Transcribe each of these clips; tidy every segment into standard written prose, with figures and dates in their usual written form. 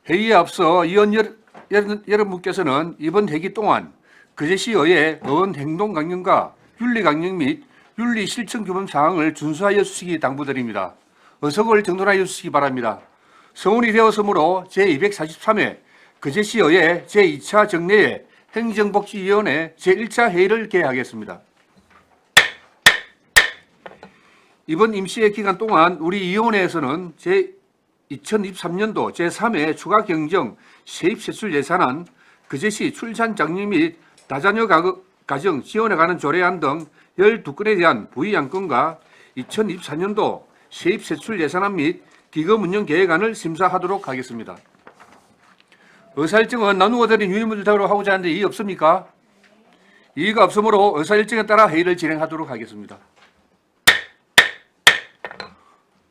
회의에 앞서 여러분께서는 이번 회기 동안 거제시의회 의원 행동 강령과 윤리 강령 및 윤리 실천 규범 사항을 준수하여 주시기 당부드립니다. 의석을 정돈하여 주시기 바랍니다. 성운이 되었으므로 제243회 거제시의회 제2차 정례회 행정복지위원회 제1차 회의를 개하겠습니다. 이번 임시회 기간 동안 우리 위원회에서는 2023년도 제3회 추가경정 세입세출 예산안, 거제시 출산 장려 및 다자녀 가정 지원에 관한 조례안 등 12건에 대한 부의안건과 2024년도 세입세출 예산안 및 기금 운영 계획안을 심사하도록 하겠습니다. 의사일정은 나누어 드린 유의문들대로 하고자 하는데 이의 없습니까? 이의가 없으므로 의사일정에 따라 회의를 진행하도록 하겠습니다.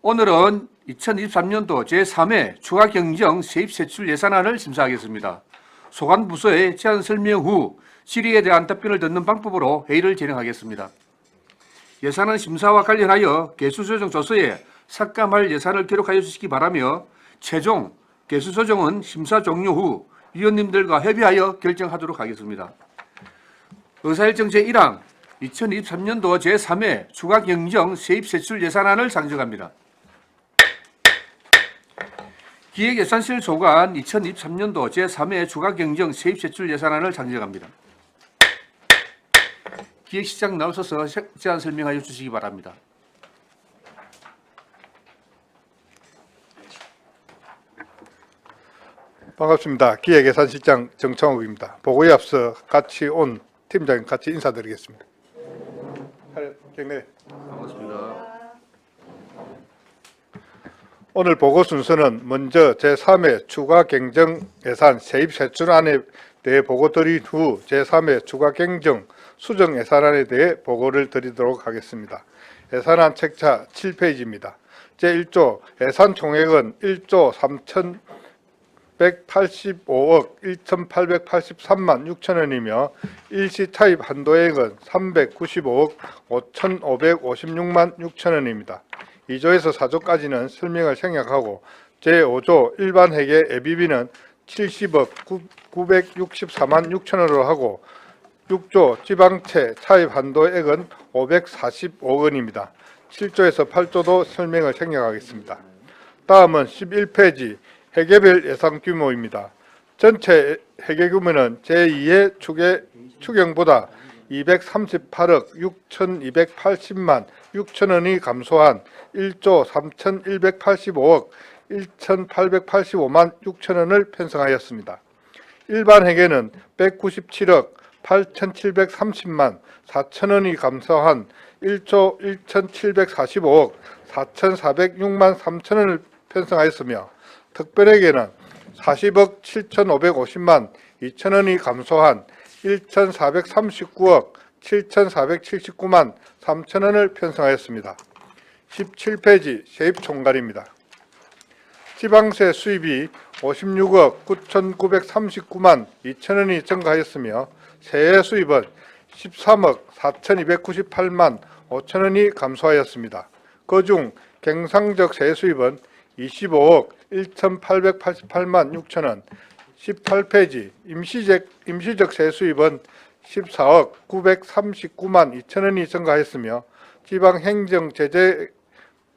오늘은 2023년도 제3회 추가경정 세입세출 예산안을 심사하겠습니다. 소관부서의 제안 설명 후 질의에 대한 답변을 듣는 방법으로 회의를 진행하겠습니다. 예산안 심사와 관련하여 개수조정 조서에 삭감할 예산을 기록하여 주시기 바라며 최종 개수조정은 심사 종료 후 위원님들과 협의하여 결정하도록 하겠습니다. 의사일정 제1항 2023년도 제3회 추가경정 세입세출 예산안을 상정합니다. 기획예산실 소관 2023년도 제3회 추가경정 세입세출 예산안을 상정합니다. 기획실장 나오셔서 제안 설명하여 주시기 바랍니다. 반갑습니다. 기획예산실장 정창욱입니다. 보고에 앞서 같이 온 팀장님 같이 인사드리겠습니다. 경례. 반갑습니다. 오늘 보고 순서는 먼저 제3회 추가경정 예산 세입세출안에 대해 보고 드린 후 제3회 추가경정 수정 예산안에 대해 보고를 드리도록 하겠습니다. 예산안 책자 7페이지입니다. 제1조 예산 총액은 1조 3,185억 1,883만 6천원이며 일시 차입 한도액은 395억 5,556만 6천원입니다. 2조에서 4조까지는 설명을 생략하고 제5조 일반 회계 예비비는 70억 964만 6천원으로 하고 6조 지방채 차입 한도액은 545억원입니다. 7조에서 8조도 설명을 생략하겠습니다. 다음은 11페이지 회계별 예산 규모입니다. 전체 회계 규모는 제2의 추경보다 238억 6,280만 6천원이 감소한 1조 3,185억 1,885만 6천원을 편성하였습니다. 일반 회계는 197억 8,730만 4천원이 감소한 1조 1,745억 4,406만 3천원을 편성하였으며 특별회계는 40억 7,550만 2천원이 감소한 1,439억 7,479만 3천원을 편성하였습니다. 17페이지 세입총괄입니다. 지방세 수입이 56억 9,939만 2천원이 증가하였으며 세외 수입은 13억 4,298만 5천원이 감소하였습니다. 그중 경상적 세외 수입은 25억 1,888만 6천원, 18페이지 임시적 세외 수입은 14억 939만 2천원이 증가했으며 지방행정제재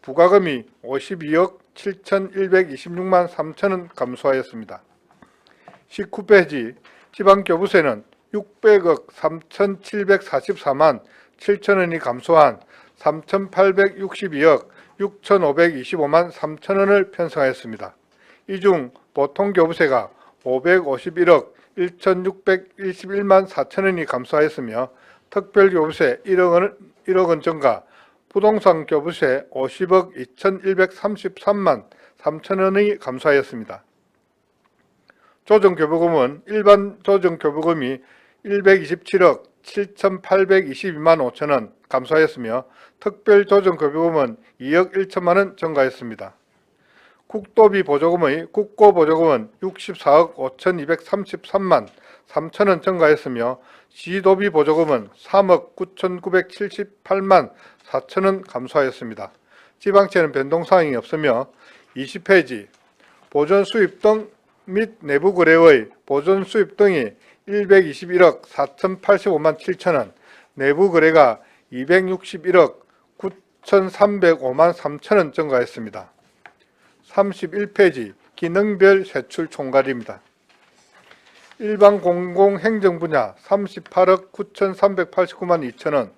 부과금이 52억 7,126만 3천원 감소하였습니다. 19페이지 지방교부세는 600억 3,744만 7천원이 감소한 3,862억 6,525만 3천원을 편성하였습니다. 이 중 보통교부세가 551억 1,621만 4천원이 감소하였으며 특별교부세 1억 원 증가, 부동산 교부세 50억 2,133만 3천원이 감소하였습니다. 조정교부금은 일반 조정교부금이 127억 7,822만 5천원 감소하였으며 특별조정교부금은 2억 1천만 원 증가했습니다. 국도비 보조금의 국고보조금은 64억 5,233만 3천원 증가했으며 시도비 보조금은 3억 9,978만 4천원 감소하였습니다. 지방채는 변동사항이 없으며 20페이지 보전 수입 등 및 내부 거래의 보존 수입 등이 121억 4,085만 7천원, 내부 거래가 261억 9,305만 3천원 증가했습니다. 31페이지 기능별 세출 총괄입니다. 일반 공공행정 분야 38억 9,389만 2천원,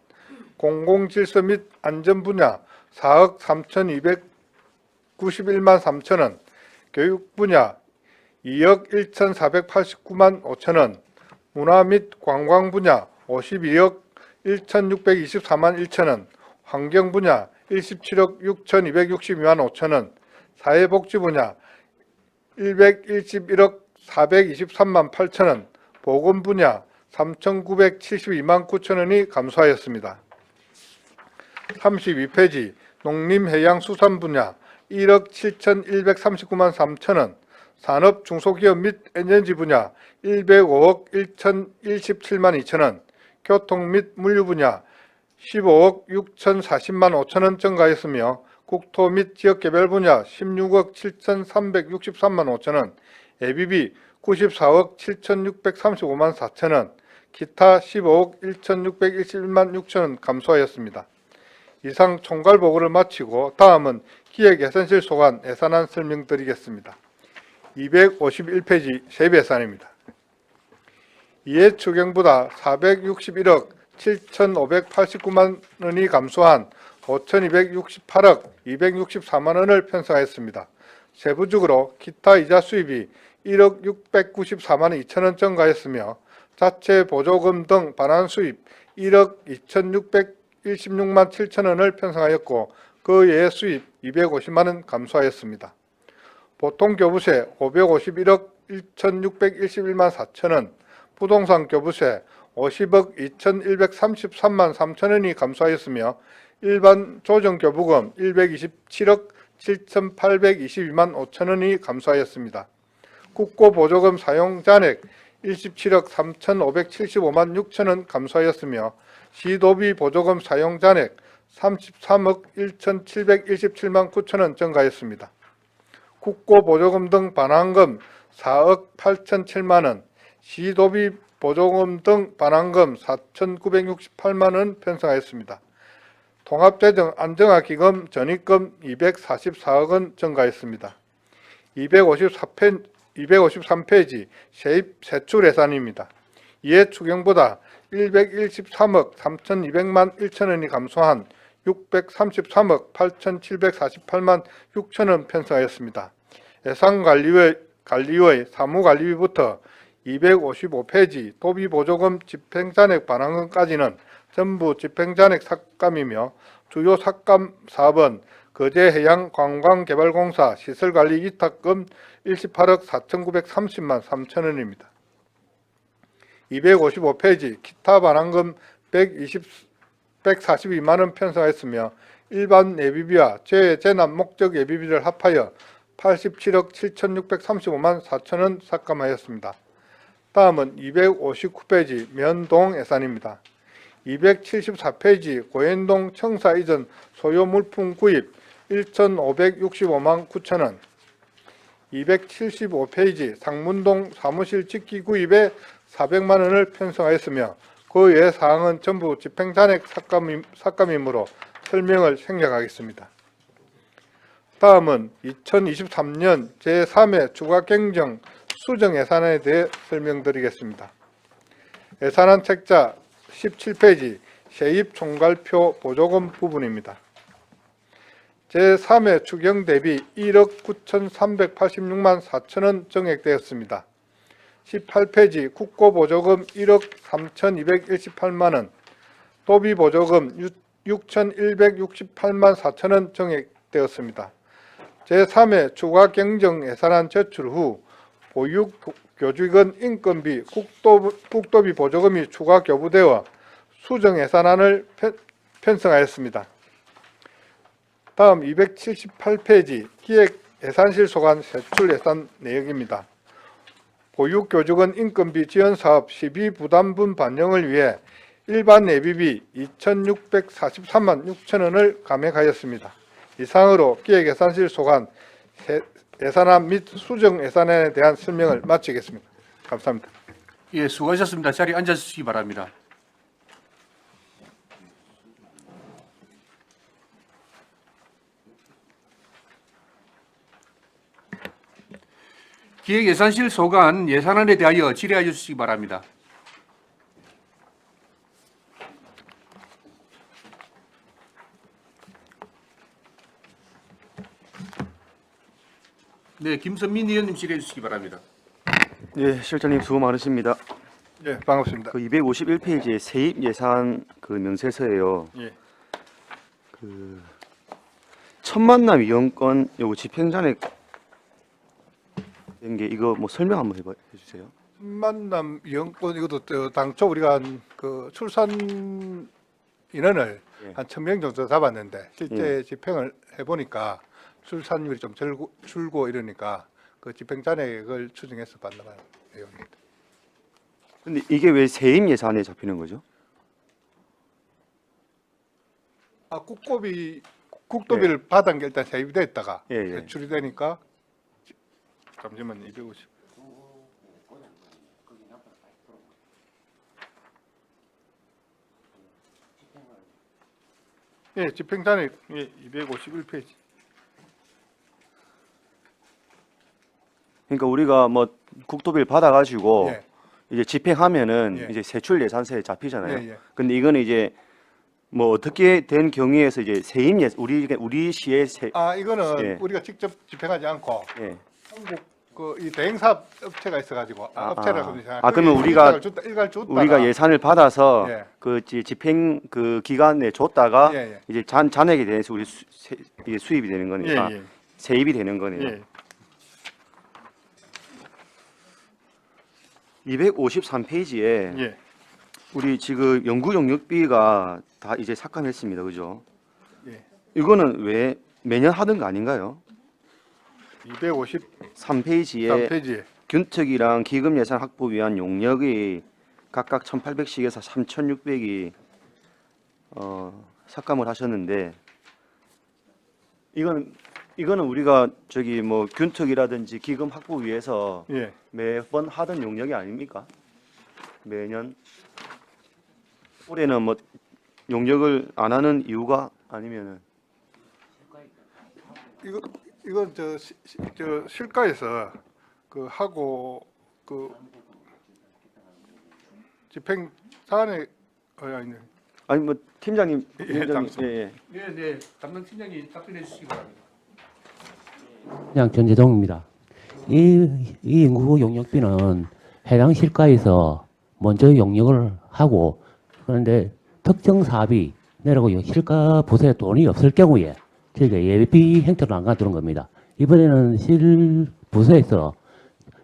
공공질서 및 안전 분야 4억 3,291만 3천원, 교육 분야 2억 1,489만 5천원, 문화 및 관광 분야 52억 1,624만 1천원, 환경 분야 17억 6,262만 5천원, 사회복지 분야 111억 423만 8천원, 보건 분야 3,972만 9천원이 감소하였습니다. 32페이지 농림해양수산 분야 1억 7,139만 3천원, 산업 중소기업 및 에너지 분야 105억 1,017만 2천원, 교통 및 물류 분야 15억 6,040만 5천원 증가했으며 국토 및 지역개발 분야 16억 7,363만 5천원, 예비비 94억 7,635만 4천원, 기타 15억 1,621만 6천원 감소하였습니다. 이상 총괄보고를 마치고 다음은 기획예산실 소관 예산안 설명드리겠습니다. 251페이지 세부예산입니다. 이해 추경보다 461억 7,589만 원이 감소한 5,268억 264만 원을 편성하였습니다. 세부적으로 기타 이자 수입이 1억 694만 2천 원 증가했으며 자체 보조금 등 반환 수입 1억 2,616만 7천 원을 편성하였고 그 외의 수입 250만 원 감소하였습니다. 보통교부세 551억 1,611만 4천 원, 부동산 교부세 50억 2,133만 3천 원이 감소하였으며 일반 조정교부금 127억 7,822만 5천 원이 감소하였습니다. 국고보조금 사용 잔액 17억 3,575만 6천 원 감소하였으며 시도비 보조금 사용 잔액 33억 1,717만 9천 원 증가했습니다. 국고보조금 등 반환금 4억 8,007만 원, 시도비 보조금 등 반환금 4,968만 원 편성하였습니다. 통합재정 안정화기금 전입금 244억 원 증가했습니다. 253페이지 세입 세출 예산입니다. 이해 추경보다 113억 3,200만 1천 원이 감소한 633억 8,748만 6천 원 편성하였습니다. 예산관리의 사무관리비부터 255페이지 도비보조금 집행잔액 반환금까지는 전부 집행잔액 삭감이며 주요 삭감 사업은 거제해양관광개발공사 시설관리 위탁금 18억 4,930만 3천 원입니다. 255페이지 기타 반환금 142만 원 편성했으며 일반 예비비와 재난 목적 예비비를 합하여 87억 7,635만 4천 원 삭감하였습니다. 다음은 259페이지 면동 예산입니다. 274페이지 고현동 청사 이전 소요 물품 구입 1,565만 9천 원, 275페이지 상문동 사무실 직기 구입에 400만 원을 편성하였으며 그 외 사항은 전부 집행잔액 삭감이므로 설명을 생략하겠습니다. 다음은 2023년 제3회 추가경정 수정 예산안에 대해 설명드리겠습니다. 예산안 책자 17페이지 세입 총괄표 보조금 부분입니다. 제3회 추경 대비 1억 9,386만 4천 원 증액되었습니다. 18페이지 국고보조금 1억 3,218만 원, 도비보조금 6,168만 4천 원 증액되었습니다. 제3회 추가경정 예산안 제출 후 보육교직원 인건비, 국도비 보조금이 추가 교부되어 수정 예산안을 편성하였습니다. 다음 278페이지 기획예산실 소관 세출 예산 내역입니다. 보육교직원 인건비 지원사업 시비 부담분 반영을 위해 일반 예비비 2,643만 6천 원을 감액하였습니다. 이상으로 기획예산실 소관 예산안 및 수정 예산안에 대한 설명을 마치겠습니다. 감사합니다. 예, 수고하셨습니다. 자리에 앉아주시기 바랍니다. 기획예산실 소관 예산안에 대하여 질의하여 주시기 바랍니다. 네, 김선민 의원님 질의해 주시기 바랍니다. 예, 실장님 수고 많으십니다. 예, 반갑습니다. 그 251페이지의 세입 예산 그 명세서예요. 예. 그 천만남 이용권 요거 집행잔액 된 게 이거 뭐 설명 한번 해주세요. 만남 이용권 이것도 당초 우리가 그 출산 인원을 예. 한 1,000명 정도 잡았는데 실제 집행을 해보니까 출산율이 좀 줄고 이러니까 그 집행 잔액을 추정해서 받는 내용입니다. 근데 이게 왜 세입 예산에 잡히는 거죠? 아, 국도비를 받은 게 일단 세입이 됐다가 예, 예. 대출이 되니까 잠시만 250. 예, 집행잔액 예, 251페이지. 그러니까 우리가 뭐 국도비를 받아가지고 예. 이제 집행하면은 예. 이제 세출 예산서에 잡히잖아요. 예, 예. 근데 이거는 이제 뭐 어떻게 된 경우에서 이제 세입 예 우리 시의 아, 이거는 예. 우리가 직접 집행하지 않고 예. 한국 이 대행사업 업체가 있어가지고 업체라고 생각해요. 그러면 우리가 일괄 줬다가 우리가 예산을 받아서 예. 그 집행 그 기간에 줬다가 예, 예. 이제 잔액에 대해서 우리 이게 수입이 되는 거니까 예, 예. 세입이 되는 거네요. 예. 253페이지에 예. 우리 지금 연구 용역비가 다 이제 삭감했습니다. 그죠? 예. 이거는 왜 매년 하던 거 아닌가요? 253페이지에 3페이지에 균특이랑 기금 예산 확보 위한 용역이 각각 1,800씩에서 3,600이 삭감을 하셨는데 이거는 우리가 저기 뭐 균특이라든지 기금 확보 위해서 예. 매번 하던 용역이 아닙니까? 매년 올해는 뭐 용역을 안 하는 이유가 아니면은 이건 저 실가에서 그 하고 그 집행 사안에 아니 아니 뭐 팀장님 예, 당첨. 예. 네, 네, 담당 팀장님 답변해 주시기 바랍니다. 그냥 전재동입니다. 이 연구 용역비는 해당 실가에서 먼저 용역을 하고 그런데 특정 사업이 내라고 실가 부서에 돈이 없을 경우에 저희가 예비 형태로 안 가두는 겁니다. 이번에는 실 부서에서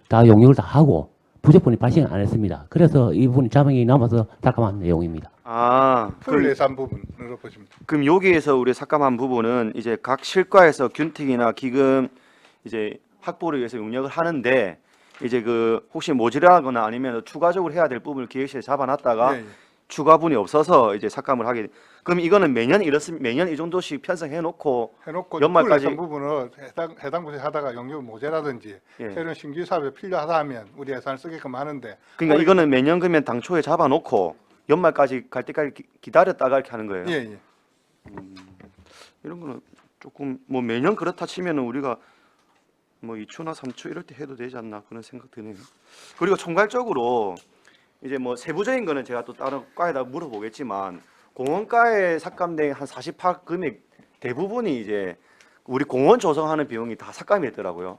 다 용역을 다 하고 부족분이 발생 안 했습니다. 그래서 이 부분이 자명이 남아서 삭감한 내용입니다. 아, 풀 예산 부분으로 보시면 됩니다. 그럼 여기에서 우리 삭감한 부분은 이제 각 실과에서 균특이나 기금 이제 확보를 위해서 용역을 하는데 이제 그 혹시 모자라거나 아니면 추가적으로 해야 될 부분을 기획실에 잡아놨다가 예, 예. 추가분이 없어서 이제 삭감을 하게. 그럼 이거는 매년 매년 이 정도씩 편성해 놓고 해놓고 연말까지- 풀 예산 부분을 해당 부서에 하다가 용역 모자라든지 예. 새로운 신규 사업에 필요하다 하면 우리 예산을 쓰게끔 하는데 그러니까 이거는 매년 그러면 당초에 잡아놓고 연말까지 갈 때까지 기다렸다가 이렇게 하는 거예요. 예, 예. 이런 거는 조금 뭐 매년 그렇다 치면은 우리가 뭐 2초나 3초 이럴 때 해도 되지 않나 그런 생각 드네요. 그리고 총괄적으로 이제 뭐 세부적인 거는 제가 또 다른 과에다 물어보겠지만 공원과에 삭감된 한 48 금액 대부분이 이제 우리 공원 조성하는 비용이 다 삭감이 됐더라고요.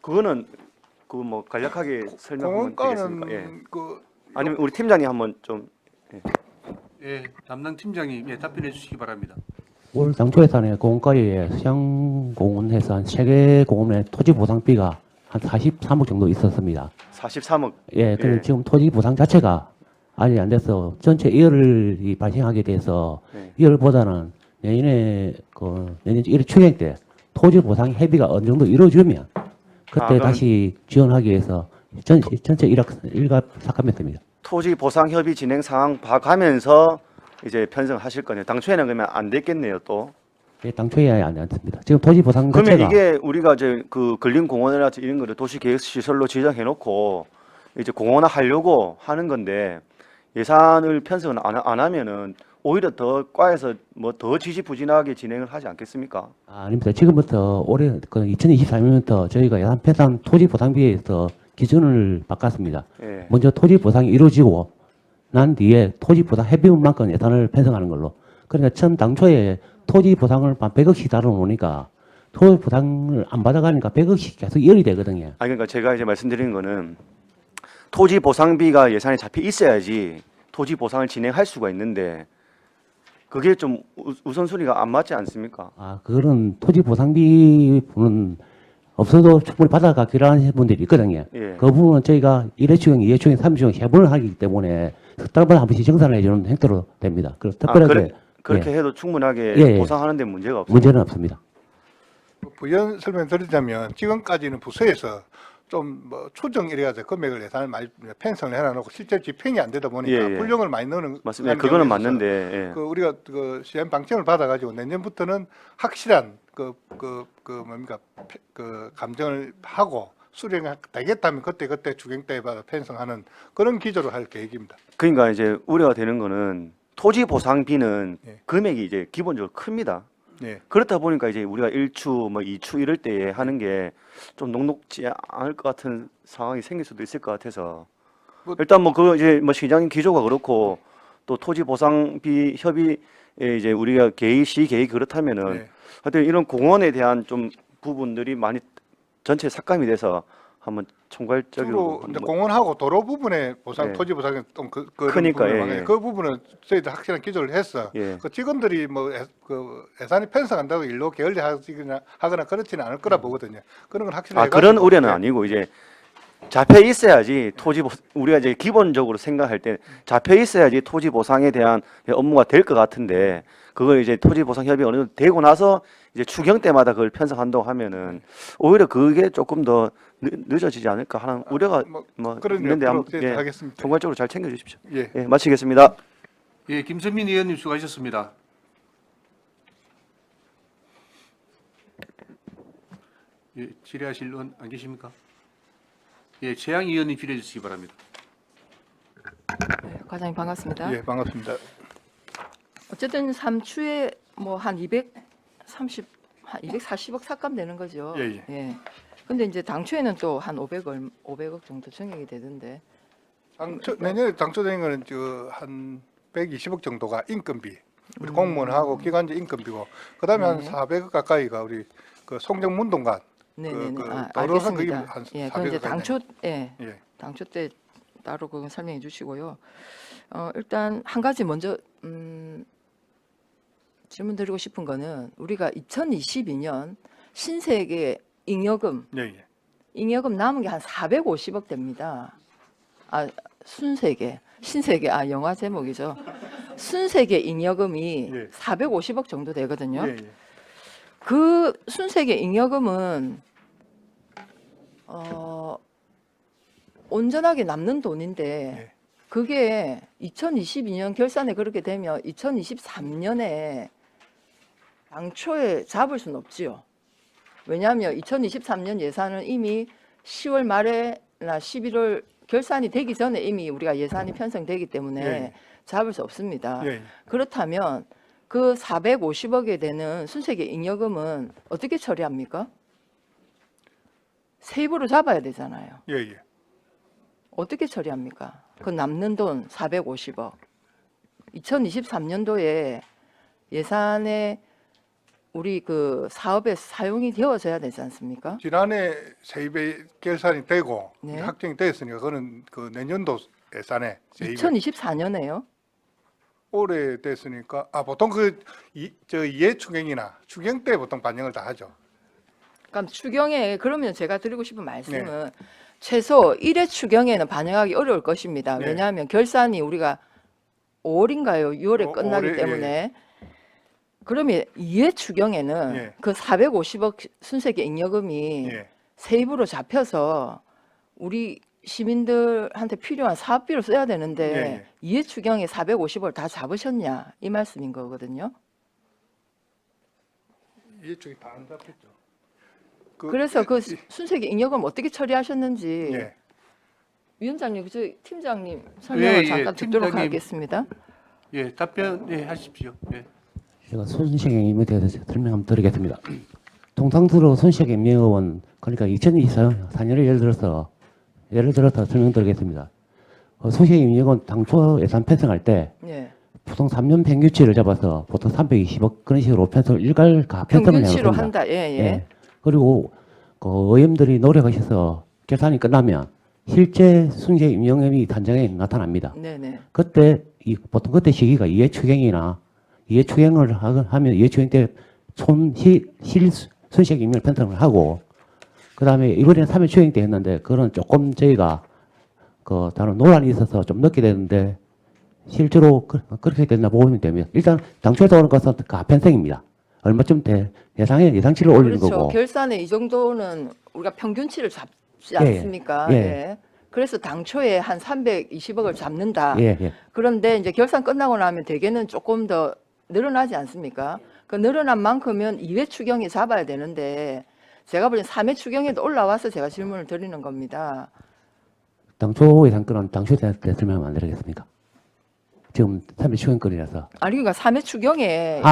그거는 그 뭐 간략하게 설명하면 되겠습니까? 공원가는 예. 그 아니면 우리 팀장님 한번 좀 예, 담당 팀장님 답변해 주시기 바랍니다. 올 당초 예산에 공원가에 수양공원 해서 한 3개 공원의 토지 보상비가 한 43억 정도 있었습니다. 43억. 예, 근데 예. 지금 토지 보상 자체가 아직 안 돼서 전체 이월이 발생하게 돼서 네. 이월보다는 내년 1월 추경 때 토지 보상 협의가 어느 정도 이루어지면 그때 그럼- 다시 지원하기 위해서 전체 일각 삭감했습니다. 토지 보상 협의 진행 상황 봐가면서 이제 편성하실 거네요. 당초에는 그러면 안 됐겠네요, 또. 당초에 안 했습니다. 지금 토지 보상 그러면 자체가 이게 우리가 이제 그 근린 공원이나 이런 거를 도시 계획 시설로 지정해 놓고 이제 공원화 하려고 하는 건데 예산을 편성을 안 하면은 오히려 더 과에서 뭐 더 지지부진하게 진행을 하지 않겠습니까? 아닙니다. 지금부터 올해 그 2024년부터 저희가 예산 편성 토지 보상비에서 기준을 바꿨습니다. 예. 먼저 토지 보상이 이루어지고 난 뒤에 토지 보상 해비분만큼 예산을 편성하는 걸로. 그러니까 전 당초에 토지 보상을 한 100억씩 다뤄놓으니까 토지 보상을 안 받아가니까 100억씩 계속 이월이 되거든요. 아 그러니까 제가 이제 말씀드리는 거는 토지 보상비가 예산에 잡혀 있어야지 토지 보상을 진행할 수가 있는데 그게 좀 우선순위가 안 맞지 않습니까? 아, 그거는 토지 보상비는 없어도 충분히 받아가기로 하는 분들이 있거든요. 예. 그 부분은 저희가 1회 추경, 2회 추경, 3회 추경 세 번을 하기 때문에 석 달마다 한 번씩 정산을 해주는 행태로 됩니다. 그래서 특별하게 그렇게 해도 충분하게 예, 예. 보상하는 데 문제가 없습니다. 문제는 없습니다. 부연 설명드리자면 지금까지는 부서에서 좀 뭐 추정 이래가지고 금액을 예산을 많이 편성을 해놔놓고 실제 집행이 안 되다 보니까 예, 예. 불령을 많이 넣는 맞습니다. 그런 그거는 경우가 있어서 맞는데 예. 그 우리가 그 시행 방침을 받아가지고 내년부터는 확실한 뭡니까 그 감정을 하고 수령되겠다면 그때 주경 때마다 편성하는 그런 기조로 할 계획입니다. 그러니까 이제 우려가 되는 거는 토지 보상비는 예. 금액이 이제 기본적으로 큽니다. 예. 그렇다 보니까 이제 우리가 1추 뭐 2추 이럴 때에 하는 게 좀 녹록지 않을 것 같은 상황이 생길 수도 있을 것 같아서 일단 뭐 그 이제 뭐 시장 기조가 그렇고 또 토지 보상비 협의에 이제 우리가 시 계획이 그렇다면은 네. 하여튼 이런 공원에 대한 좀 부분들이 많이 전체 삭감이 돼서 한번 총괄적으로 주로 이제 한번 공원하고 도로 부분에 보상 예. 토지 보상이 좀 크니까, 예, 예. 그 부분은 저희도 확실한 기조를 했어. 예. 그 직원들이 그 예산이 편성한다고 일로 게을리하거나 그렇지는 않을 거라 보거든요. 그런 건 확실히 아 그런 해가지고, 우려는 예. 아니고 이제 잡혀 있어야지 토지 우리가 이제 기본적으로 생각할 때 잡혀 있어야지 토지 보상에 대한 업무가 될 것 같은데 그걸 이제 토지 보상 협의 어느 정도 되고 나서 이제 추경 때마다 그걸 편성한다고 하면은 오히려 그게 조금 더 늦어지지 않을까 하는 우려가 뭐 그런 있는데 옆으로 한번 저희도 하겠습니다. 총괄적으로 잘 챙겨 주십시오. 예. 예, 마치겠습니다. 예, 김선민 의원님 수고하셨습니다. 예, 질의하실 의원 안 계십니까? 예, 최양 의원님 질의해 주시기 바랍니다. 네, 과장님 반갑습니다. 예, 반갑습니다. 어쨌든 3추에 뭐 한 240억 삭감되는 거죠. 예, 예. 근데 이제 당초에는 또 한 500억 정도 증액이 되던데. 내년에 당초된 거는 한 120억 정도가 인건비, 우리 공무원하고 기관지 인건비고, 그다음에 한 400억 가까이가 우리 그 송정문동간 네네네. 도로상 그게 알겠습니다. 한 예, 그건 이제 400억 가까이 예. 당초 때 따로 그건 설명해 주시고요. 일단 한 가지 먼저 질문 드리고 싶은 거는 우리가 2022년 신세계 잉여금 예, 예. 잉여금 남은 게 한 450억 됩니다. 순세계, 신세계, 영화 제목이죠. 순세계 잉여금이 예. 450억 정도 되거든요. 예, 예. 그 순세계 잉여금은 온전하게 남는 돈인데 예. 그게 2022년 결산에 그렇게 되면 2023년에 당초에 잡을 수는 없지요. 왜냐하면 2023년 예산은 이미 10월 말에나 11월 결산이 되기 전에 이미 우리가 예산이 편성되기 때문에 예. 잡을 수 없습니다. 예, 예. 그렇다면 그 450억에 되는 순세계 잉여금은 어떻게 처리합니까? 세입으로 잡아야 되잖아요. 예, 예. 어떻게 처리합니까? 그 남는 돈 450억. 2023년도에 예산에 우리 그 사업에 사용이 되어져야 되지 않습니까? 지난해 세입에 결산이 되고 네. 확정이 됐으니까 그거는 그 내년도 예산에 세입이 2024년에요. 올해 됐으니까 보통 이해 추경이나 추경 때 보통 반영을 다 하죠. 그럼 추경에 그러면 제가 드리고 싶은 말씀은 최소 1회 추경에는 반영하기 어려울 것입니다. 네. 왜냐하면 결산이 우리가 5월인가요? 6월에 끝나기 5월에, 때문에 그러면 2회 추경에는 예. 그 450억 순세계 잉여금이 예. 세입으로 잡혀서 우리 시민들한테 필요한 사업비로 써야 되는데 이해 추경에 450을 다 잡으셨냐 이 말씀인 거거든요. 이해충이 다 안 잡혔죠. 그래서 그 순세기 잉여금 어떻게 처리하셨는지 예. 위원장님, 저 팀장님 설명을 예, 잠깐 듣도록 팀장님. 하겠습니다. 예, 답변 하십시오. 예. 제가 손시경임에 대해서 설명 한번 드리겠습니다. 통상적으로 손시경임은 그러니까 2024년에 예를 들어서 설명드리겠습니다. 손시경임은 당초 예산 편성할 때 예. 보통 3년 평균치를 잡아서 보통 320억 그런 식으로 편성 일괄가 편성을 평균치로 해놓습니다. 한다. 예, 예. 예. 그리고 그 의원들이 노력하셔서 결산이 끝나면 실제 순재 임용임이 단장에 나타납니다. 네네. 그때 보통 그때 시기가 이해추경이나 이해추경을 하면 이해추경 때 순시적 임용을 편성을 하고 그다음에 이번에는 3회 추경 때 했는데 그거는 조금 저희가 그 다른 논란이 있어서 좀 늦게 됐는데 실제로 그렇게 됐나 보면 됩니다. 일단 당초에 오는 것은 가편성입니다. 얼마쯤 돼 예상치를 올리는 그렇죠. 거고. 결산에 이 정도는 우리가 평균치를 잡지 예, 않습니까? 예. 예. 그래서 당초에 한 320억을 잡는다. 예, 예. 그런데 이제 결산 끝나고 나면 대개는 조금 더 늘어나지 않습니까? 그 늘어난 만큼은 2회 추경에 잡아야 되는데 제가 볼 때 3회 추경에도 올라와서 제가 질문을 드리는 겁니다. 당초 예산권은 당초 때 설명하면 안 되겠습니까? 지금 3회 추경권이라서. 아니 그러니까 3회 추경에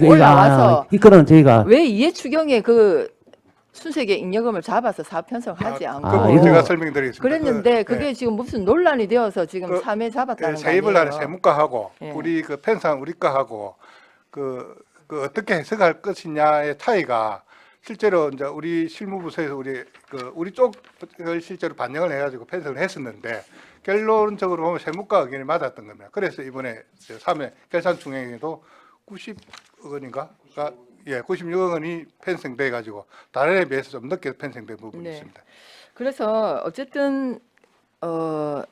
올라와서 이거는 저희가 왜 2회 추경에 그 순세계 잉여금을 잡아서 사업 편성하지 않고 아, 그거 이거- 제가 설명드리겠습니다. 그랬는데 그, 그게 지금 무슨 논란이 되어서 지금 그, 3회 잡았다는 거 세입을 하는 아니에요? 세무과하고 예. 우리 그 편상 우리 과하고 그 어떻게 해석할 것이냐의 차이가 실제로 이제 우리 실무부서에서 우리 쪽을 실제로 반영을 해가지고 편성을 했었는데 결론적으로 보면 세무과 의견이 맞았던 겁니다. 그래서 이번에 3회 결산 중행에도 90억 원인가? 96억 원이 편성돼 가지고 다른 에 비해서 좀 늦게 편성된 부분이 네. 있습니다. 그래서 어쨌든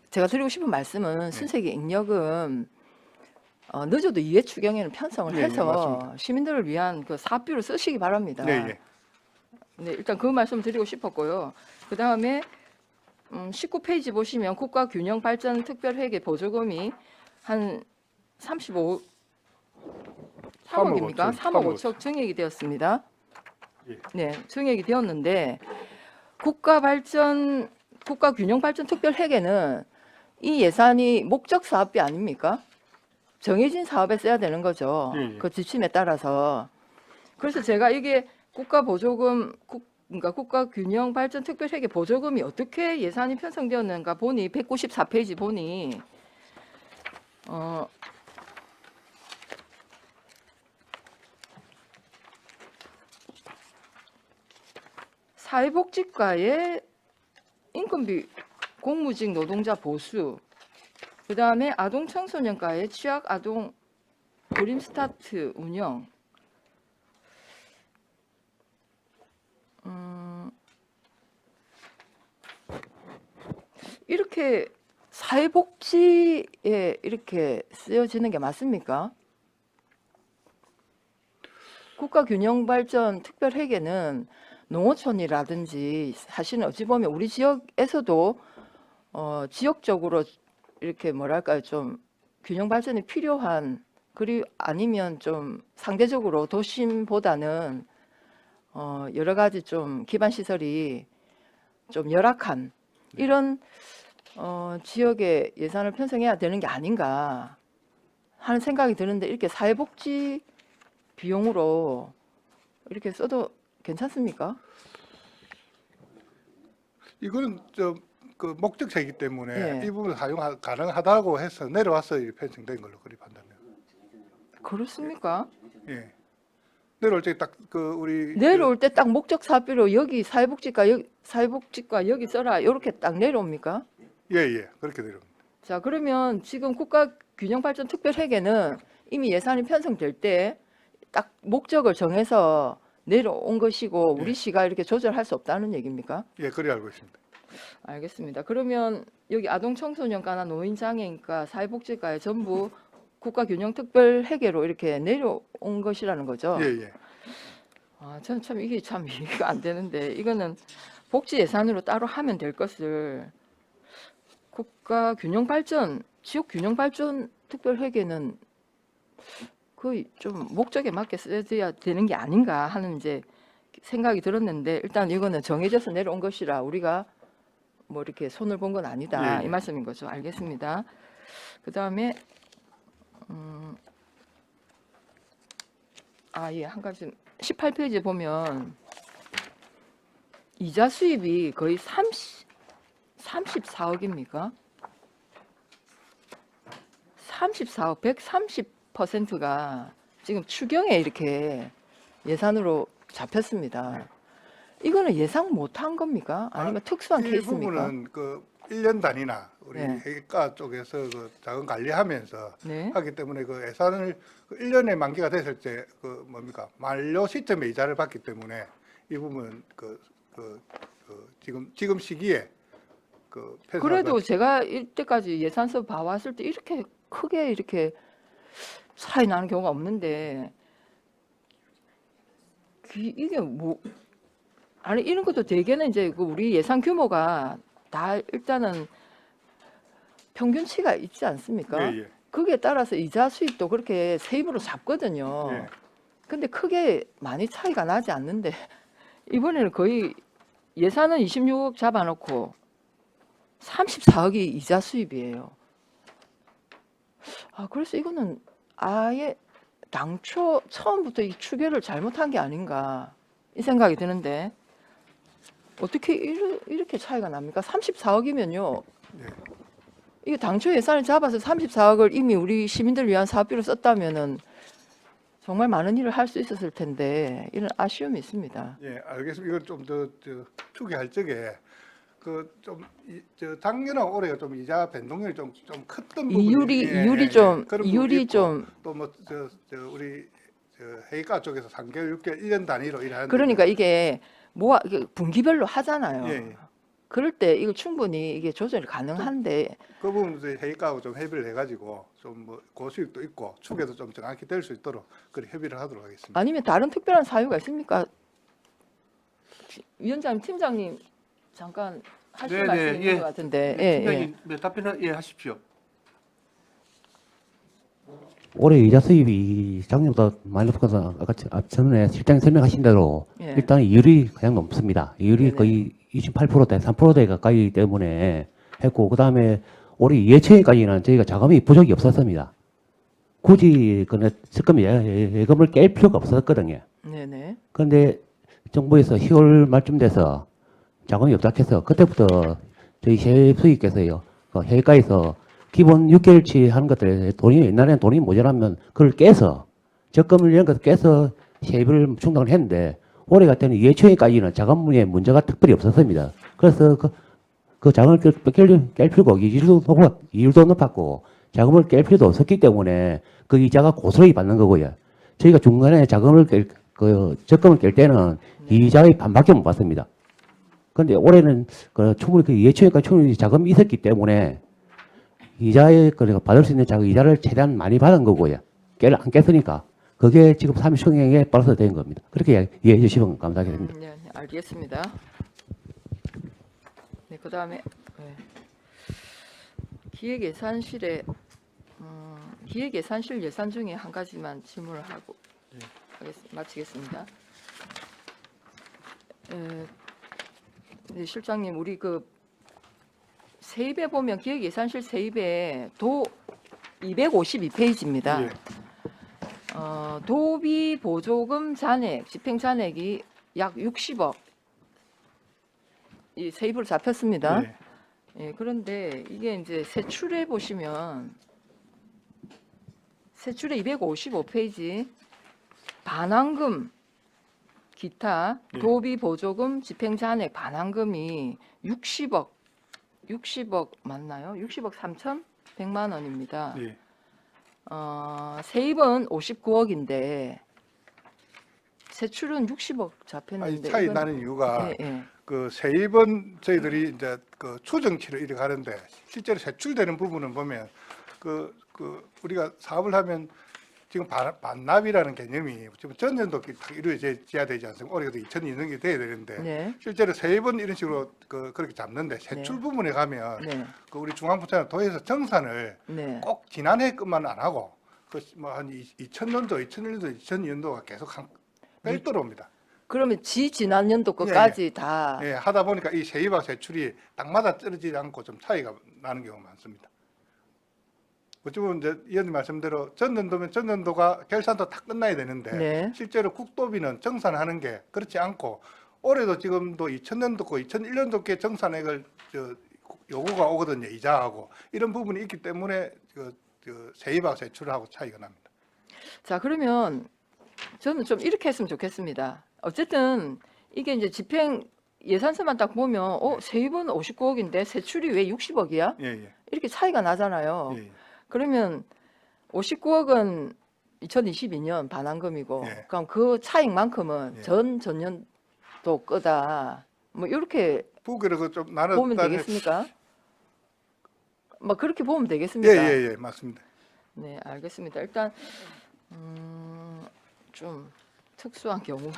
제가 드리고 싶은 말씀은 순세계 잉여금 늦어도 2회 추경에는 편성을 네, 네, 해서 맞습니다. 시민들을 위한 그 사업비로 쓰시기 바랍니다. 네, 예. 네, 일단 그 말씀 드리고 싶었고요. 그 다음에 19페이지 보시면 국가균형발전특별회계 보조금이 한 3억입니까? 3억 3억 5천 증액이 되었습니다. 예. 네, 증액이 되었는데 국가균형발전특별회계는 이 예산이 목적 사업비 아닙니까? 정해진 사업에 써야 되는 거죠. 예, 예. 그 지침에 따라서. 그래서 제가 이게 그러니까 국가균형발전특별회계 보조금이 어떻게 예산이 편성되었는가 보니 194페이지 보니 사회복지과의 인건비 공무직 노동자 보수, 그 다음에 아동청소년과의 취약 아동 도림 스타트 운영, 이렇게 사회복지에 이렇게 쓰여지는 게 맞습니까? 국가균형발전 특별회계는 농어촌이라든지 사실은 어찌 보면 우리 지역에서도 지역적으로 이렇게 뭐랄까요 좀 균형 발전이 필요한 그리고 아니면 좀 상대적으로 도심보다는 여러 가지 좀 기반 시설이 좀 열악한 이런 지역에 예산을 편성해야 되는 게 아닌가 하는 생각이 드는데 이렇게 사회복지 비용으로 이렇게 써도 괜찮습니까? 이거는 그 목적이기 때문에 예. 이 부분 사용 가능하다고 해서 내려와서 편성된 걸로 그리 판단해요. 그렇습니까? 예. 내려올 때 딱 그 우리 내려올 때 딱 목적 사업비로 여기 사회복지과 여기 써라 이렇게 딱 내려옵니까? 예예 그렇게 내려옵니다. 자 그러면 지금 국가균형발전특별회계는 이미 예산이 편성될 때 딱 목적을 정해서 내려온 것이고 우리 예. 시가 이렇게 조절할 수 없다는 얘기입니까? 예 그리 알고 있습니다. 알겠습니다. 그러면 여기 아동청소년과나 노인장애인과 사회복지과에 전부 국가균형특별회계로 이렇게 내려온 것이라는 거죠. 예예. 아, 저는 참 이게 참 이해가 안 되는데 이거는 복지 예산으로 따로 하면 될 것을 지역균형발전 특별회계는 거의 좀 목적에 맞게 써져야 되는 게 아닌가 하는 이제 생각이 들었는데 일단 이거는 정해져서 내려온 것이라 우리가 뭐 이렇게 손을 본 건 아니다 예, 예. 이 말씀인 거죠. 알겠습니다. 그 다음에 예, 한 가지 18페이지에 보면 이자 수입이 거의 34억입니까? 34억, 130%가 지금 추경에 이렇게 예산으로 잡혔습니다. 이거는 예상 못한 겁니까? 아니면 특수한 이 케이스입니까? 부분은 그 1년 단위나 우리 네. 회계과 쪽에서 그 자금 관리하면서 네. 하기 때문에 그 예산을 1년에 만기가 됐을 때 그 뭡니까 만료 시점에 이자를 받기 때문에 이 부분 지금 시기에 그 그래도 제가 이때까지 예산서 봐왔을 때 이렇게 크게 이렇게 차이 나는 경우가 없는데 이게 뭐 아니 이런 것도 대개는 이제 그 우리 예산 규모가 다 일단은 평균치가 있지 않습니까? 예. 거기에 따라서 이자 수입도 그렇게 세입으로 잡거든요. 예. 근데 크게 많이 차이가 나지 않는데 이번에는 거의 예산은 26억 잡아놓고 34억이 이자 수입이에요. 그래서 이거는 아예 당초 처음부터 이 추계를 잘못한 게 아닌가 이 생각이 드는데 어떻게 이렇게 차이가 납니까? 34억이면요. 네. 이게 당초 예산을 잡아서 34억을 이미 우리 시민들을 위한 사업비로 썼다면은 정말 많은 일을 할 수 있었을 텐데 이런 아쉬움이 있습니다. 예, 알겠습니다. 이건 좀 더 추계할 적에 작년하고 올해가 좀 이자 변동률이 좀 컸던 부분이 이율이 좀 그런 이율이 부분이 좀 또 뭐 우리 회의과 쪽에서 3개월, 6개월, 1년 단위로 일하는 그러니까 이게 이게 분기별로 하잖아요. 예. 그럴 때 이거 충분히 이게 조절이 가능한데 그 부분도 회의과하고 좀 협의를 해가지고 좀 뭐 고수익도 있고 추계도 좀 정확히 될 수 있도록 그렇게 협의를 하도록 하겠습니다. 아니면 다른 특별한 사유가 있습니까? 위원장님, 팀장님 잠깐 하실 네, 말씀 네, 있는 예. 것 같은데. 팀장님 답변을 하십시오. 올해 이자 수입이 작년보다 많이 높아서 아까 전에 실장님 설명하신 대로 예. 일단 이율이 가장 높습니다. 이율이 네네. 거의 28%대, 3%대 가까이 때문에 했고 그다음에 올해 예천에까지는 저희가 자금이 부족이 없었습니다. 굳이 예금을 깰 필요가 없었거든요. 네네. 그런데 정부에서 10월 말쯤 돼서 자금이 없다 해서 그때부터 저희 세입수익께서요, 해외가에서 기본 6개월치 하는 것들 옛날에는 돈이 모자라면 그걸 깨서 적금을 이런 것을 깨서 세입을 충당을 했는데 올해 같은 예초에까지는 자금에 문제가 특별히 없었습니다. 그래서 그 자금을 깰 필요가 이율도 높았고 자금을 깰 필요도 없었기 때문에 그 이자가 고스란히 받는 거고요. 저희가 중간에 적금을 깰 때는 이자의 반밖에 못 받습니다. 그런데 올해는 충분히 예초에까지 충분히 자금이 있었기 때문에 이자에 받을 수 있는 이자를 최대한 많이 받은 거고요. 안 깼으니까 그게 지금 30평형에 벌어서 된 겁니다. 그렇게 이해해 주시면 감사하겠습니다. 네, 알겠습니다. 네, 그 다음에 기획예산실 예산 중에 한 가지만 질문을 하고 마치겠습니다. 네, 실장님, 우리 그 세입에 보면 기획예산실 세입에 252페이지입니다. 예. 도비 보조금 잔액, 집행 잔액이 약 60억 이 세입으로 잡혔습니다. 예. 예, 그런데 이게 이제 세출에 보시면 세출에 255페이지 반환금 기타 예. 도비 보조금 집행 잔액 반환금이 60억 맞나요? 60억 3,100만 원입니다. 예. 세입은 59억인데 세출은 60억 잡혔는데 차이 이건- 나는 이유가 예. 그 세입은 저희들이 이제 그 추정치를 이렇게 하는데 실제로 세출되는 부분은 보면 우리가 사업을 하면 지금 반납이라는 개념이 지금 전년도 이루어져야 되지 않습니까? 올해도 2002년이 돼야 되는데 네. 실제로 세입은 이런 식으로 그렇게 잡는데 세출 네. 부분에 가면 네. 우리 중앙부처나 도에서 정산을 네. 꼭 지난해 것만 안 하고 그뭐한 2000년도, 2001년도, 2002년도가 계속 별도로입니다. 그러면 지난 연도 것까지 다 예, 하다 보니까 이 세입과 세출이 땅마다 떨어지지 않고 좀 차이가 나는 경우가 많습니다. 어찌 보면 이제 의원님 말씀대로 전년도면 전년도가 결산도 다 끝나야 되는데 네. 실제로 국도비는 정산하는 게 그렇지 않고 올해도 지금도 2000년도 거 2001년도께 정산액을 요구가 오거든요. 이자하고 이런 부분이 있기 때문에 세입하고 세출하고 차이가 납니다. 자, 그러면 저는 좀 이렇게 했으면 좋겠습니다. 어쨌든 이게 이제 집행 예산서만 딱 보면 세입은 59억인데 세출이 왜 60억이야? 예, 예. 이렇게 차이가 나잖아요. 예, 예. 그러면 59억은 2022년 반환금이고 예. 그럼 그 차익만큼은 예. 전년도 거다. 뭐 이렇게 부기를 좀 나눠 보면 되겠습니까? 뭐 그렇게 보면 되겠습니까? 예, 맞습니다. 네, 알겠습니다. 일단 좀 특수한 경우.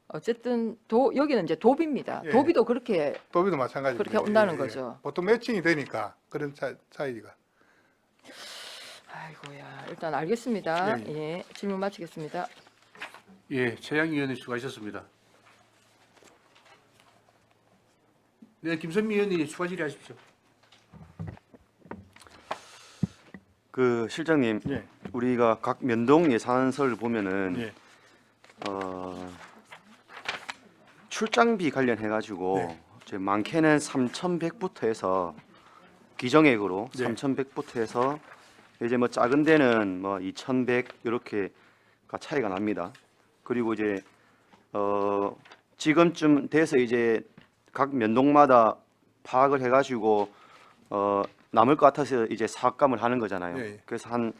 어쨌든 여기는 이제 도비입니다. 예. 도비도 그렇게 도비도 마찬가지입니다. 그렇게 온다는 거죠. 보통 매칭이 되니까 그런 차이가. 아이고야. 일단 알겠습니다. 예, 예, 질문 마치겠습니다. 예, 최양 의원님 수고하셨습니다. 네, 김선미 의원님 추가 질의하십시오. 그 실장님, 예. 우리가 각 면동 예산서를 보면은 예. 출장비 관련해 가지고 네. 이제 많게는 3,100부터 해서 기정액으로 네. 3,100부터 해서 이제 뭐 작은 데는 뭐 2,100 이렇게가 차이가 납니다. 그리고 이제 지금쯤 돼서 이제 각 면동마다 파악을 해 가지고 남을 것 같아서 이제 삭감을 하는 거잖아요. 예, 예. 그래서 한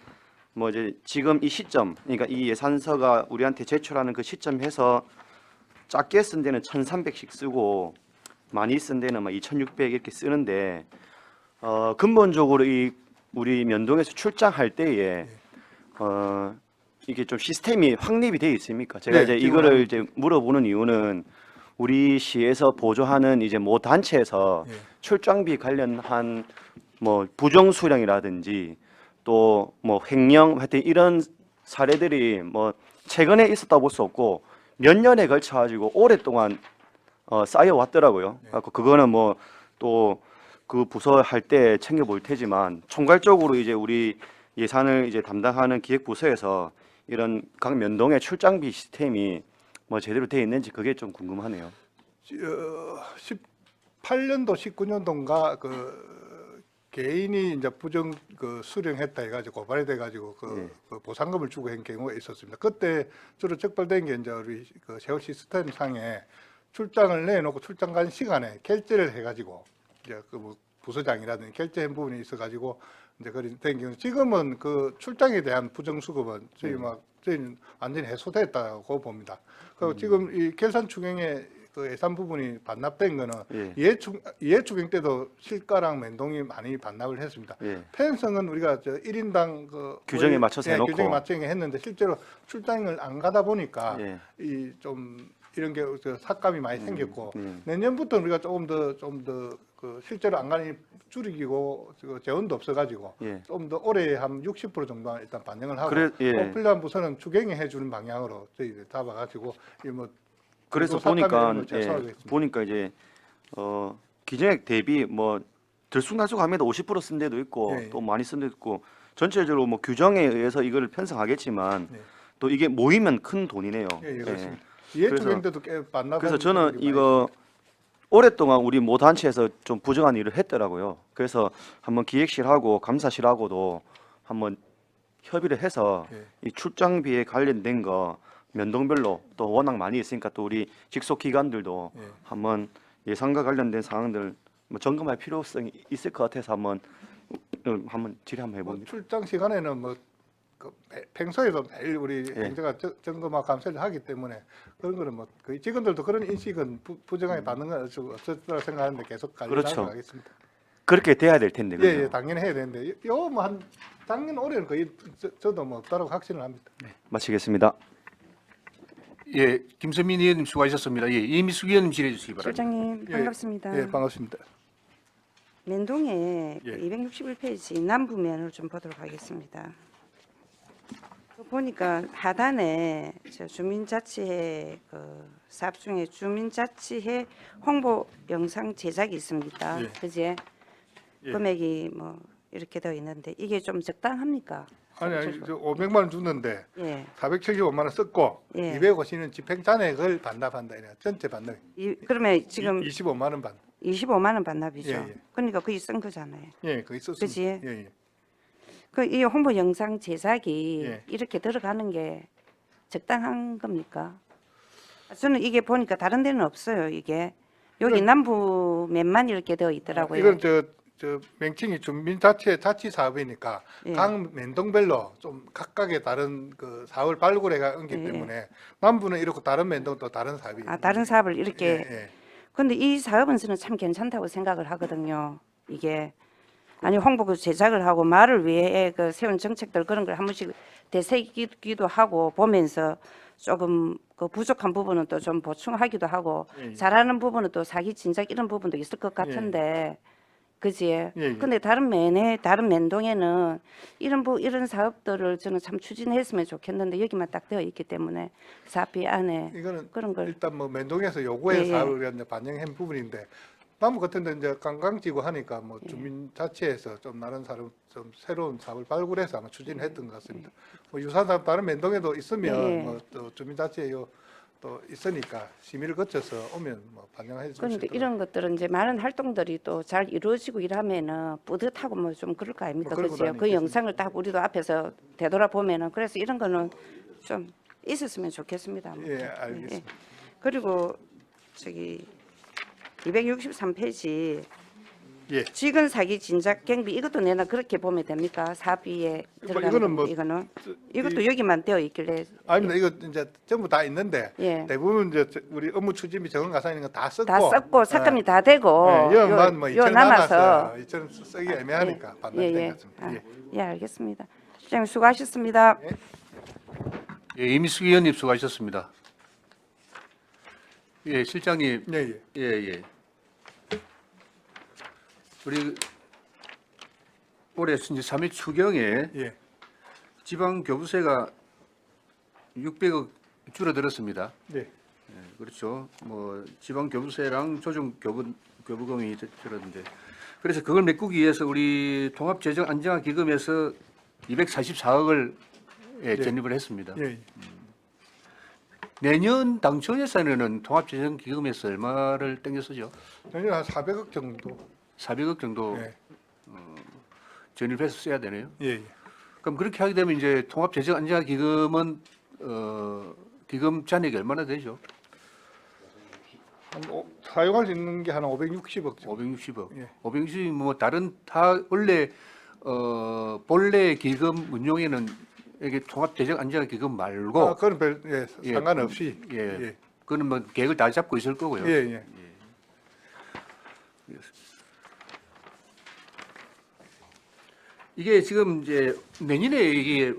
뭐 이제 지금 이 시점, 그러니까 이 예산서가 우리한테 제출하는 그 시점 해서 작게 쓴 데는 1,300씩 쓰고 많이 쓴 데는 막 2,600 이렇게 쓰는데 근본적으로 이 우리 면동에서 출장할 때에 이게 좀 시스템이 확립이 되어 있습니까? 제가 네, 이제 지금 이거를 이제 물어보는 이유는 우리 시에서 보조하는 이제 모 단체에서 예. 출장비 관련한 뭐 부정 수령이라든지 또 뭐 횡령 하여튼 이런 사례들이 뭐 최근에 있었다 볼 수 없고 몇 년에 걸쳐 가지고 오랫동안 쌓여 왔더라고요. 그래서 그거는 뭐 또 그 부서 할 때 챙겨 볼 테지만 총괄적으로 이제 우리 예산을 이제 담당하는 기획부서에서 이런 각 면동의 출장비 시스템이 뭐 제대로 되어 있는지 그게 좀 궁금하네요. 18년도, 19년도인가 개인이 이제 부정 수령했다 해가지고 고발이 돼가지고 그 보상금을 주고 한 경우가 있었습니다. 그때 주로 적발된 게 이제 우리 세월 시스템 상에 출장을 내놓고 출장 간 시간에 결제를 해가지고 이제 뭐 부서장이라든지 결제한 부분이 있어가지고 이제 그런 된 경우 지금은 그 출장에 대한 부정 수급은 저희는 완전히 해소됐다고 봅니다. 그리고 지금 이 결산 추경에 그 예산 부분이 반납된 거는 이해 추경 때도 실가랑 면동이 많이 반납을 했습니다. 편성은 우리가 1인당 규정에 맞춰서 해놓고 규정에 맞춰 했는데 실제로 출장을 안 가다 보니까 이 좀 이런 게 삭감이 많이 생겼고 내년부터는 우리가 조금 더 실제로 안 가니 줄이고 재원도 없어가지고 좀 더 올해 한 60% 정도 일단 반영을 하고 필요한 부서는 추경에 해주는 방향으로 저희들 잡아가지고 그래서 보니까 이제 기정액 대비 뭐 들쑥날쑥합니다. 50% 쓴 데도 있고 또 많이 쓴 데도 있고 전체적으로 뭐 규정에 의해서 이걸 편성하겠지만 또 이게 모이면 큰 돈이네요. 그렇습니다. 이해추경때도 꽤 반납. 그래서 저는 이거 오랫동안 우리 모 단체에서 좀 부정한 일을 했더라고요. 그래서 한번 기획실하고 감사실하고도 한번 협의를 해서 이 출장비에 관련된 거 면동별로 또 워낙 많이 있으니까 또 우리 직속 기관들도 한번 예산과 관련된 사항들 뭐 점검할 필요성이 있을 것 같아서 한번 질의 한번 해봅니다. 출장 시간에는 평소에도 매일 우리 행정가 점검하고 감사를 하기 때문에 그런 거는 거의 직원들도 그런 인식은 부정하게 받는 건 없었다고 생각하는데 계속 관리를 하겠습니다. 그렇게 돼야 될 텐데. 예, 당연히 해야 되는데 한 작년 올해는 거의 저도 없다고 확신을 합니다. 마치겠습니다. 예, 김선민 의원님 수고하셨습니다. 예, 이미숙 의원님 질의해 주시기 바랍니다. 실장님 반갑습니다. 예, 반갑습니다. 면동의 261페이지 남부면을 좀 보도록 하겠습니다. 보니까 하단에 저 주민자치회 그 사업 중에 주민자치회 홍보 영상 제작이 있습니다. 예. 그제 예. 금액이 뭐 이렇게 되어 있는데 이게 좀 적당합니까? 아니 저 500만 원 줬는데 예. 475만 원 썼고 예. 250은 집행 잔액을 반납한다. 이래. 전체 반납. 그러면 지금 25만 원 반납. 25만 원 반납이죠. 예, 예. 그러니까 거의 쓴 거잖아요. 예, 거기 썼습니다. 그치? 예, 예. 그 이 홍보 영상 제작이 예. 이렇게 들어가는 게 적당한 겁니까? 저는 이게 보니까 다른 데는 없어요. 이게 여기 이건- 남부면만 이렇게 되어 있더라고요. 이건 저 명칭이 주민자치회 자치사업이니까 예. 각 면동별로 좀 각각의 다른 그 사업을 발굴해가 얹기 예. 때문에 남부는 이렇고 다른 면동 또 다른 사업이 아, 다른 사업을 이렇게. 예. 근데 이 사업은 저는 참 괜찮다고 생각을 하거든요. 이게 아니 홍보국 제작을 하고 말을 위해 그 세운 정책들 그런 걸 한 번씩 되새기기도 하고 보면서 조금 그 부족한 부분은 또 좀 보충하기도 하고 예, 예. 잘하는 부분은 또 사기 진작 이런 부분도 있을 것 같은데 그지? 예. 근데 다른 면동에는 이런 사업들을 저는 참 추진했으면 좋겠는데 여기만 딱 되어 있기 때문에 사업비 안에 이거는 그런 걸 일단 뭐 면동에서 요구해 예, 예. 사업을 이제 반영한 부분인데 남부 같은 데 이제 관광지구 하니까 뭐 예. 주민자치에서 좀 다른 사업 좀 새로운 사업을 발굴해서 아마 추진했던 것 같습니다. 뭐 유사한 사업 다른 면동에도 있으면 예. 뭐 또 주민자치에 또 있으니까 심의를 거쳐서 오면 뭐 반영해 줄 수 그러니까 있도록 이런 것들은 이제 많은 활동들이 또 잘 이루어지고 이러면은 뿌듯하고 뭐 좀 그럴 거 아닙니까? 뭐 그런 그죠? 건 그 아니겠습니까? 영상을 딱 우리도 앞에서 되돌아보면은 그래서 이런 거는 좀 있었으면 좋겠습니다. 아무튼. 예, 알겠습니다. 그리고 저기 263페이지 예. 직원 사기 진작 경비 이것도 내나 그렇게 보면 됩니까? 사비에 들어가는 이거는 뭐 이거는 저- 이것도 여기만 되어 있길래 아닙니다. 이거 이제 전부 다 있는데 예. 대부분 이제 우리 업무 추진비 적응 가사 있는 거 다 썼고 다 썼고 삭감이 다 되고 예, 여만 뭐 2천 남아서 남았어요. 2천 쓰기 애매하니까 반납된 것 같습니다. 아, 예. 예, 알겠습니다. 시장님 수고하셨습니다. 예, 이미숙 의원님 수고하셨습니다. 예, 실장님. 예, 예. 예, 예. 우리 올해 이제 3일 추경에 예. 지방 교부세가 600억 줄어들었습니다. 네. 예, 그렇죠. 뭐 지방 교부세랑 조정 교부금이 줄었는데 그래서 그걸 메꾸기 위해서 우리 통합재정 안정화 기금에서 244억을 예, 네. 전입을 했습니다. 예. 내년 당초 예산에는 통합재정 기금에서 얼마를 땡겨 쓰죠? 내년 한 400억 정도. 400억 정도 예. 전입해서 써야 되네요. 예. 예. 그럼 그렇게 하게 되면 이제 통합재정 안정화 기금은 기금 잔액이 얼마나 되죠? 사용할 수 있는 게 한 560억 정도. 560억. 예. 560이 뭐 다른 다 원래 본래 기금 운용에는 이게 통합재정 안정화 기금 말고 아, 그건 별 예, 상관없이. 예. 예. 그거는 뭐 계획을 다 잡고 있을 거고요. 예. 예. 이게 지금 이제 내년에 이게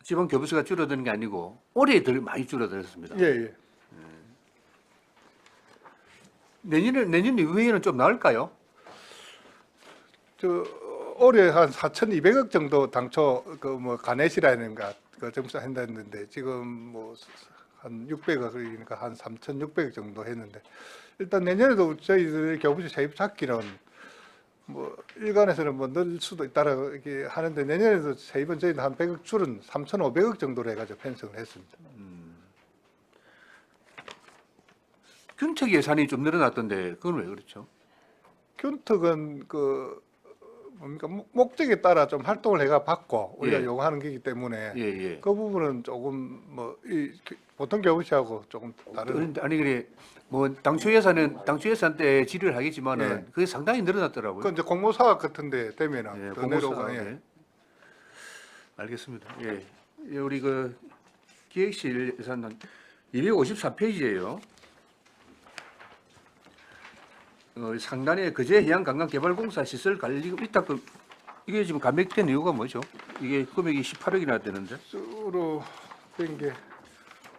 지방 교부세가 줄어드는 게 아니고 올해 더 많이 줄어들었습니다. 예. 예. 내년 이후에는 좀 나을까요? 저 올해 한 4,200억 정도 당초 그 뭐 가내시라는가 그 정도 한다는데 지금 뭐 한 600억 그러니까 한 3,600억 정도 했는데 일단 내년에도 저희들 교부세 세입 찾기는 뭐 일간에서는 뭐 늘 수도 있다라고 이렇게 하는데 내년에도 세입은 저희는 한 100억 줄은 3,500억 정도로 해가지고 편성을 했습니다. 균특 예산이 좀 늘어났던데 그건 왜 그렇죠? 균특은 그 뭡니까 목적에 따라 좀 활동을 해가 받고 우리가 예. 요구하는 거기 때문에 예, 예. 그 부분은 조금 뭐 보통 교부시하고 조금 다른. 아니 그래 뭐 당초 예산 때 질의를 하겠지만은 예. 그게 상당히 늘어났더라고요. 그 이제 공모사업 같은데 되면은 예, 더 공모사. 내려오가. 예. 예. 알겠습니다. 예. 예, 우리 그 기획실 예산 한 254페이지예요. 상단에 거제 해양관광개발공사 시설 관리금 위탁금 이게 지금 감액된 이유가 뭐죠? 이게 금액이 18억이나 되는데. 주로 된 게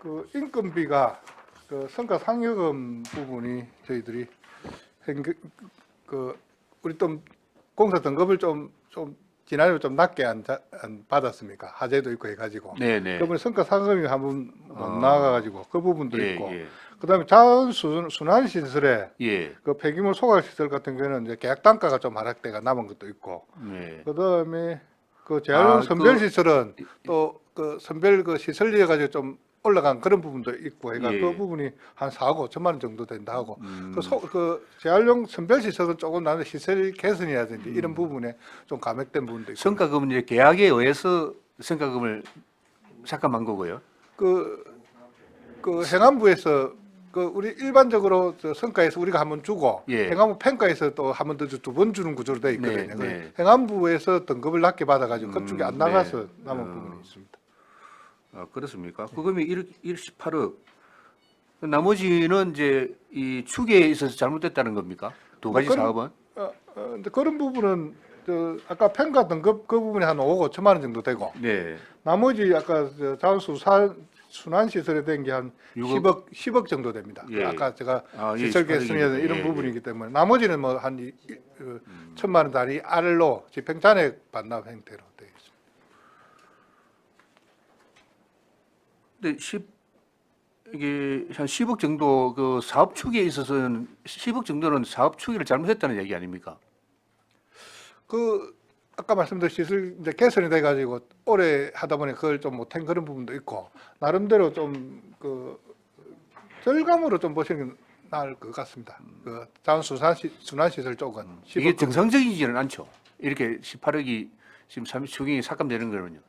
그 인건비가 그 성과 상여금 부분이 저희들이 그 우리 좀 공사 등급을 좀 지난해 좀 낮게 안 받았습니까? 하재도 있고 해가지고. 네네. 그분이 성과 상금이 한번 못 나가가지고 그 부분도 예, 있고. 예. 그다음에 자원 순환 시설에 예. 그 폐기물 소각 시설 같은 경우는 이제 계약 단가가 좀 하락대가 남은 것도 있고. 네. 그다음에 그 재활용 아, 선별 그- 시설은 또 그 선별 그 시설리에 가지고 좀 올라간 그런 부분도 있고 해가 예. 그 부분이 한 4억 5천만 원 정도 된다 하고 음. 그 재활용 선별 시설은 조금 나는 시설 개선이라든지 이런 부분에 좀 감액된 부분도 있고 성과금은 이제 계약에 의해서 성과금을 삭감한 거고요. 그 행안부에서 그 우리 일반적으로 저 성과에서 우리가 한번 주고 예. 행안부 평가에서 또 한 번 더 두 번 주는 구조로 되어 있거든요. 네, 네. 행안부에서 등급을 낮게 받아가지고 그쪽에 안 네. 나가서 남은 부분이 있습니다. 아, 그렇습니까? 그금이 18억. 나머지는 이제 이 축에 있어서 잘못됐다는 겁니까? 두 가지 그런- 사업은? 근데 그런 부분은 저 아까 평가 등급 그 부분이 한 5억 5천만 원 정도 되고 네. 나머지 아까 저 자원수 순환 시설에 된 게 한 6억? 10억 정도 됩니다. 예. 아까 제가 아, 예, 시설 개선이나 18억 이런 예, 부분이기 때문에 나머지는 뭐 한 1천만 원 단위 아래로 집행잔액 반납 형태로 되어 있습니다. 근데 이게 한 10억 정도 그 사업 축에 있어서는 10억 정도는 사업 추이를 잘못했다는 얘기 아닙니까? 그 아까 말씀드린 시설 이제 개선이 돼 가지고 오래 하다 보니 그걸 좀 못한 그런 부분도 있고 나름대로 좀 그 절감으로 좀 보시는 게 나을 것 같습니다. 그 자원 순환 시설 쪽은 이게 10억 정상적이지는 않죠. 이렇게 18억이 지금 추경이 삭감되는 거는요.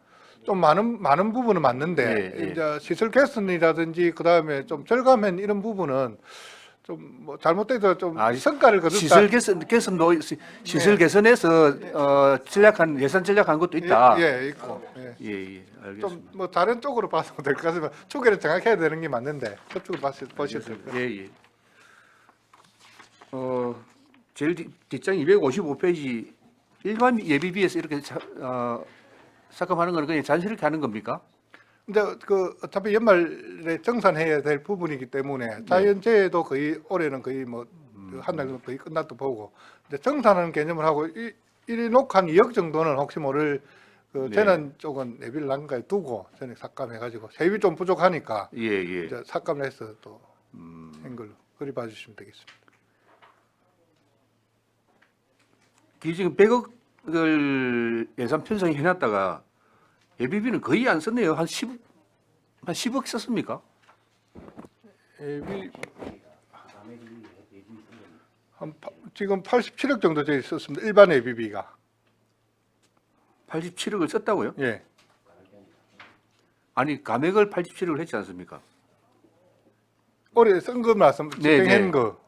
좀 많은 부분은 맞는데 예, 예. 이제 시설 개선이라든지 그다음에 좀 절감한 이런 부분은 좀 뭐 잘못돼서 좀 아, 성과를 거둔다. 시설 개선도 시설 개선해서 전략한 예산 전략한 것도 있다. 예, 있고. 예. 예, 알겠습니다. 좀 뭐 다른 쪽으로 봐도 될 것 같지만 초기를 정확해야 되는 게 맞는데 그쪽으로 보셔도 될 것 같아요. 예. 제일 뒷장 255페이지 일반 예비비에서 이렇게 삭감하는 거는 그냥 자연스럽게 하는 겁니까? 근데 그 어차피 연말에 정산해야 될 부분이기 때문에 자연재해도 거의 올해는 거의 뭐 한 달 정도 거의 끝났다 보고 이제 정산하는 개념을 하고 일인옥 한 2억 정도는 혹시 모를 그 네. 재난 쪽은 내비를 난가에 두고 전액 삭감해가지고 세입이 좀 부족하니까 예. 이제 삭감을 해서 또 한 걸로 그리 봐주시면 되겠습니다. 지금 100억을 예산 편성해 놨다가 예비비는 거의 안 썼네요. 한 10억 썼습니까? 예비 지금 87억 정도 돼 있었습니다. 일반 예비비가 87억을 썼다고요? 예. 아니 감액을 87억을 했지 않습니까? 올해 쓴 거 말씀 네, 집행한 네. 거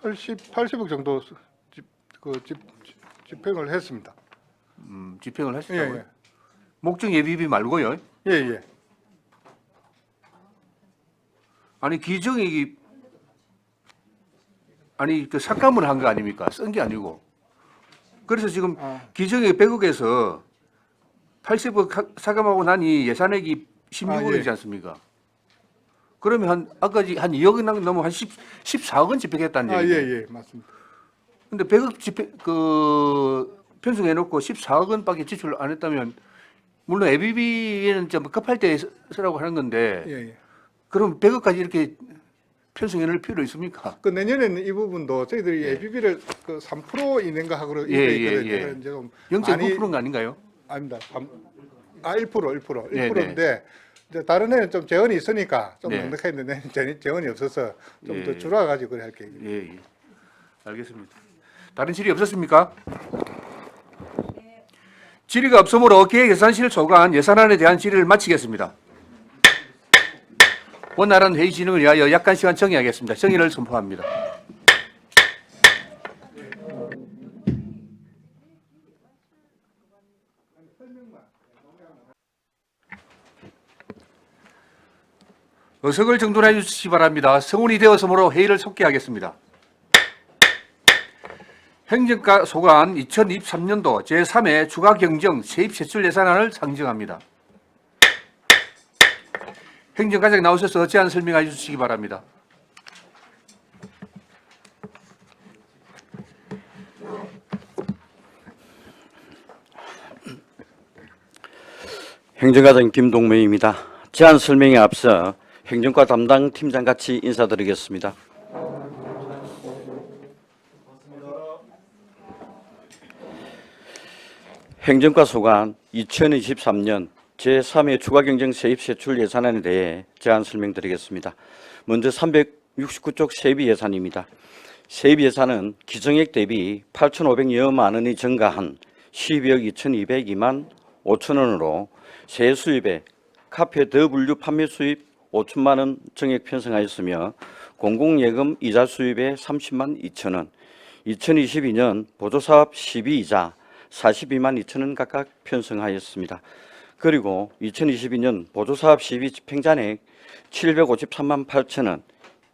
80억 정도 집행을 했습니다. 집행을 예, 하셨다고요? 예. 목적 예비비 말고요. 예, 예. 아니 기정액이 아니 그 삭감을 한 거 아닙니까? 쓴 게 아니고. 그래서 지금 기정액 100억에서 80억 삭감하고 나니 예산액이 16억이지 예. 않습니까? 그러면 아까 한 2억 넘으면 한 14억은 집행했다는 아, 예, 얘기예요. 예. 맞습니다. 근데 100억 편성해 놓고 14억 원밖에 지출 안 했다면 물론 ABB에는 좀 급할 때 쓰라고 하는 건데 예, 예. 그럼 100억까지 이렇게 편성해 놓을 필요 있습니까? 그 내년에는 이 부분도 저희들이 예비비를 그 3% 이내인가 하고 예, 돼 예, 있거든요. 예. 그래서 좀 많이 0.9%가 아닙니까? 아닙니다. 1%. 네, 1%인데 이제 다른 애는 좀 재원이 있으니까 좀 네. 넉넉했는데 재원이 없어서 좀 더 예. 줄여가지고 그래 할 계획입니다. 예. 알겠습니다. 다른 질의 없었습니까? 질의가 없으므로 기획예산실 소관 예산안에 대한 질의를 마치겠습니다. 원활한 회의 진행을 위하여 약간 시간 정의하겠습니다. 정의를 선포합니다. 의석을 정돈해 주시기 바랍니다. 성운이 되었으므로 회의를 속개하겠습니다. 행정과 소관 2023년도 제3회 추가 경정 세입 세출 예산안을 상정합니다. 행정과장 나오셔서 제안 설명해 주시기 바랍니다. 행정과장 김동명입니다. 제안 설명에 앞서 행정과 담당 팀장 같이 인사드리겠습니다. 행정과 소관 2023년 제3회 추가경정 세입세출 예산안에 대해 제안 설명드리겠습니다. 먼저 369쪽 세비 예산입니다. 세입 예산은 기정액 대비 8,500여만 원이 증가한 12억 2,202만 5천 원으로 세 수입에 카페 더 분류 판매 수입 5천만 원 증액 편성하였으며 공공예금 이자 수입에 30만 2천 원, 2022년 보조사업 12이자 42만 2천 원 각각 편성하였습니다. 그리고 2022년 보조사업 12 집행잔액 753만 8천 원,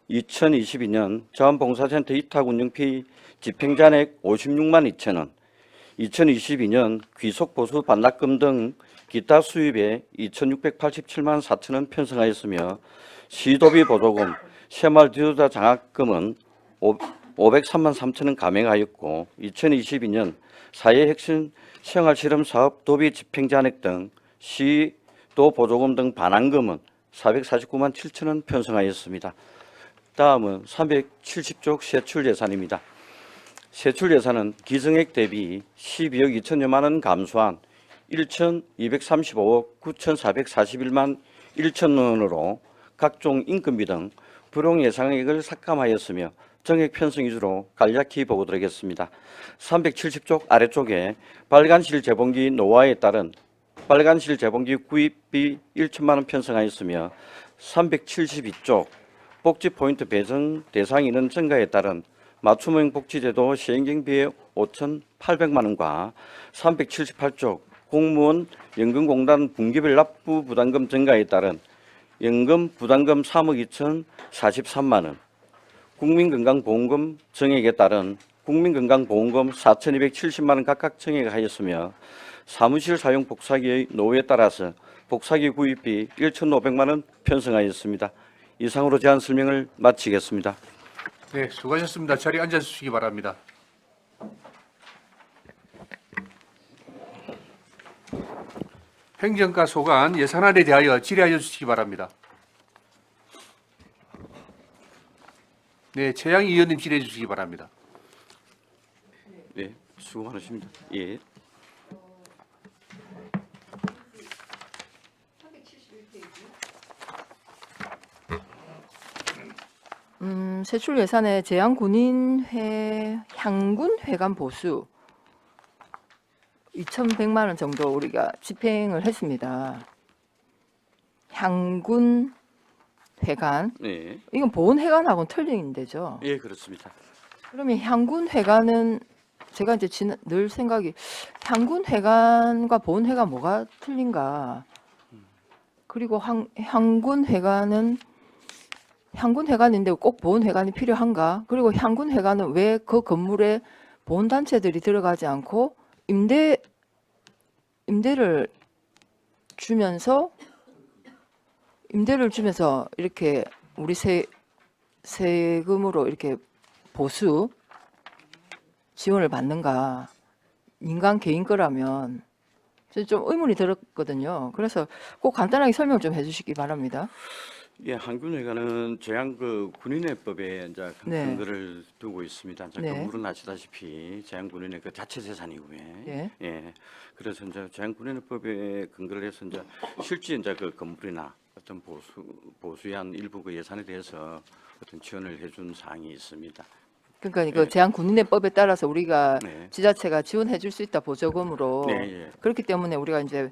2022년 자원봉사센터 위탁운영비 집행잔액 56만 2천 원, 2022년 귀속보수 반납금 등 기타 수입에 2,687만 4천 원 편성하였으며 시도비 보조금, 새마을 지도자 장학금은 503만 3천 원 감액하였고 2022년 사회혁신 생활실험사업 도비 집행잔액 등 시도 보조금 등 반환금은 449만 7천 원 편성하였습니다. 다음은 370쪽 세출 예산입니다. 세출 예산은 기정액 대비 12억 2천여만 원 감소한 1,235억 9,441만 1천 원으로 각종 인건비 등 불용 예상액을 삭감하였으며 정액 편성 위주로 간략히 보고드리겠습니다. 370쪽 아래쪽에 빨간실 재봉기 노화에 따른 빨간실 재봉기 구입비 1천만 원 편성하였으며 372쪽 복지 포인트 배정 대상 인원 증가에 따른 맞춤형 복지제도 시행경비의 5,800만 원과 378쪽 공무원 연금공단 분기별 납부 부담금 증가에 따른 연금 부담금 3억 2,043만 원, 국민건강보험금 증액에 따른 국민건강보험금 4,270만 원 각각 증액하였으며 사무실 사용 복사기의 노후에 따라서 복사기 구입비 1,500만 원 편성하였습니다. 이상으로 제안 설명을 마치겠습니다. 네, 수고하셨습니다. 자리에 앉아주시기 바랍니다. 행정과 소관 예산안에 대하여 질의하여 주시기 바랍니다. 네, 최양희 의원님 질의해 주시기 바랍니다. 네, 수고 많으십니다. 예. 세출 예산에 제한군인회 향군회관 보수 2,100만 원 정도 우리가 집행을 했습니다. 향군회관 네. 이건 보훈회관하고는 틀린 데죠. 예, 그렇습니다. 그러면 향군회관은 제가 이제 늘 생각이 향군회관과 보훈회관 뭐가 틀린가? 그리고 향군회관인데 꼭 보훈회관이 필요한가? 그리고 향군회관은 왜 그 건물에 보훈단체들이 들어가지 않고 임대를 주면서 이렇게 우리 세금으로 이렇게 보수 지원을 받는가? 민간 개인 거라면 좀 의문이 들었거든요. 그래서 꼭 간단하게 설명 좀 해주시기 바랍니다. 예, 한군회관은 제한 군인회법에 이제 네. 근거를 두고 있습니다. 이제 네. 건물은 아시다시피 제한군인회 그 자체 재산이고요. 예. 예. 그래서 이제 제한군인회법에 근거를 해서 이제 실제 이제 그 건물이나 어떤 보수한 일부 그 예산에 대해서 어떤 지원을 해준 사항이 있습니다. 그러니까 이거 제한군인회법에 따라서 우리가 네. 지자체가 지원해 줄 수 있다 보조금으로. 네, 예. 그렇기 때문에 우리가 이제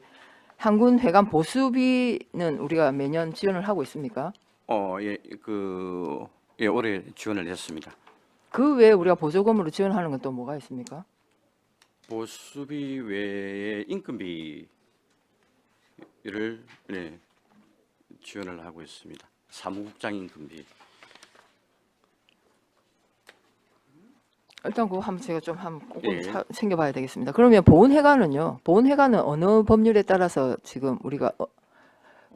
향군회관 보수비는 우리가 매년 지원을 하고 있습니까? 올해 지원을 했습니다. 그 외에 우리가 보조금으로 지원하는 건 또 뭐가 있습니까? 보수비 외에 인건비를 지원을 하고 있습니다. 사무국장 인건비. 일단 그거 한번 제가 좀 꼭 예. 챙겨봐야 되겠습니다. 그러면 보훈회관은요? 보훈회관은 어느 법률에 따라서 지금 우리가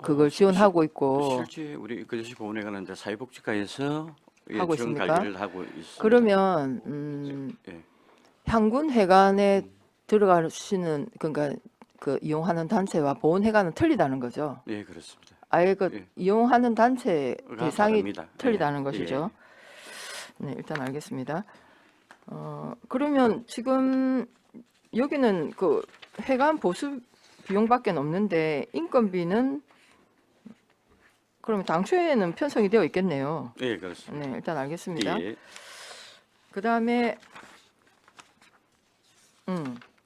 그걸 지원하고 있고 실제 우리 그저시 보훈회관은 이제 사회복지과에서 하고 지원 있습니까? 관리를 하고 있습니다. 그러면 예. 향군회관에 들어가시는 그러니까 그 이용하는 단체와 보훈회관은 틀리다는 거죠. 예, 그렇습니다. 아예 그 예. 이용하는 단체 그가 대상이 다릅니다. 틀리다는 예, 것이죠. 네, 일단 알겠습니다. 그러면 지금 여기는 그 회관 보수 비용밖에 없는데 인건비는 그러면 당초에는 편성이 되어 있겠네요. 예, 그렇습니다. 네, 일단 알겠습니다. 예. 그다음에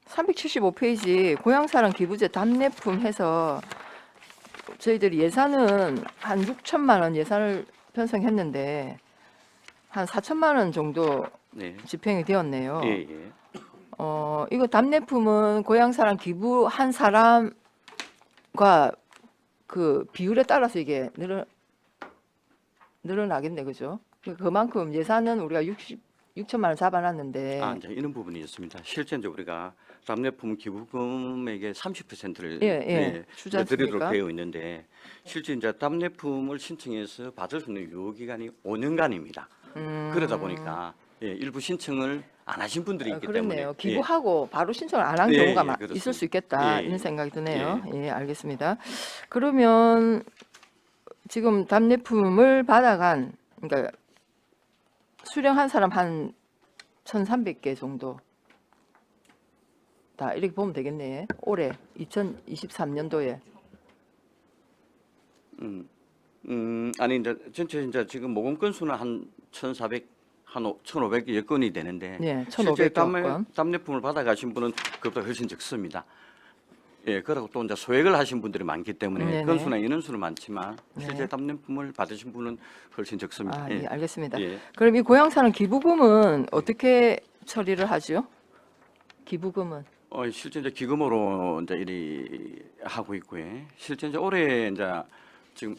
375페이지 고향사랑 기부제 답례품 해서 저희들이 예산은 한 6천만 원 예산을 편성했는데 한 4천만 원 정도 네. 집행이 되었네요. 예, 예. 이거 답례품은 고향사랑 기부한 사람과 그 비율에 따라서 이게 늘어나겠네, 그죠? 그만큼 예산은 우리가 6천만 원 잡아놨는데 아, 이제 이런 부분이 있습니다. 실제 이제 우리가 답례품 기부금액의 30%를 주지 않습니까? 드리도록 되어 있는데 실제 이제 답례품을 신청해서 받을 수 있는 유효 기간이 5년간입니다. 그러다 보니까 일부 신청을 안 하신 분들이 있기 그렇네요. 때문에 기부하고 바로 신청을 안 한 예, 경우가 예, 그렇습니다. 있을 수 있겠다 예, 이런 예. 생각이 드네요. 예, 알겠습니다. 그러면 지금 답례품을 받아간 그러니까 수령한 사람 한 1,300개 정도 다 이렇게 보면 되겠네. 올해 2023년도에 아니 이제 전체 이제 지금 모금 건수는 한 1,400 한 1,500여 건이 되는데 네, 실제 1,500여 건. 답례품을 받아가신 분은 그보다 훨씬 적습니다. 예, 그리고 또 이제 소액을 하신 분들이 많기 때문에 네네. 건수나 인원수는 많지만 네. 실제 답례품을 받으신 분은 훨씬 적습니다. 아, 예, 알겠습니다. 예. 그럼 이 고향사는 기부금은 어떻게 처리를 하죠? 기부금은 실제 이제 기금으로 이제 일이 하고 있고요. 실제 이제 올해 이제 지금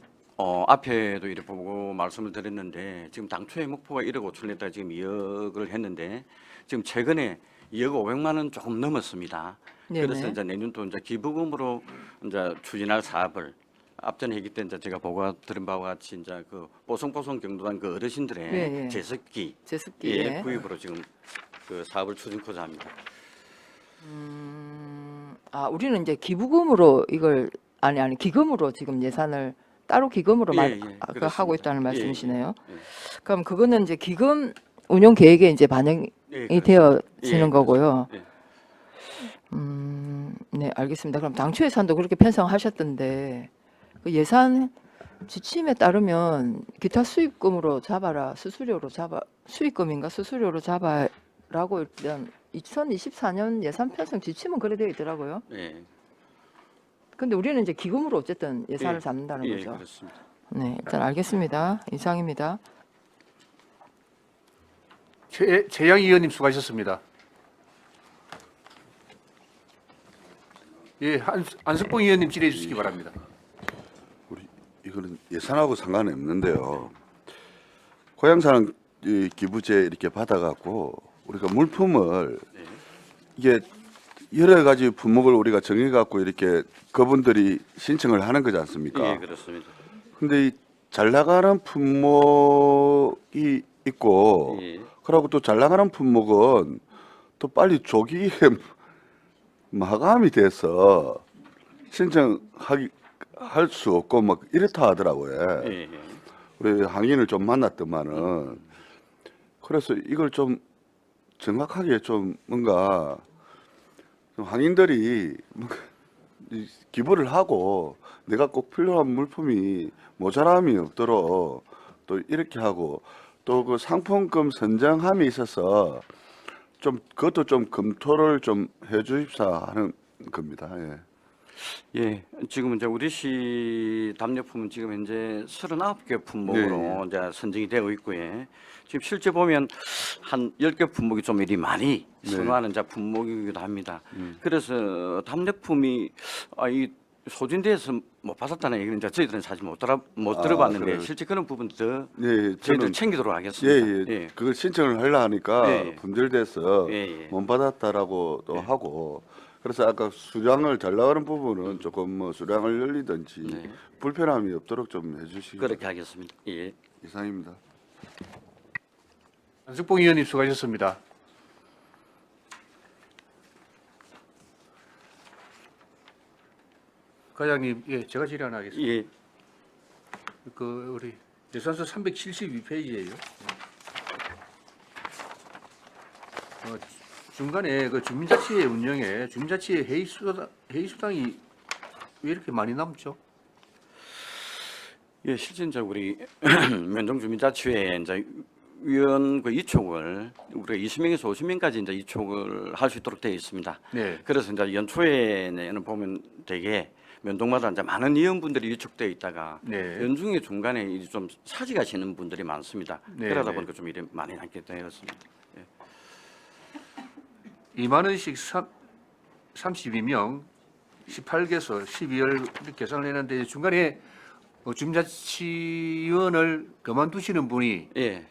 앞에도 이렇게 보고 말씀을 드렸는데 지금 당초에 목표가 1억 5천 냈다가 지금 2억을 했는데 지금 최근에 2억 500만 원 조금 넘었습니다. 네네. 그래서 이제 내년도 이제 기부금으로 이제 추진할 사업을 앞전에 했기 때문에 이제 제가 보고 드린 바와 같이 이제 그 뽀송뽀송 경도단 그 어르신들의 예, 예. 제습기 제습기에 구입으로 지금 그 사업을 추진코자 합니다. 우리는 이제 기부금으로 이걸 아니 기금으로 지금 예산을 따로 기금으로 그렇습니다. 하고 있다는 예, 말씀이시네요. 예. 그럼 그거는 이제 기금 운용 계획에 이제 반영이 예, 되어지는 예, 거고요. 예. 네, 알겠습니다. 그럼 당초 예산도 그렇게 편성하셨던데 그 예산 지침에 따르면 기타 수익금으로 잡아라, 수익금인가 수수료로 잡아라고 일단 2024년 예산 편성 지침은 그래 되어 있더라고요. 예. 근데 우리는 이제 기금으로 어쨌든 예산을 예, 잡는다는 예, 거죠. 그렇습니다. 네, 일단 알겠습니다. 이상입니다. 최양 의원님 수고하셨습니다. 예, 안석봉 의원님 질의해 주시기 바랍니다. 우리 이거는 예산하고 상관이 없는데요. 고향사랑 이 기부제 이렇게 받아갖고 우리가 물품을 이게 여러 가지 품목을 우리가 정해갖고 이렇게 그분들이 신청을 하는 거지 않습니까? 예, 그렇습니다. 근데 이 잘 나가는 품목이 있고, 예. 그러고 또 잘 나가는 품목은 또 빨리 조기에 마감이 돼서 신청하기 할 수 없고 막 이렇다 하더라고요. 예, 예. 우리 항인을 좀 만났더만은 그래서 이걸 좀 정확하게 좀 뭔가 좀 항인들이 뭔가 이 기부를 하고 내가 꼭 필요한 물품이 모자람이 없도록 또 이렇게 하고 또 그 상품금 선정함에 있어서 좀 그것도 좀 검토를 좀 해주십사 하는 겁니다. 예. 예, 지금 이제 우리 시 답례품은 지금 현재 39개 품목으로 이제 선정이 되고 있고요. 지금 실제 보면 한 10개 품목이 좀 이리 많이 선호하는 이제 품목이기도 합니다. 그래서 답례품이 이 소진돼서 못 받았다는 얘기는 이제 저희들은 사실 못 들어봤는데 그래요? 실제 그런 부분도 예, 저희들 저는 챙기도록 하겠습니다. 예. 그걸 신청을 하려 하니까 예, 예. 분절돼서 예, 예. 못 받았다라고 또 하고 그래서 아까 수량을 잘 나가는 부분은 조금 뭐 수량을 열리든지 네. 불편함이 없도록 좀 해주시기 그렇게 하겠습니다. 예. 이상입니다. 안석봉 의원님 수고하셨습니다. 과장님, 예, 제가 질의하겠습니다. 예, 그 우리 예산서 372페이지예요. 중간에 그 주민자치회 운영에 주민자치회 회의 수당이 왜 이렇게 많이 남죠? 예, 실제 이제 우리 면동주민자치회 이제 위원 그 이촉을 우리가 20명에서 50명까지 이제 이촉을 할 수 있도록 되어 있습니다. 네. 그래서 이제 연초에는 보면 되게 면동마다 이제 많은 위원분들이 이촉되어 있다가 네. 연중에 중간에 이제 좀 사직하시는 분들이 많습니다. 네, 그러다 네. 보니까 좀 일이 많이 남게 되었습니다. 2만 원씩 32명 18개소 12월 이렇게 계산을 했는데 중간에 주민자치위원을 그만두시는 분이 예,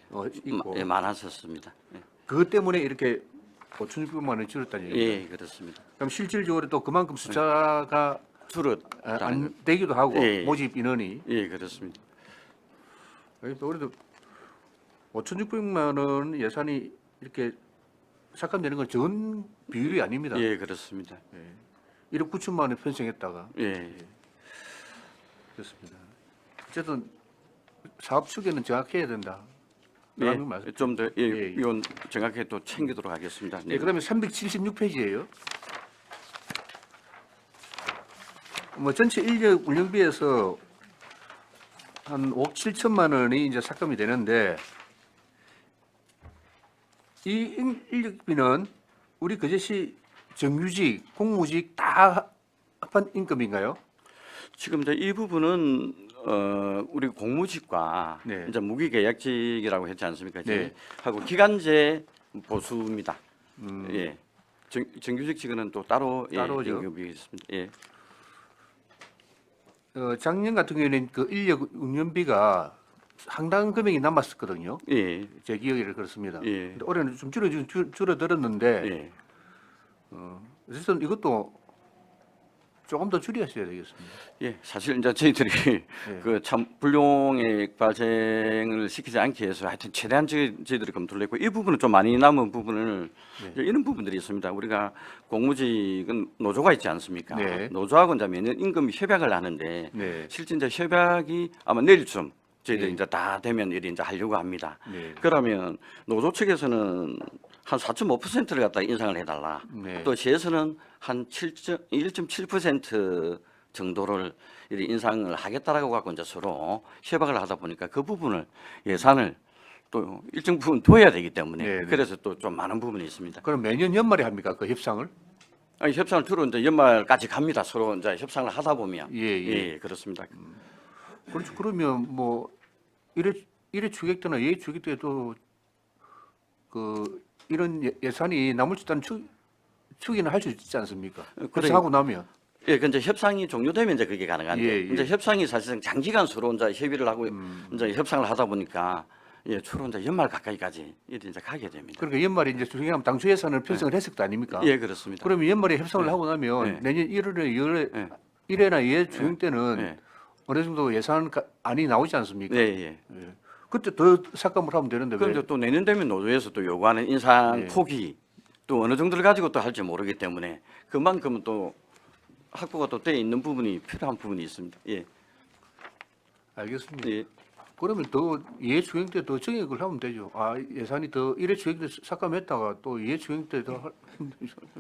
있고 예, 많았었습니다. 예, 그것 때문에 이렇게 5,600만 원이 줄었다는 얘기죠. 예, 그렇습니다. 그럼 실질적으로 또 그만큼 숫자가 줄었 안 되기도 하고 예. 모집 인원이 예, 그렇습니다. 그래도 5,600만 원 예산이 이렇게 삭감되는 건 적은 비율이 아닙니다. 예, 그렇습니다. 1억 9천만 원 편성했다가 예, 그렇습니다. 어쨌든 사업 측에는 정확해야 된다. 예, 말씀. 좀 더 예, 예. 이건 정확하게 또 챙기도록 하겠습니다. 네, 그다음에 376페이지예요. 뭐 전체 인력 운영비에서 한 5억 7천만 원이 이제 삭감이 되는데 이 인력비는 우리 거제시 정규직, 공무직 다 합한 임금인가요? 지금 이제 이 부분은 우리 공무직과 네. 이제 무기계약직이라고 했지 않습니까? 이제 네. 하고 기간제 보수입니다. 예, 정규직 직원은 또 따로 따로죠. 임금이 있습니다. 예, 작년 같은 경우에는 그 인력 운영비가 상당한 금액이 남았었거든요. 예, 제 기억에 그렇습니다. 예. 근데 올해는 좀 줄어들었는데 예. 어쨌든 이것도 조금 더 줄여야 되겠습니다. 예, 사실 이제 저희들이 그 참 불용액 발생을 시키지 않기 위해서 하여튼 최대한 저희들이 검토를 했고 이 부분은 좀 많이 남은 부분을 이런 부분들이 있습니다. 우리가 공무직은 노조가 있지 않습니까? 네. 노조하고 이제 매년 임금 협약을 하는데 네. 실제 이제 협약이 아마 내일쯤 저희들이 네. 이제 다 되면 일이 이제 하려고 합니다. 네. 그러면 노조 측에서는 한 4.5%를 갖다 인상을 해달라. 네. 또 시에서는 한 1.7% 정도를 이렇게 인상을 하겠다라고 갖고 이제 서로 협약을 하다 보니까 그 부분을 예산을 또 일정 부분 둬야 되기 때문에 네, 네. 그래서 또 좀 많은 부분이 있습니다. 그럼 매년 연말에 합니까 그 협상을? 아니, 협상을 주로 이제 연말까지 갑니다. 서로 이제 협상을 하다 보면 예. 그렇습니다. 그렇죠. 그러면 뭐 일회 추객 때나 예외 추객 때도 그 이런 예산이 남을 수 있다는 추기는 할 수 있지 않습니까? 협상하고 나면. 예, 근데 협상이 종료되면 이제 그게 가능한데, 예, 예. 이제 협상이 사실상 장기간 서로 이제 협의를 하고 이제 협상을 하다 보니까 예, 주로 이제 연말 가까이까지 이제 가게 됩니다. 그러니까 연말에 이제 추경하면 당초 예산을 편성을 했을 거 아닙니까? 예, 그렇습니다. 그러면 연말에 협상을 예. 하고 나면 예. 내년 1월에 예. 1회나 2회 추경 때는 예. 어느 정도 예산안이 나오지 않습니까? 예, 예. 예. 그때 더 삭감을 하면 되는데 왜? 그런데 또 내년 되면 노조에서 또 요구하는 인상 예. 폭이 또 어느 정도를 가지고 또 할지 모르기 때문에 그만큼 또 확보가 또 돼 있는 부분이 필요한 부분이 있습니다. 예, 알겠습니다. 예. 그러면 더 이해 추경 때 더 정액을 하면 되죠. 아 예산이 더 1회 추경 때 삭감했다가 또 2회 추경 때 더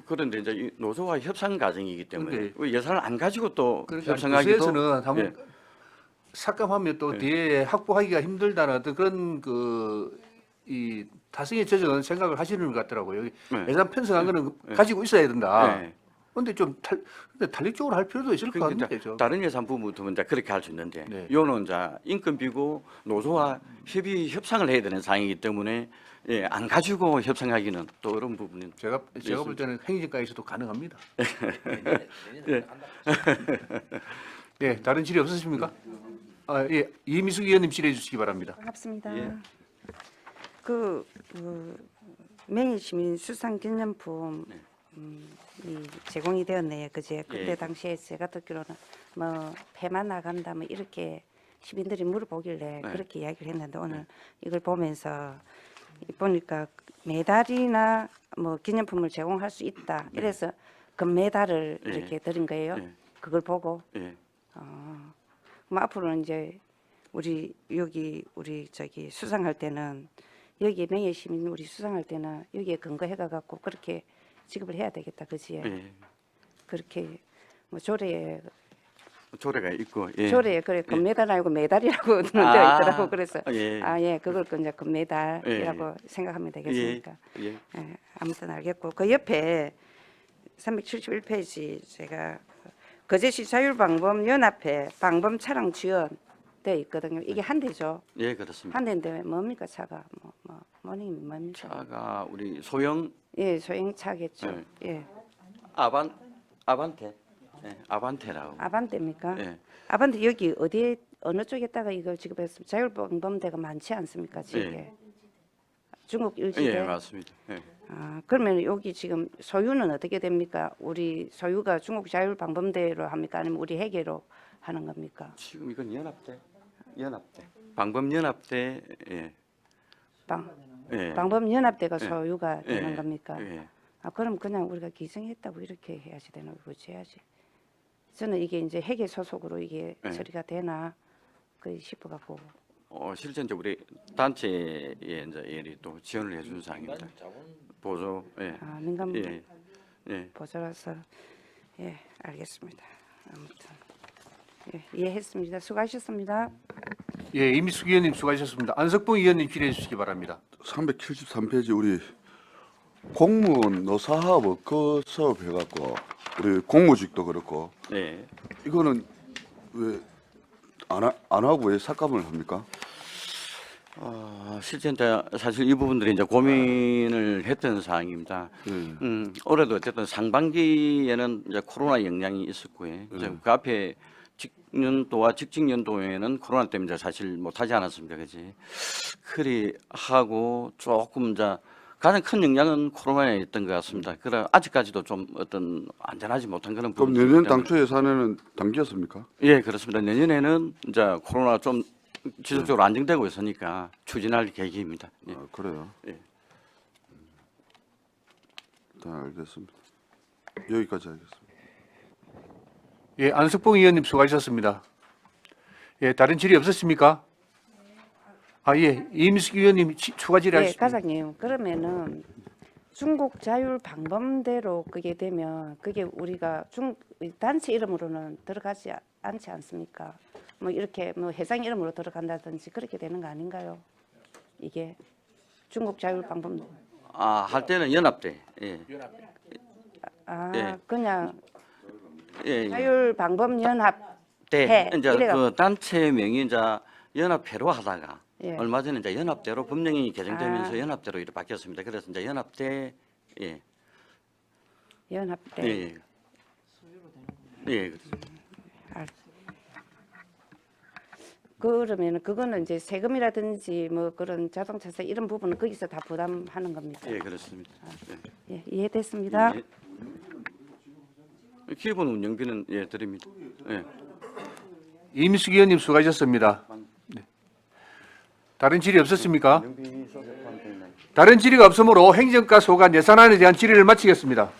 그런데 이제 이 노조와 협상 과정이기 때문에 그러니까 왜 예산을 안 가지고 또 그러니까 협상하기도 구에서는 한번 예. 삭감하면 또 예. 뒤에 확보하기가 힘들다는 어떤 그런 이 다승의 저전 생각을 하시는 것 같더라고요. 여기 네. 예산 편성한 거는 예. 가지고 있어야 된다. 예. 근데 근데 탄력적으로 할 필요도 있을 것 그러니까 같은데 이제 죠. 다른 예산 부분도 이제 그렇게 할 수 있는데 네. 요는 이제 인건비고 노조와 협상을 해야 되는 상황이기 때문에 예, 안 가지고 협상하기는 또 어려운 부분이 제가 볼 때는 행정가에서도 가능합니다. 예. 예, 다른 질의 없으십니까? 아, 예, 이미숙 의원님 질의해 주시기 바랍니다. 반갑습니다. 예. 명예 시민 수상 기념품 이 제공이 되었네요. 그제 그때 예. 당시에 제가 듣기로는 뭐 폐만 나간다 뭐 이렇게 시민들이 물어보길래 네. 그렇게 이야기를 했는데 오늘 이걸 보면서 보니까 메달이나 뭐 기념품을 제공할 수 있다. 이래서 금메달을 예. 이렇게 드린 거예요. 예. 그걸 보고 예. 그럼 앞으로는 이제 우리 저기 수상할 때는 여기에 명예 시민 우리 수상할 때는 여기에 근거해가 갖고 그렇게 지급을 해야 되겠다, 그지? 예. 그렇게 뭐 조례에 조례가 있고. 예. 조례에 그래 금메달 아니고 메달이라고 되어 아, 있더라고. 그래서 예. 예, 그걸 이제 금메달이라고 생각하면 되겠습니까? 예. 아무튼 알겠고 그 옆에 371페이지 제가 거제시 자율방범연합회 방범 차량 지원 되어 있거든요. 이게 한 대죠. 예, 그렇습니다. 한 대인데 뭡니까 차가 뭐니 뭡니까? 차가 우리 소형 예, 소형차겠죠. 네. 예, 아반테. 예, 아반테라고. 아반떼입니까? 예. 아반떼 여기 어디에 어느 쪽에다가 이걸 지급했습니까? 자율방범대가 많지 않습니까? 지금 중국 일지대. 예, 맞습니다. 예. 그러면 여기 지금 소유는 어떻게 됩니까? 우리 소유가 중국 자율방범대로 합니까? 아니면 우리 해계로 하는 겁니까? 지금 이건 연합대. 방범연합대. 예. 예. 방범연합대가 예. 소유가 되는 예. 겁니까? 예. 그럼 그냥 우리가 기증했다고 이렇게 해야지 되나? 그렇지 해야지. 저는 이게 이제 해계 소속으로 이게 예. 처리가 되나 그 싶어갖고. 실제 이제 우리 단체에 이제 또 지원을 해준 사항입니다. 보조. 예. 민간 예. 예. 보조라서 알겠습니다. 아무튼 이해했습니다. 수고하셨습니다. 예, 이미숙 의원님 수고하셨습니다. 안석봉 의원님 질의해 주시기 바랍니다. 373페이지 우리 공무원 노사합 워커사업 해갖고 우리 공무직도 그렇고 예. 이거는 왜 안 하고 왜 삭감을 합니까? 실제 이제 사실 이 부분들이 이제 고민을 했던 사항입니다. 올해도 어쨌든 상반기에는 이제 코로나 영향이 있었고요. 이제 그 앞에 직년도와 직직년도에는 코로나 때문에 이제 사실 못하지 않았습니까, 그지? 그리 하고 조금 이제 가장 큰 영향은 코로나에 있던 것 같습니다. 그래 아직까지도 좀 어떤 안전하지 못한 그런 그럼 부분이 내년 있기 때문에. 당초 예산에는 당기였습니까? 예, 그렇습니다. 내년에는 이제 코로나 좀 지속적으로 안정되고 있으니까 추진할 계획입니다. 예. 그래요. 예. 네, 알겠습니다. 여기까지 하겠습니다. 예, 안석봉 의원님 수고하셨습니다. 예, 다른 질의 없으십니까? 예, 이미숙 의원님 추가 네, 질의하십시오. 과장님. 그러면은 중국 자율방범대로 그게 되면 그게 우리가 단체 이름으로는 들어가지 않지 않습니까? 뭐 이렇게 뭐 회장 이름으로 들어간다든지 그렇게 되는 거 아닌가요? 이게 중국 자율방범 할 때는 연합대. 예. 예. 그냥 예. 자율방범연합 대 이제 이래가- 그 단체명이 이제 연합회로 하다가 예. 얼마 전에 이제 연합대로 법령이 개정되면서 아. 연합대로 이렇게 바뀌었습니다. 그래서 이제 연합대 예. 연합대. 예. 예. 그러면 그거는 이제 세금이라든지 뭐 그런 자동차세 이런 부분은 거기서 다 부담하는 겁니까? 예, 그렇습니다. 예. 예, 이해됐습니다. 예. 기본 운영비는 드립니다. 예. 이미숙 의원님 수고하셨습니다. 네. 다른 질의 없었습니까? 다른 질의가 없으므로 행정과 소관 예산안에 대한 질의를 마치겠습니다.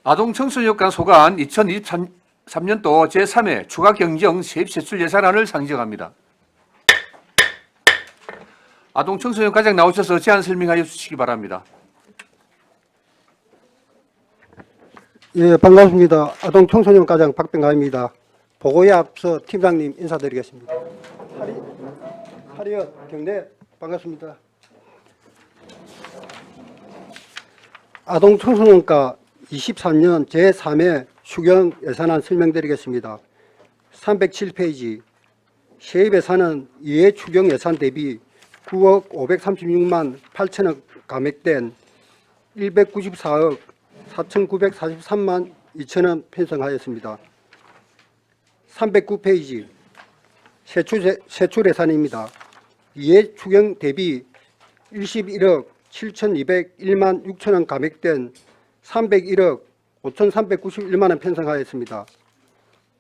아동청소년관 소관 2023년도 제3회 추가 경정 세입세출 예산안을 상정합니다. 아동청소년 과장 나오셔서 제안 설명하여 주시기 바랍니다. 예, 반갑습니다. 아동 청소년 과장 박병가입니다. 보고에 앞서 팀장님 인사드리겠습니다. 하리엇 경례 반갑습니다. 아동 청소년과 23년 제3회 추경 예산안 설명드리겠습니다. 307페이지 세입 예산은 이해 추경 예산 대비 9억 536만 8천억 감액된 194억 4,943만 2천원 편성하였습니다. 309페이지 세출 예산입니다. 이해 추경 대비 11억 7,201만 6천원 감액된 301억 5,391만원 편성하였습니다.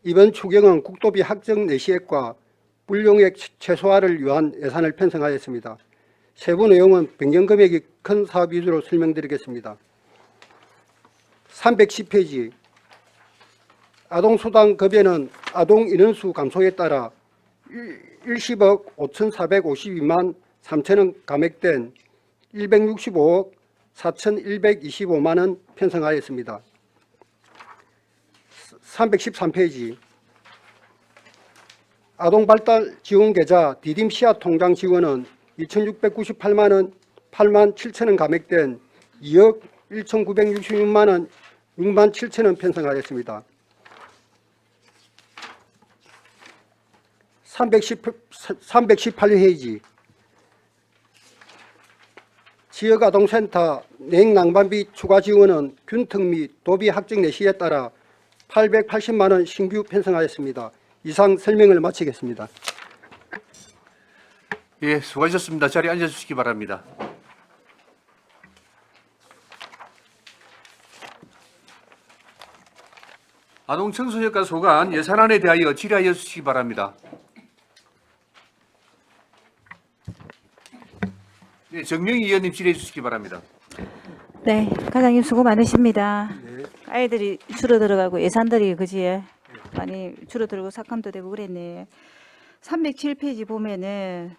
이번 추경은 국도비 확정 내시액과 불용액 최소화를 위한 예산을 편성하였습니다. 세부 내용은 변경 금액이 큰 사업 위주로 설명드리겠습니다. 310페이지 아동수당 급여는 아동 인원수 감소에 따라 10억 5,452만 3천원 감액된 165억 4,125만원 편성하였습니다. 313페이지 아동발달 지원계좌 디딤 시아 통장 지원은 2,698만원 8만 7천원 감액된 2억 1,966만원 6만 7천원 편성하였습니다. 318페이지 지역아동센터 냉난방비 추가 지원은 균등 및 도비 확정 내시에 따라 880만원 신규 편성하였습니다. 이상 설명을 마치겠습니다. 예, 수고하셨습니다. 자리에 앉아주시기 바랍니다. 아동 청소년과 소관 예산안에 대하여 질의하여 주시기 바랍니다. 네, 정명희 의원님 질의해 주시기 바랍니다. 네, 과장님 수고 많으십니다. 아이들이 줄어들어가고 예산들이 그지에 많이 줄어들고 삭감도 되고 그랬네. 307페이지 보면은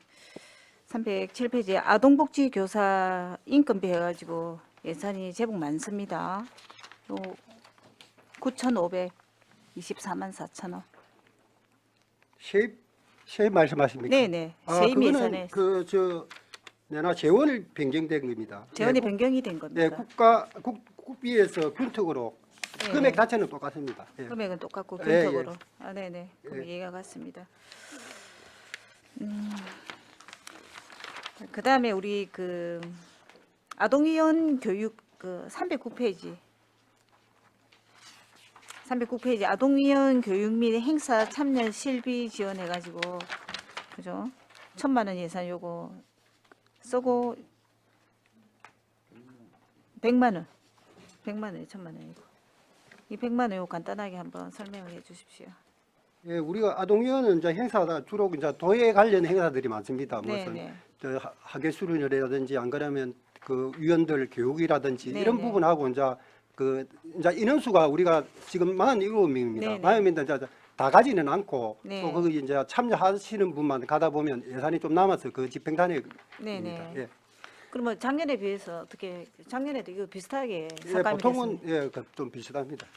307페이지 아동복지교사 인건비 해가지고 예산이 제법 많습니다. 9,524만 4천원. 세입 말씀하십니까? 네네. 세임 예산에 내나 재원을 변경된 겁니다. 재원이 네, 변경이 된 네, 겁니다. 국비에서 균특으로 네. 금액 자체는 똑같습니다. 예. 금액은 똑같고 예, 균턱으로. 아, 네네. 그럼 예. 이해가 갔습니다. 그다음에 우리 그 아동위원 교육 그 309페이지 아동위원 교육 및 행사 참여 실비 지원해가지고 그죠? 1,000만 원 예산 요거 쓰고 100만 원, 1,000만 원이고 이 100만 원 요거 간단하게 한번 설명을 해주십시오. 예, 우리가 아동위원은 이제 행사가 주로 이제 도에 관련 행사들이 많습니다. 무슨 네네. 학예수련이라든지 안 그러면 그 위원들 교육이라든지 이런 네네. 부분하고 이제 이제 인원수가 우리가 지금 47명입니다. 네네. 40명인데 이제 다 가지는 않고 네. 또 거기 이제 참여하시는 분만 가다 보면 예산이 좀 남아서 그 집행단에 네네. 예. 그러면 작년에 비해서 어떻게 작년에도 이거 비슷하게 예, 삭감이 보통은 됐습니까? 좀 비슷합니다.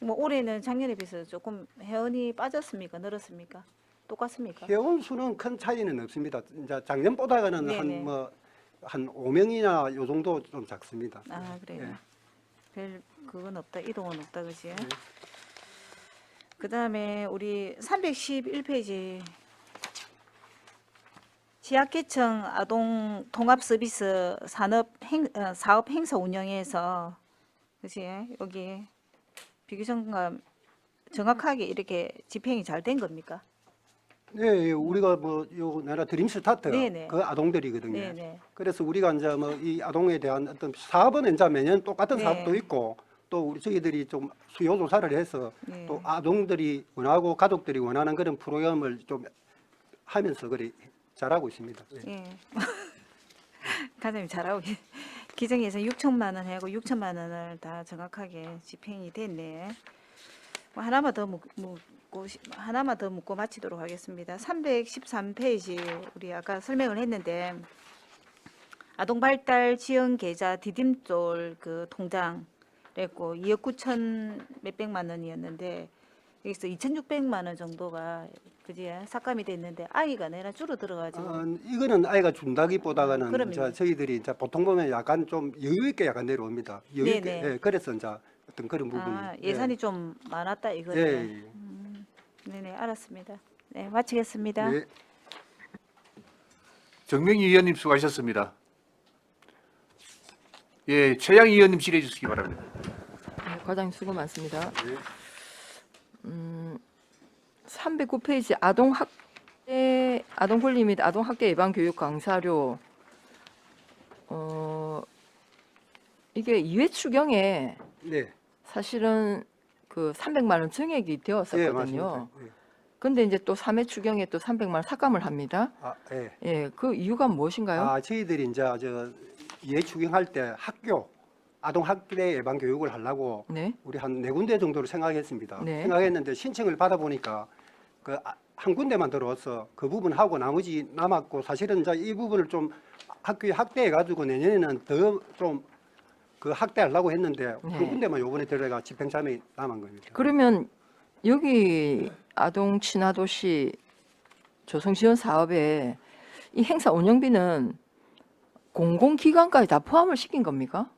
뭐 올해는 작년에 비해서 조금 회원이 빠졌습니까? 늘었습니까? 똑같습니까? 회원 수는 큰 차이는 없습니다. 이제 작년보다는 네네. 한 5명이나 요 정도 좀 작습니다. 아 그래요. 예. 별 그건 없다. 이동은 없다 그지? 그다음에 우리 311페이지 지역계층 아동 통합 서비스 사업 행사 운영에서 그지? 여기 비교정감 정확하게 이렇게 집행이 잘 된 겁니까? 네, 우리가 요 나라 드림 스타트 네네. 그 아동들이거든요. 네네. 그래서 우리가 이제 이 아동에 대한 어떤 사업은 이제 매년 똑같은 네. 사업도 있고 또 우리 저희들이 좀 수요 조사를 해서 네. 또 아동들이 원하고 가족들이 원하는 그런 프로그램을 좀 하면서 그리 잘하고 있습니다. 네. 예. 과장님 잘하고 기정에서 6천만 원 하고 6천만 원을 다 정확하게 집행이 됐네. 뭐 하나만 더 묻고 마치도록 하겠습니다. 313페이지 우리 아까 설명을 했는데 아동발달 지원 계좌 디딤돌 그 통장 그랬고 2억 9천 몇백만 원이었는데 여기서 2,600만 원 정도가 그지 삭감이 됐는데 아이가 내나 줄어들어가지고 이거는 아이가 준다기보다는 그럼요. 저희들이 이제 보통 보면 약간 좀 여유 있게 약간 내려옵니다. 여유 있게. 네네. 예, 그래서 이제 어떤 그런 부분이. 예산이 좀 많았다 예. 이거네. 예. 네네 알았습니다. 네 마치겠습니다. 예. 정명희 의원님 수고하셨습니다. 예, 최양 의원님 질의해 주시기 바랍니다. 네, 과장님 수고 많습니다. 309페이지 아동 권리 및 아동 학대 예방 교육 강사료 이게 2회 추경에 네. 사실은 그 300만 원 증액이 예, 되었었거든요. 맞습니다. 예. 근데 이제 또 3회 추경에 또 300만 원 삭감을 합니다. 예. 예, 그 이유가 무엇인가요? 저희들이 이제 이해 추경할 때 아동 학대 예방 교육을 하려고 네. 우리 한 4군데 정도로 생각했습니다. 네. 생각했는데 신청을 받아보니까 한 군데만 들어와서 그 부분 하고 나머지 남았고 사실은 이제 이 부분을 좀 학교에 확대해가지고 내년에는 더 좀 그 확대하려고 했는데 네. 한 군데만 요번에 들어가 집행참여에 남은 겁니다. 그러면 여기 아동 친화도시 조성 지원 사업에 이 행사 운영비는 공공기관까지 다 포함을 시킨 겁니까?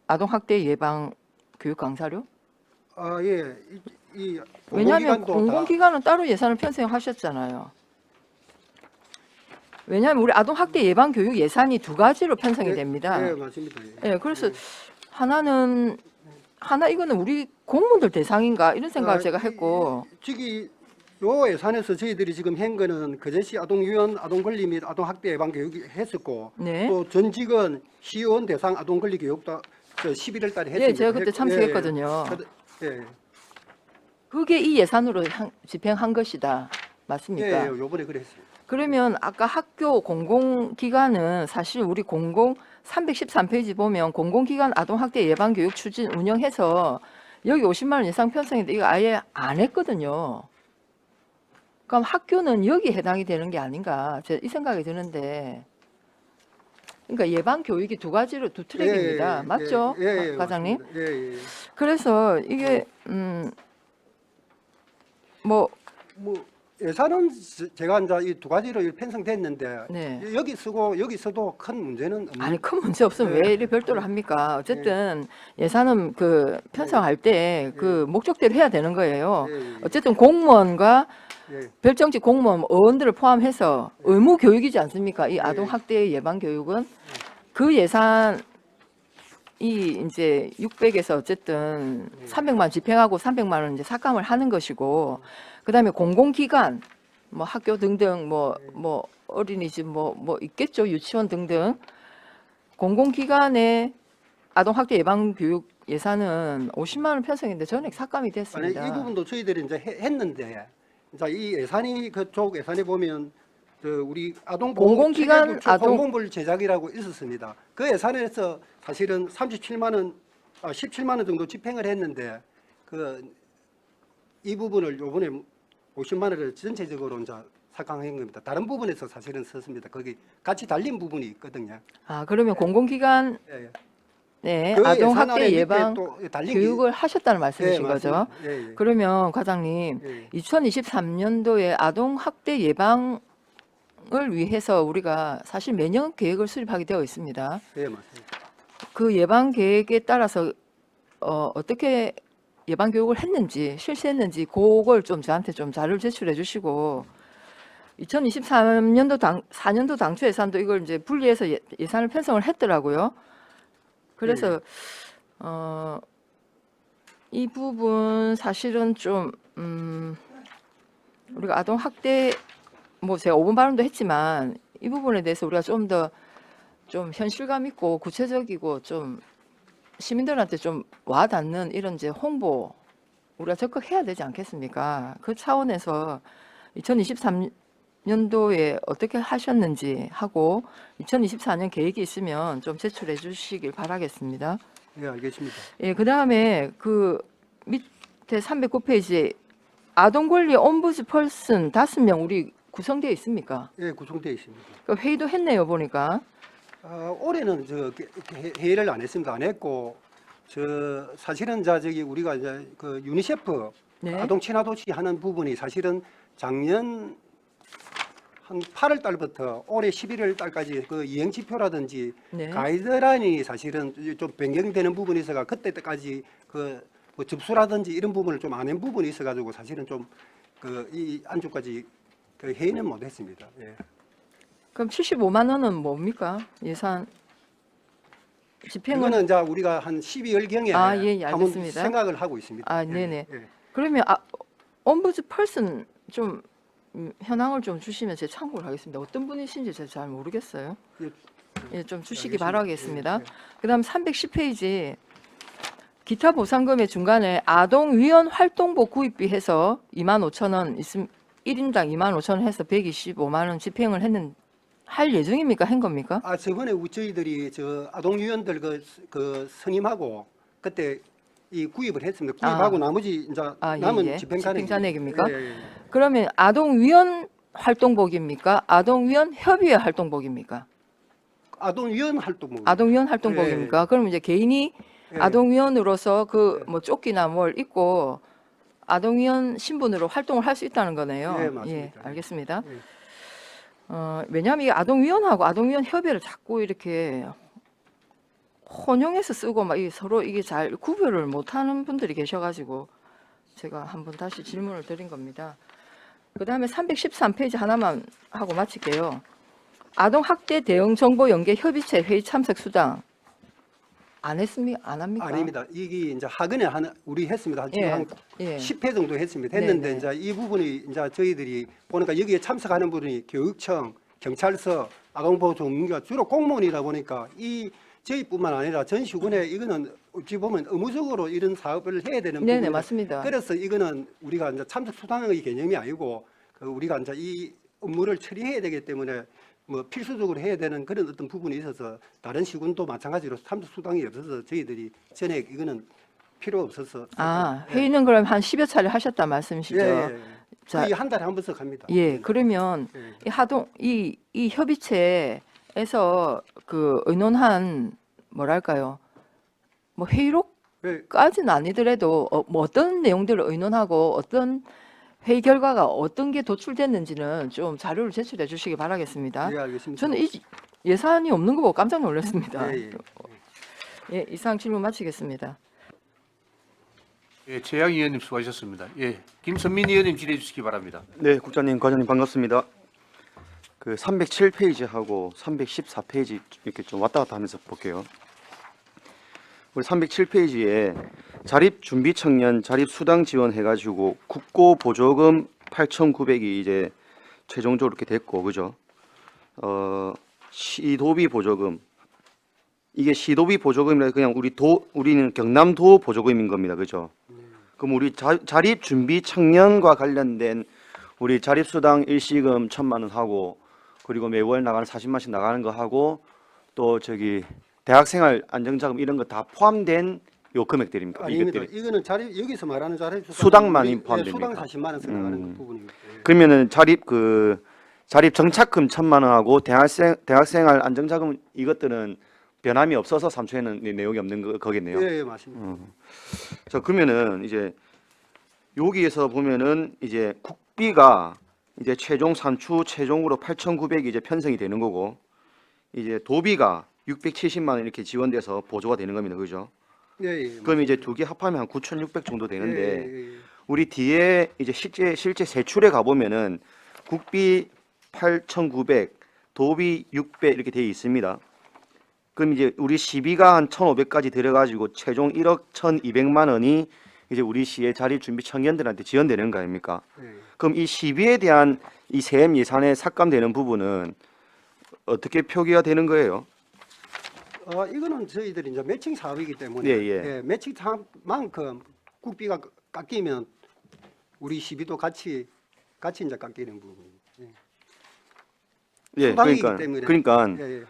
아동 학대 예방 교육 강사료? 예. 이 왜냐하면 공공기관도 다- 공공기관은 따로 예산을 편성하셨잖아요. 왜냐하면 우리 아동 학대 예방 교육 예산이 두 가지로 편성이 됩니다. 예, 맞습니다. 예. 예, 그래서 이거는 우리 공무원들 대상인가 이런 생각을 제가 했고 요 예산에서 저희들이 지금 한 거는 그제시 아동유연, 아동권리 및 아동학대 예방 교육이 했었고 네. 또 전직은 시의원 대상 아동권리 교육도 11월 달에 했습니다. 예, 제가 그때 참석했거든요. 예. 그게 이 예산으로 집행한 것이다. 맞습니까? 예, 요번에 그랬습니다. 그러면 아까 학교 공공기관은 사실 우리 313페이지 보면 공공기관 아동학대 예방교육 추진 운영해서 여기 50만 원 예상 편성인데 이거 아예 안 했거든요. 그럼 학교는 여기 해당이 되는 게 아닌가 이 생각이 드는데 그러니까 예방교육이 두 트랙입니다. 맞죠? 과장님? 맞습니다. 예, 예. 그래서 이게 뭐 예산은 제가 이제 이 두 가지로 편성됐는데 네. 여기 쓰고 여기 써도 큰 문제는 없는. 아니 큰 문제 없으면 네. 왜 이리 별도로 합니까? 어쨌든 예산은 그 편성할 때 그 목적대로 해야 되는 거예요. 예, 예. 어쨌든 공무원과 예. 별정직 공무원 의원들을 포함해서 의무 교육이지 않습니까? 이 아동 학대 예방 교육은 그 예산이 이제 600에서 어쨌든 300만 집행하고 300만 원 이제 삭감을 하는 것이고 그다음에 공공기관 뭐 학교 등등 뭐 어린이집 뭐 있겠죠 유치원 등등 공공기관의 아동학대 예방 교육 예산은 50만 원 편성인데 전액 삭감이 아니 됐습니다. 이 부분도 저희들이 이제 했는데 이제 이 예산이 그쪽 예산에 보면 우리 공공기관 공공불 제작이라고 있었습니다. 그 예산에서 사실은 17만 원 정도 집행을 했는데 이 부분을 요번에 50만 원을 전체적으로 이제 삭감한 겁니다. 다른 부분에서 사실은 썼습니다. 거기 같이 달린 부분이 있거든요. 그러면 공공기관 예. 네, 그 아동 예산 안에 학대 밑에 예방 또 달린 게- 교육을 하셨다는 말씀이신 예, 거죠? 맞습니다. 예, 예. 그러면 과장님, 예. 2023년도에 아동 학대 예방을 위해서 우리가 사실 매년 계획을 수립하게 되어 있습니다. 예, 맞습니다. 그 예방 계획에 따라서 어떻게 예방 교육을 했는지 실시했는지 그걸 좀 저한테 좀 자료를 제출해 주시고 2023년도 4년도 당초 예산도 이걸 이제 분리해서 예산을 편성을 했더라고요. 그래서 이 부분 사실은 좀 우리가 아동 학대 뭐 제가 5분 발언도 했지만 이 부분에 대해서 우리가 좀 더 좀 현실감 있고 구체적이고 좀 시민들한테 좀 와닿는 이런 이제 홍보 우리가 적극 해야 되지 않겠습니까? 그 차원에서 2023년도에 어떻게 하셨는지 하고 2024년 계획이 있으면 좀 제출해 주시길 바라겠습니다. 예, 알겠습니다. 예, 그다음에 그 밑에 309페이지에 아동 권리 옴부즈 펄슨 5명 우리 구성되어 있습니까? 예, 구성되어 있습니다. 그 회의도 했네요, 보니까. 올해는 회의를 안 했습니다. 안 했고 저 사실은 저기 우리가 이제 그 유니세프 네. 아동 친화 도시 하는 부분이 사실은 작년 한 8월 달부터 올해 11월 달까지 그 이행 지표라든지 네. 가이드라인이 사실은 좀 변경되는 부분이 있어가 그때 때까지 뭐 접수라든지 이런 부분을 좀 안 한 부분이 있어가지고 사실은 좀 그 이 안주까지 그 회의는 못했습니다. 예. 그럼 75만 원은 뭡니까? 예산 집행은 이거는 이제 우리가 한 12월 경에 아, 예, 예, 한번 알겠습니다. 생각을 하고 있습니다. 아, 예, 네네. 예. 그러면 옴부즈 펄슨 좀 현황을 좀 주시면 제가 참고를 하겠습니다. 어떤 분이신지 제가 잘 모르겠어요. 예. 예, 좀 주시기 알겠습니다. 바라겠습니다. 예, 예. 그다음 310페이지 기타 보상금의 중간에 아동위원 활동복 구입비 해서 25,000원 있음 1인당 25,000원 해서 125만 원 집행을 할 예정입니까? 한 겁니까? 아 저번에 저희들이 저 아동위원들 그 선임하고 그때 이 구입을 했습니다. 구입하고 나머지 이제 예, 남은 예. 집행 집행잔액입니까? 예, 예, 예. 그러면 아동위원 활동복입니까? 아동위원 협의회 활동복입니까? 아동위원 활동 아동위원 활동복입니까? 그럼 이제 개인이 예. 아동위원으로서 그 뭐 조끼나 뭘 입고 아동위원 신분으로 활동을 할 수 있다는 거네요. 예, 맞습니다. 알겠습니다. 예. 왜냐하면 이 아동위원하고 아동위원 협의를 자꾸 이렇게 혼용해서 쓰고 막 서로 이게 잘 구별을 못하는 분들이 계셔가지고 제가 한번 다시 질문을 드린 겁니다. 그 다음에 313페이지 하나만 하고 마칠게요. 아동학대 대응 정보 연계 협의체 회의 참석 수당 안 했습니까? 안 합니까? 아닙니다. 이게 이제 하근에 우리 했습니다. 지금 예, 한 예. 10회 정도 했습니다. 했는데 네, 네. 이제 이 부분이 이제 저희들이 보니까 여기에 참석하는 분이 교육청, 경찰서, 아동보호 전문가 주로 공무원이다 보니까 이 저희뿐만 아니라 전 시군에 이거는 어찌 보면 의무적으로 이런 사업을 해야 되는 네네 부분이다. 맞습니다. 그래서 이거는 우리가 이제 참석 수당의 개념이 아니고 우리가 이제 이 업무를 처리해야 되기 때문에 뭐 필수적으로 해야 되는 그런 어떤 부분이 있어서 다른 시군도 마찬가지로 참석 수당이 없어서 저희들이 전액 이거는 필요 없어서 회의는 그럼 한 10여 차례 하셨단 말씀이시죠? 예. 자, 거의 한 달에 한 번씩 합니다. 예, 그러면 예. 이 협의체에서 그 의논한 뭐랄까요? 뭐 회의록까지는 아니더라도 뭐 어떤 내용들을 의논하고 어떤 회의 결과가 어떤 게 도출됐는지는 좀 자료를 제출해 주시기 바라겠습니다. 예, 알겠습니다. 저는 이 예산이 없는 거 보고 깜짝 놀랐습니다. 예, 예. 예, 이상 질문 마치겠습니다. 예, 최양 의원님 수고하셨습니다. 예, 김선민 의원님 질의해 주시기 바랍니다. 네, 국장님, 과장님 반갑습니다. 그 307페이지하고 314페이지 이렇게 좀 왔다 갔다 하면서 볼게요. 우리 307페이지에 자립 준비 청년 자립 수당 지원 해가지고 국고 보조금 8,900이 이제 최종적으로 이렇게 됐고, 그죠? 시도비 보조금 이게 시도비 보조금이라 그냥 우리는 경남도 보조금인 겁니다, 그죠? 그럼 우리 자립 준비 청년과 관련된 우리 자립 수당 일시금 1,000만 원 하고 그리고 매월 나가는 40만씩 나가는 거 하고 또 저기 대학생활 안정자금 이런 거 다 포함된 요 금액들입니까? 아닙니다. 이것들이. 이거는 여기서 말하는 자립 수당만이 포함됩니까? 수당 40만 원씩 나가는 부분이고. 그러면은 자립 정착금 1,000만 원하고 대학생활 안정자금 이것들은 변함이 없어서 3초에는 내용이 없는 거겠네요. 예, 맞습니다. 자, 그러면은 이제 여기에서 보면은 이제 국비가 이제 최종 산출 최종으로 8,900이 이제 편성이 되는 거고 이제 도비가 670만 원 이렇게 지원돼서 보조가 되는 겁니다. 그죠? 예, 예. 그럼 이제 두 개 합하면 한 9,600 정도 되는데 예, 예, 예. 우리 뒤에 이제 실제 세출에 가 보면은 국비 8,900, 도비 600 이렇게 되어 있습니다. 그럼 이제 우리 시비가 한 1,500까지 들어가지고 최종 1억 1,200만 원이 이제 우리 시의 자립 준비 청년들한테 지원되는 거 아닙니까? 예. 그럼 이 시비에 대한 이 세금 예산에 삭감되는 부분은 어떻게 표기가 되는 거예요? 이거는 저희들이 이제 매칭 사업이기 때문에 예. 매칭 사업만큼 국비가 깎이면 우리 시비도 같이 이제 깎이는 부분입니다. 예, 수당이기 그러니까 때문에. 예, 예.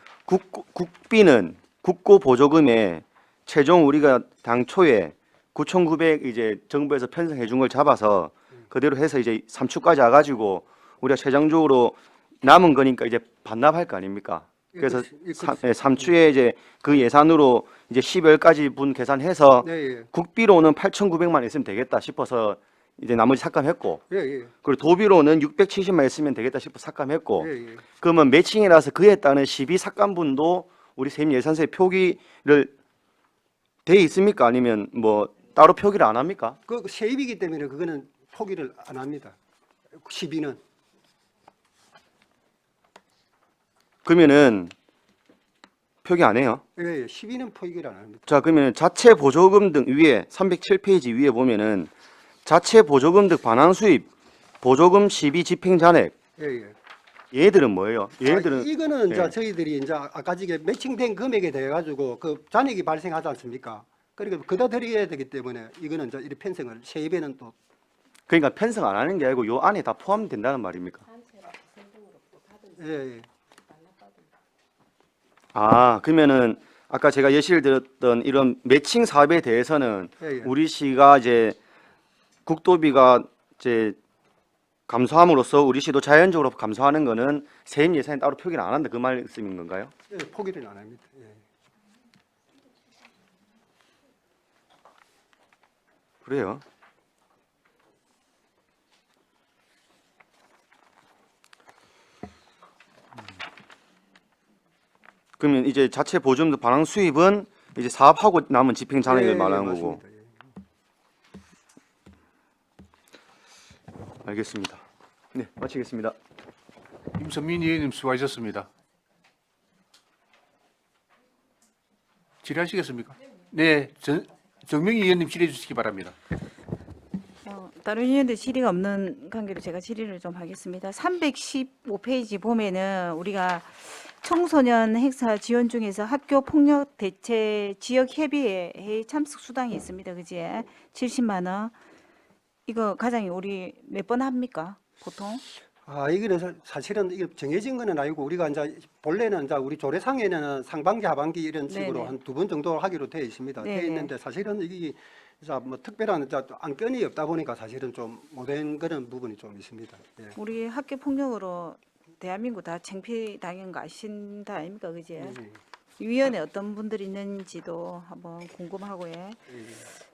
국비는 국고 보조금에 최종 우리가 당초에 9,900 이제 정부에서 편성해 준 걸 잡아서 그대로 해서 이제 3축까지 와가지고 우리가 최종적으로 남은 거니까 이제 반납할 거 아닙니까? 그래서 예, 3추에 이제 그 예산으로 이제 12월까지 분 계산해서 네, 예. 국비로는 8,900만 원 있으면 되겠다 싶어서 이제 나머지 삭감했고, 예, 예. 그리고 도비로는 670만 있으면 되겠다 싶어 삭감했고, 예, 예. 그러면 매칭이라서 그에 따른 시비 삭감분도 우리 세입예산서에 표기를 돼 있습니까? 아니면 뭐 따로 표기를 안 합니까? 그 세입이기 때문에 그거는 포기를 안 합니다. 시비는. 그러면은 표기 안 해요. 예, 예. 시비는 포기를 안 합니다. 자, 그러면 자체 보조금 등 위에 307페이지 위에 보면은 자체 보조금 등 반환 수입, 보조금 시비 집행 잔액, 예, 예. 얘들은 뭐예요? 얘들은 이거는 이제 예. 저희들이 이제 아까 지게 매칭된 금액에 대해 가지고 그 잔액이 발생하지 않습니까? 그러니까 그다 드려야 되기 때문에 이거는 이제 이 편성을 세입에는 또 그러니까 편성 안 하는 게 아니고 요 안에 다 포함된다는 말입니까? 예, 예. 아, 그러면은 아까 제가 예시를 들었던 이런 매칭 사업에 대해서는 예, 예. 우리 시가 이제 국도비가 이제 감소함으로써 우리 시도 자연적으로 감소하는 거는 세입 예산에 따로 표기를 안 한다 그 말씀인 건가요? 예, 포기를 안 합니다. 예. 그래요. 그러면 이제 자체 보조금 반환 수입은 이제 사업하고 남은 집행 잔액을 예, 예, 말하는 거고. 맞습니다. 예. 알겠습니다. 네, 마치겠습니다. 임선민 의원님 수고하셨습니다. 질의하시겠습니까? 네, 정명희 의원님 질의해 주시기 바랍니다. 다른 의원들 질의가 없는 관계로 제가 질의를 좀 하겠습니다. 315페이지 보면은 우리가 청소년 행사 지원 중에서 학교 폭력 대체 지역 협의회 회의 참석 수당이 있습니다. 그지? 70만 원. 이거 가장이 우리 몇 번 합니까? 보통? 아, 이거는 사실은 이게 정해진 거는 아니고 우리가 이제 본래는 이제 우리 조례상에는 상반기 하반기 이런 식으로 네네. 한 2번 정도 하기로 돼 있습니다. 네네. 돼 있는데 사실은 이게 이제 뭐 특별한 이제 안건이 없다 보니까 사실은 좀 못된 그런 부분이 좀 있습니다. 예. 우리 학교 폭력으로 대한민국 다 창피당한 거 아신다 아닙니까? 그지? 예. 위원회 어떤 분들이 있는지도 한번 궁금하고요. 예.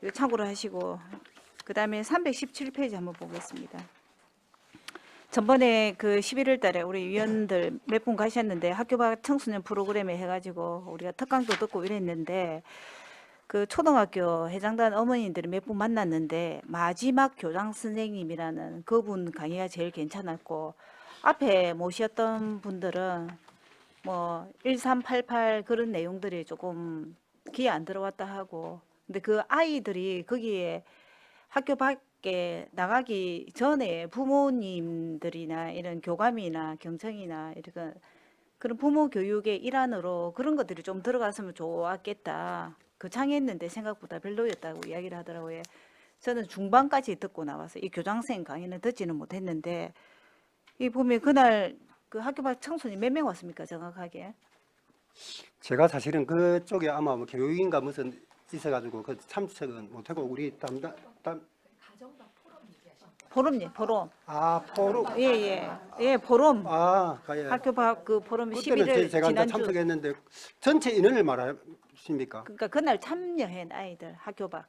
이거 참고를 하시고 그다음에 317페이지 한번 보겠습니다. 전번에 그 11월 달에 우리 위원들 몇 분 가셨는데 학교 밖 청소년 프로그램에 해가지고 우리가 특강도 듣고 이랬는데 그 초등학교 해장단 어머니들이 몇 분 만났는데 마지막 교장 선생님이라는 그분 강의가 제일 괜찮았고 앞에 모셨던 분들은 뭐 1388 그런 내용들이 조금 귀에 안 들어왔다 하고 근데 그 아이들이 거기에 학교 밖에 나가기 전에 부모님들이나 이런 교감이나 경청이나 이런 그런 부모 교육의 일환으로 그런 것들이 좀 들어갔으면 좋았겠다. 거창했는데 생각보다 별로였다고 이야기를 하더라고요. 저는 중반까지 듣고 나와서 이 교장선생님 강의는 듣지는 못했는데 이 보면 그날 그 학교 밖 청소년 몇 명 왔습니까 정확하게? 제가 사실은 그쪽에 아마 뭐 교육인가 무슨 있어가지고 그 참석은 못하고 우리 담당 포럼님 포럼. 아 포럼 예 포럼. 아 예. 학교 밖 그 포럼 그때는 11일 제가 이제 지난주 참석했는데 전체 인원을 말하십니까? 그러니까 그날 참여한 아이들 학교 밖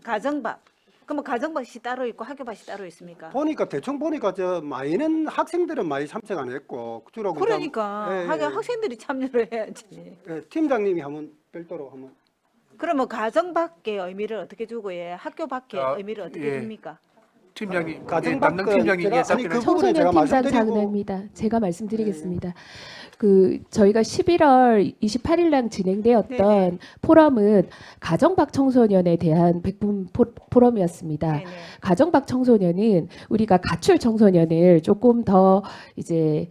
가정밥. 그러면 가정밥이 따로 있고 학교밥이 따로 있습니까? 보니까 대충 보니까 저 많이는 학생들은 많이 참석 안 했고 주로 그냥, 그러니까 예, 예, 학생들이 참여를 해야지. 예, 팀장님이 한번 별도로 한번 그러면 가정 밖의 의미를 어떻게 주고 예, 학교 밖의 자, 의미를 어떻게 예. 줍니까? 팀장님, 가정 담당 밖은 팀장이 제가 아니 그 부분을 제가 청소년 팀장 말씀드리고 장은혜입니다. 제가 말씀드리겠습니다. 그 저희가 11월 28일 날 진행되었던 네네. 포럼은 가정박 청소년에 대한 백분 포럼이었습니다. 네네. 가정박 청소년은 우리가 가출 청소년을 조금 더 이제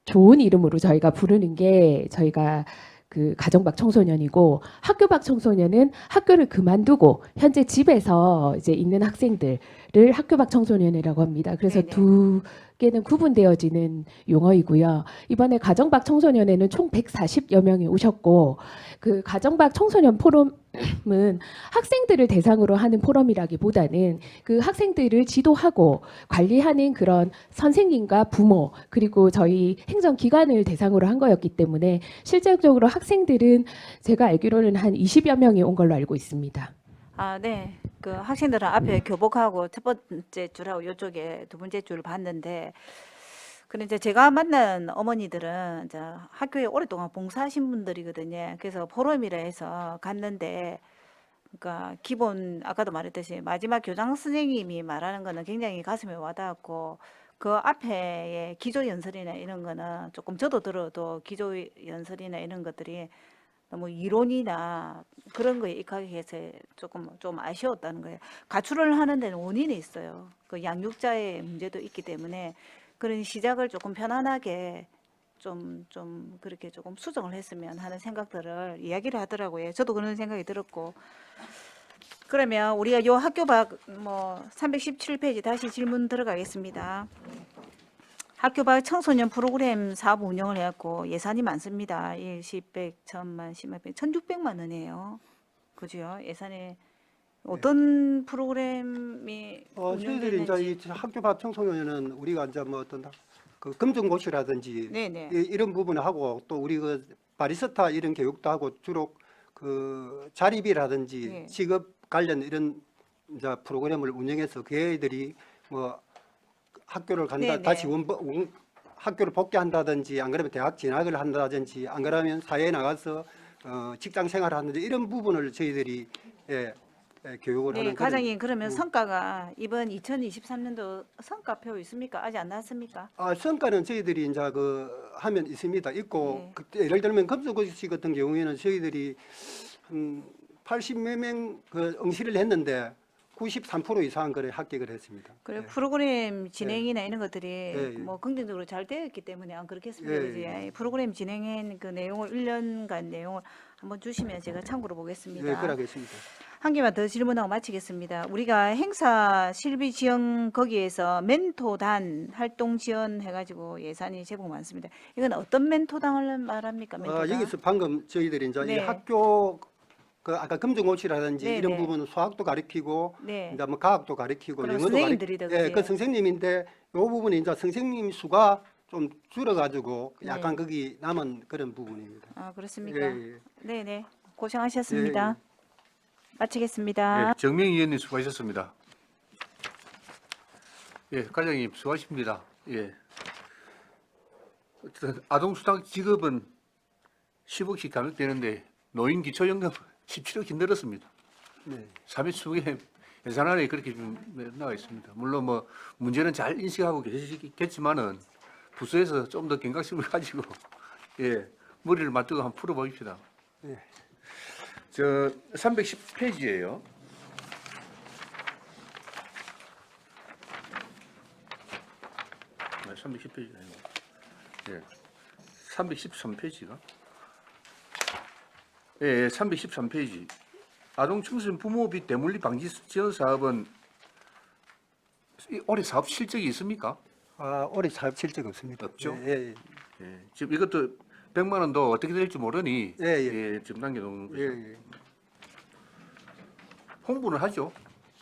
좋은 이름으로 저희가 부르는 게 저희가 그 가정박 청소년이고 학교 밖 청소년은 학교를 그만두고 현재 집에서 이제 있는 학생들을 청소년회를 학교 밖 청소년회라고 합니다. 그래서 네네. 두 개는 구분되어지는 용어이고요. 이번에 가정 밖 청소년회는 총 140여 명이 오셨고 그 가정 밖 청소년 포럼은 학생들을 대상으로 하는 포럼이라기보다는 그 학생들을 지도하고 관리하는 그런 선생님과 부모 그리고 저희 행정기관을 대상으로 한 거였기 때문에 실질적으로 학생들은 제가 알기로는 한 20여 명이 온 걸로 알고 있습니다. 아, 네. 그 학생들은 앞에 교복하고 첫 번째 줄하고 이쪽에 두 번째 줄을 봤는데, 근데 이제 제가 만난 어머니들은 이제 학교에 오랫동안 봉사하신 분들이거든요. 그래서 포럼이라 해서 갔는데, 그러니까 기본 아까도 말했듯이 마지막 교장 선생님이 말하는 거는 굉장히 가슴에 와닿았고, 그 앞에의 기조 연설이나 이런 거는 조금 저도 들어도 기조 연설이나 이런 것들이 너무 이론이나 그런 거에 익숙해서 조금 좀 아쉬웠다는 거예요. 가출을 하는 데는 원인이 있어요. 그 양육자의 문제도 있기 때문에 그런 시작을 조금 편안하게 좀 그렇게 조금 수정을 했으면 하는 생각들을 이야기를 하더라고요. 저도 그런 생각이 들었고. 그러면 우리가 요 학교 밖 뭐 317페이지 다시 질문 들어가겠습니다. 학교 밖 청소년 프로그램 사업 운영을 해갖고 예산이 많습니다. 1, 10, 100, 1000만, 10만, 100, 1600만 원이에요. 그죠? 예산에 어떤 프로그램이 저희들이 이제 이 운영되는지. 학교 밖 청소년은 우리가 이제 뭐 어떤 그 검정고시라든지 네네. 이런 부분을 하고 또 우리 그 바리스타 이런 교육도 하고 주로 그 자립이라든지 네. 직업 관련 이런 이제 프로그램을 운영해서 그 애들이 뭐 학교를 간다 네네. 다시 학교를 복귀한다든지 안 그러면 대학 진학을 한다든지 안 그러면 사회에 나가서 직장 생활을 하는데 이런 부분을 저희들이 교육을 네, 하는 과장님 그러면 성과가 이번 2023년도 성과표 있습니까? 아직 안 나왔습니까? 성과는 저희들이 이제 그 하면 있습니다. 있고 네. 그때 예를 들면 검정고시 같은 경우에는 저희들이 한 80몇 명 그 응시를 했는데 93% 이상 그래 합격을 했습니다. 그리고 예. 프로그램 진행이나 이런 것들이 예. 뭐 긍정적으로 잘 되었기 때문에 안 그렇겠습니까? 예, 그지? 예. 프로그램 진행한 그 내용을 1년간 내용을 한번 주시면 제가 참고로 보겠습니다. 네, 그러겠습니다. 한 개만 더 질문하고 마치겠습니다. 우리가 행사 실비 지원 거기에서 멘토단 활동 지원해가지고 예산이 제법 많습니다. 이건 어떤 멘토단을 말합니까? 멘토단? 여기서 방금 저희들이 이제 이 네. 학교 그 아까 검정고시라든지 네, 이런 네. 부분은 수학도 가르치고 네. 이제 뭐 과학도 가르치고 그럼 영어도 선생님들이다, 예, 그지? 그 선생님인데 요 부분이 이제 선생님 수가 좀 줄어가지고 약간 네. 거기 남은 그런 부분입니다. 아, 그렇습니까? 예. 네네. 고생하셨습니다. 마치겠습니다. 예, 정명 의원님 수고하셨습니다. 예, 과장님 수고하십니다. 예. 어쨌든 아동수당 지급은 10억씩 감액되는데 노인 기초연금 17억이 늘었습니다. 네. 3회 추후에 예산안에 그렇게 좀 나와 있습니다. 물론 뭐 문제는 잘 인식하고 계시겠지만은 부서에서 좀 더 경각심을 가지고 예 머리를 맞대고 한번 풀어보십시다. 네. 저 310페이지예요. 네, 310페이지 아니고 예 313페이지가 예 313페이지 아동 청소년 부모비 대물리 방지 지원 사업은 올해 사업 실적이 있습니까? 올해 사업 실적 없습니다. 없죠? 예, 예, 지금 이것도 100만 원도 어떻게 될지 모르니 예, 예. 지금 남겨놓은 예, 거죠. 예. 홍보는 하죠.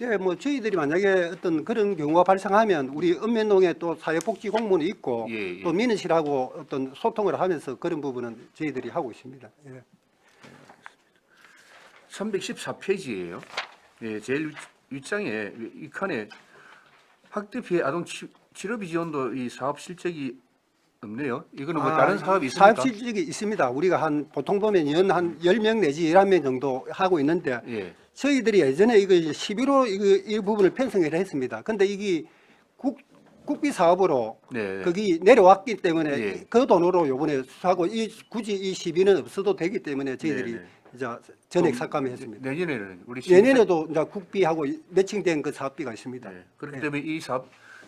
예, 뭐 저희들이 만약에 어떤 그런 경우가 발생하면 우리 읍면동에 또 사회복지 공무원이 있고 예, 예. 또 민원실하고 어떤 소통을 하면서 그런 부분은 저희들이 하고 있습니다. 예. 314페이지예요. 예, 제일 윗장에 이 칸에 학대 피해 아동 치료비 지원도 이 사업 실적이 없네요. 이거는 뭐 다른 사업이 있습니까? 사업 실적이 있습니다. 우리가 한 보통 보면 연 한 10명 내지 11명 정도 하고 있는데 예. 저희들이 예전에 이거 11호 이 부분을 편성을 했습니다. 근데 이게 국비 사업으로 네. 거기 내려왔기 때문에 예. 그 돈으로 요번에 하고 굳이 이 시비는 없어도 되기 때문에 저희들이 네, 네. 이제 전액 삭감했습니다. 내년에는 우리 내년에도 이제 국비하고 매칭된 그 사업비가 있습니다. 네. 그렇기 예. 때문에 이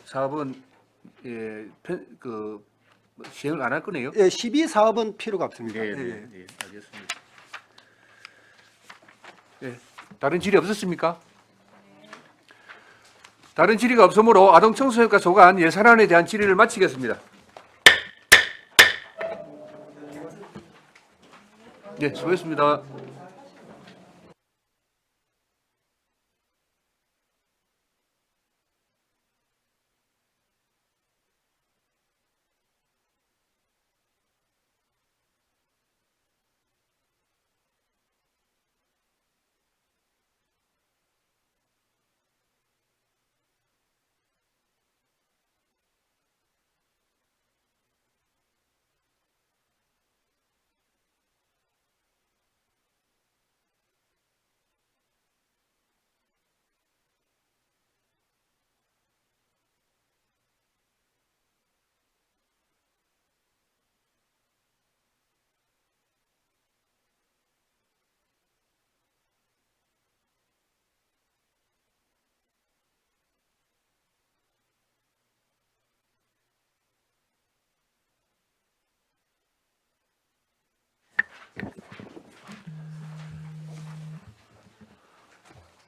사업은 예, 시행을 안 할 거네요. 예, 시비 사업은 필요가 없습니다. 네, 예, 네, 예. 네, 알겠습니다. 예, 다른 질의 없었습니까? 다른 질의가 없으므로 아동청소년과 소관 예산안에 대한 질의를 마치겠습니다. 네, 수고했습니다.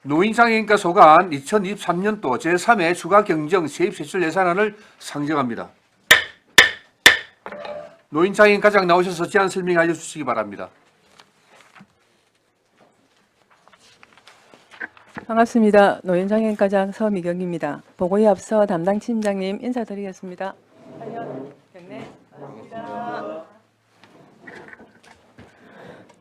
노인장애인과 소관 2023년도 제3회 추가 경정 세입세출 예산안을 상정합니다. 노인장애인 과장 나오셔서 제안 설명 알려주시기 바랍니다. 반갑습니다. 노인장애인과장 서미경입니다. 보고에 앞서 담당 팀장님 인사드리겠습니다.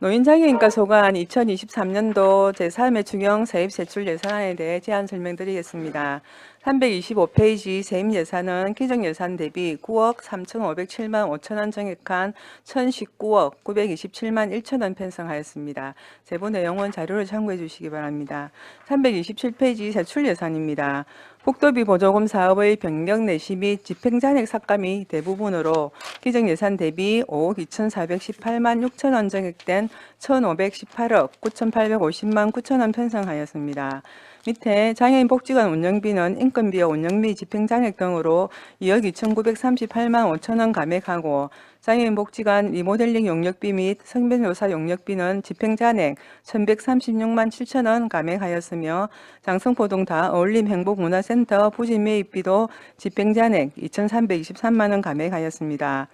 노인장애인과 소관 2023년도 제3회 중형 세입세출 예산안에 대해 제안 설명드리겠습니다. 325페이지 세입예산은 기정예산 대비 9억 3,507만 5천원 정액한 1,019억 927만 1천원 편성하였습니다. 세부 내용은 자료를 참고해 주시기 바랍니다. 327페이지 세출예산입니다. 국도비 보조금 사업의 변경 내시 및 집행잔액 삭감이 대부분으로 기정예산 대비 5억 2,418만 6천원 정액된 1,518억 9,850만 9천원 편성하였습니다. 밑에 장애인 복지관 운영비는 인건비와 운영비 집행잔액 등으로 2억 2,938만 5천원 감액하고 장애인 복지관 리모델링 용역비 및 성변조사 용역비는 집행잔액 1,136만 7천원 감액하였으며 장성포동 다 어울림행복문화센터 부지매입비도 집행잔액 2,323만원 감액하였습니다.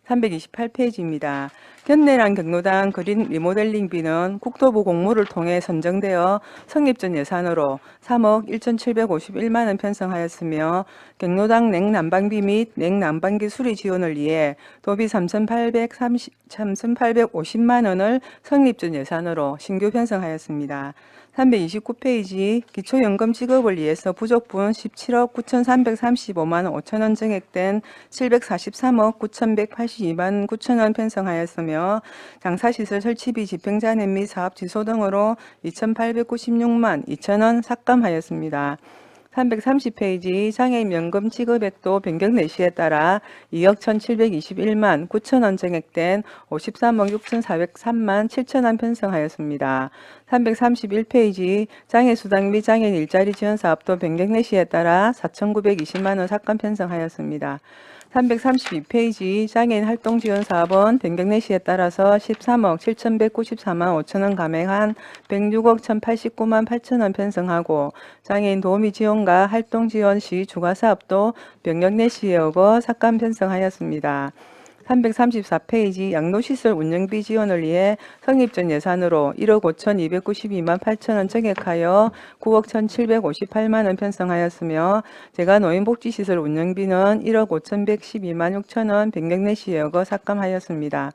328페이지입니다. 견내랑 경로당 그린 리모델링비는 국토부 공모를 통해 선정되어 성립 전 예산으로 3억 1,751만원 편성하였으며 경로당 냉난방비 및 냉난방기 수리 지원을 위해 도비 3,850만원을 성립 전 예산으로 신규 편성하였습니다. 329페이지 기초연금 지급을 위해서 부족분 17억 9,335만 5천원 정액된 743억 9,182만 9천원 편성하였으며 장사시설 설치비 집행잔액 및 사업 취소 등으로 2,896만 2천원 삭감하였습니다. 330페이지 장애인 연금 지급액도 변경 내시에 따라 2억 1,721만 9천원 정액된 53억 6,403만 7천원 편성하였습니다. 331페이지 장애수당 및 장애인 일자리 지원 사업도 변경 내시에 따라 4,920만원 삭감 편성하였습니다. 332페이지 장애인 활동 지원 사업은 변경 내시에 따라서 13억 7,194만 5천원 감액한 106억 1,089만 8천원 편성하고 장애인 도우미 지원과 활동 지원 시 주가 사업도 변경 내시에 어거 삭감 편성하였습니다. 334페이지 양로시설 운영비 지원을 위해 성립 전 예산으로 1억 5,292만 8천원 정액하여 9억 1,758만원 편성하였으며 재가노인복지시설 운영비는 1억 5,112만 6천원 변경 내시에 어거 삭감하였습니다.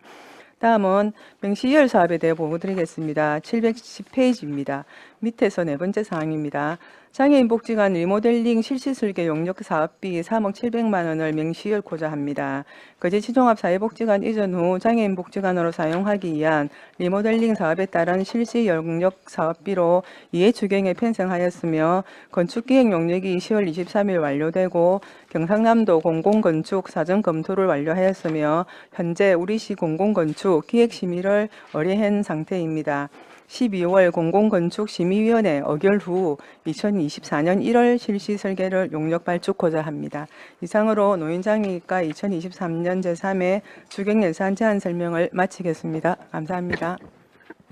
다음은 명시이월 사업에 대해 보고드리겠습니다. 710페이지입니다. 밑에서 네 번째 사항입니다. 장애인 복지관 리모델링 실시설계 용역 사업비 3억 700만 원을 명시이월코자 합니다. 거제지종합사회복지관 이전 후 장애인 복지관으로 사용하기 위한 리모델링 사업에 따른 실시 용역 사업비로 이해 추경에 편성하였으며 건축기획 용역이 10월 23일 완료되고 경상남도 공공건축 사전 검토를 완료하였으며 현재 우리시 공공건축 기획심의를 의뢰한 상태입니다. 12월 공공건축심의위원회 의결 후 2024년 1월 실시 설계를 용역 발주코자 합니다. 이상으로 노인장애인과 2023년 제3회 주경예산 제안 설명을 마치겠습니다. 감사합니다.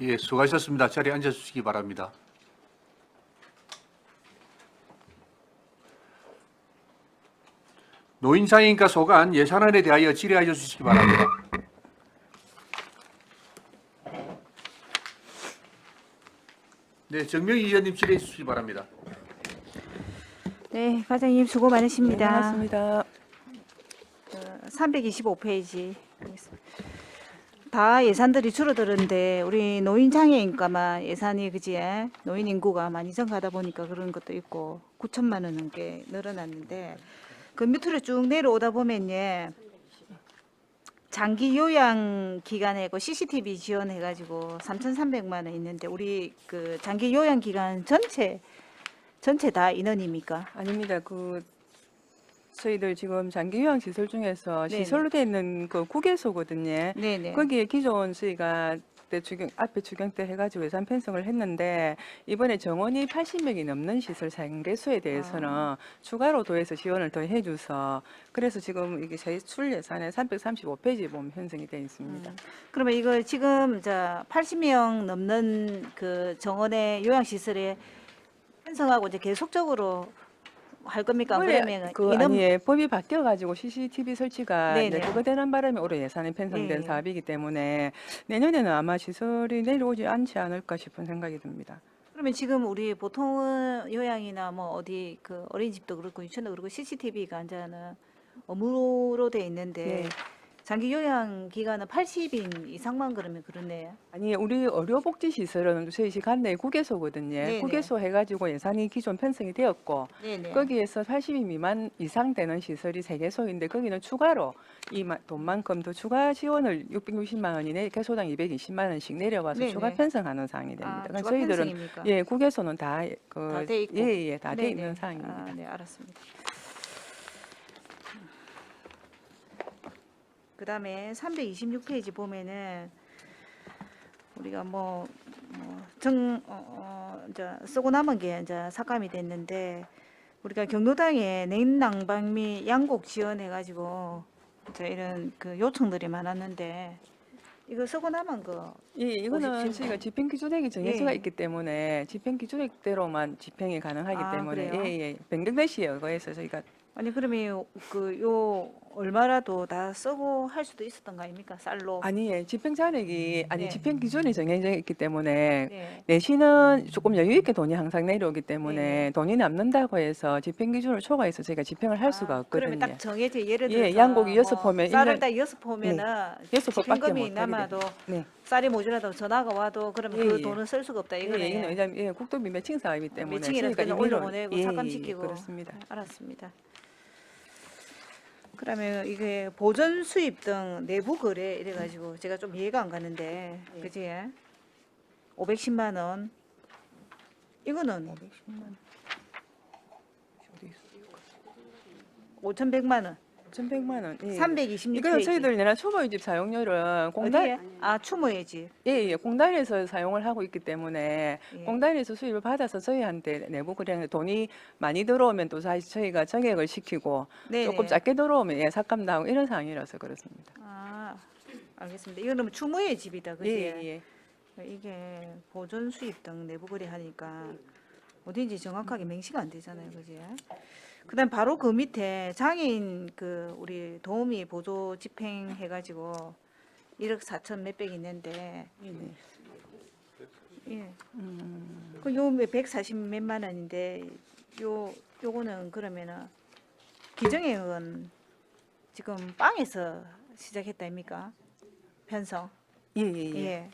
예, 수고하셨습니다. 자리에 앉아주시기 바랍니다. 노인장애인과 소관 예산안에 대하여 질의하여 주시기 바랍니다. 네, 정명희 의원님 질의해 주시기 바랍니다. 네, 과장님 수고 많으십니다. 고맙습니다. 325페이지. 다 예산들이 줄어드는데 우리 노인 장애인과만 예산이 그지 노인 인구가 많이 증가하다 보니까 그런 것도 있고 9천만 원 넘게 늘어났는데 그 밑으로 쭉 내려오다 보면 장기 요양 기간에 그 CCTV 지원해가지고 3,300만 원 있는데 우리 그 장기 요양 기간 전체 다 인원입니까? 아닙니다. 저희들 지금 장기 요양 시설 중에서 네네. 시설로 되어 있는 그 국외소거든요. 네네. 거기에 기존 저희가 앞에 추경 때 해가지고 예산 편성을 했는데 이번에 정원이 80명이 넘는 시설 상계소에 대해서는 추가로 더해서 지원을 더 해줘서 그래서 지금 이게 저희 출 예산에 335페이지에 보면 편성이 되어 있습니다. 그러면 이거 지금 80명 넘는 그 정원의 요양시설에 편성하고 이제 계속적으로 할 겁니까? 그러면 아니 법이 바뀌어가지고 CCTV 설치가 이제 네네. 그거 되는 바람에 올해 예산에 편성된 네. 사업이기 때문에 내년에는 아마 시설이 내려오지 않지 않을까 싶은 생각이 듭니다. 그러면 지금 우리 보통 요양이나 뭐 어디 그 어린이집도 그렇고 유치원도 그렇고 CCTV가 이제는 의무로 돼 있는데 네. 장기 요양 기간은 80인 이상만 그러면 그렇네요. 아니 우리 의료복지시설은 저희 관내 국외소거든요. 네네. 국외소 해가지고 예산이 기존 편성이 되었고 네네. 거기에서 80인 미만 이상 되는 시설이 3개소인데 거기는 추가로 이 돈만큼 더 추가 지원을 660만 원이내 개소당 220만 원씩 내려와서 네네. 추가 편성하는 사항이 됩니다. 그러니까 추가 저희들은 편성입니까? 국외소는 다 다 돼 있고. 다 돼 네네. 있는 사항입니다. 네, 알았습니다. 그다음에 326페이지 보면은 우리가 이제 쓰고 남은 게 이제 삭감이 됐는데 우리가 경로당에 냉난방 및 양곡 지원해가지고 이런 그 요청들이 많았는데 이거 쓰고 남은 거 이거는 57. 저희가 집행 기준액이 정해져가 예. 있기 때문에 집행 기준액대로만 집행이 가능하기 아, 때문에 그래요? 변경된 시에 의거해서 저희가 아니 그러면 요 얼마라도 다 쓰고 할 수도 있었던 거 아닙니까? 쌀로. 집행 잔액이 네. 집행 기준이 정해져 있기 때문에 네. 내시는 조금 여유 있게 돈이 항상 내려오기 때문에 네. 돈이 남는다고 해서 집행 기준을 초과해서 저희가 집행을 할 수가 없거든요. 그러면 딱 정해져 예를 예, 들어서 양고기 6포면 쌀을 일년- 딱 6포면은 여섯 포밖에 집행금이 못 하게 남아도 네. 쌀이 모자라도 전화가 와도 그러면 그 예. 돈을 쓸 수가 없다 이거네. 이거는 왜냐면 국도비 매칭 사업이기 때문에 매칭이라도 저희가 그냥 임의로- 올려보내고 예, 삭감시키고. 그렇습니다. 네, 알았습니다. 그러면 이게 보전 수입 등 내부 거래 이래가지고 제가 좀 이해가 안 가는데 그지? 510만 원 이거는 5,100만 원 1,100만 원. 326페이지 이거는 저희들 내나 초보의 집 사용료를 어디에? 아 추모의 집. 공단에서 사용을 하고 있기 때문에 예. 공단에서 수입을 받아서 저희한테 내부 거래하는 돈이 많이 들어오면 또 사실 저희가 정액을 시키고 네네. 조금 작게 들어오면 삭감도 하고 이런 상황이라서 그렇습니다. 아 알겠습니다. 이거는 추모의 집이다, 그지? 예. 이게 보존 수입 등 내부 거래하니까 어딘지 정확하게 명시가 안 되잖아요, 그지? 그다음 바로 그 밑에 장애인 그 우리 도우미 보조 집행해가지고 1억 4천 몇백 있는데 예. 그요 140 몇만 원인데 요거는 그러면은 기정액은 지금 빵에서 시작했다입니까? 편성. 예.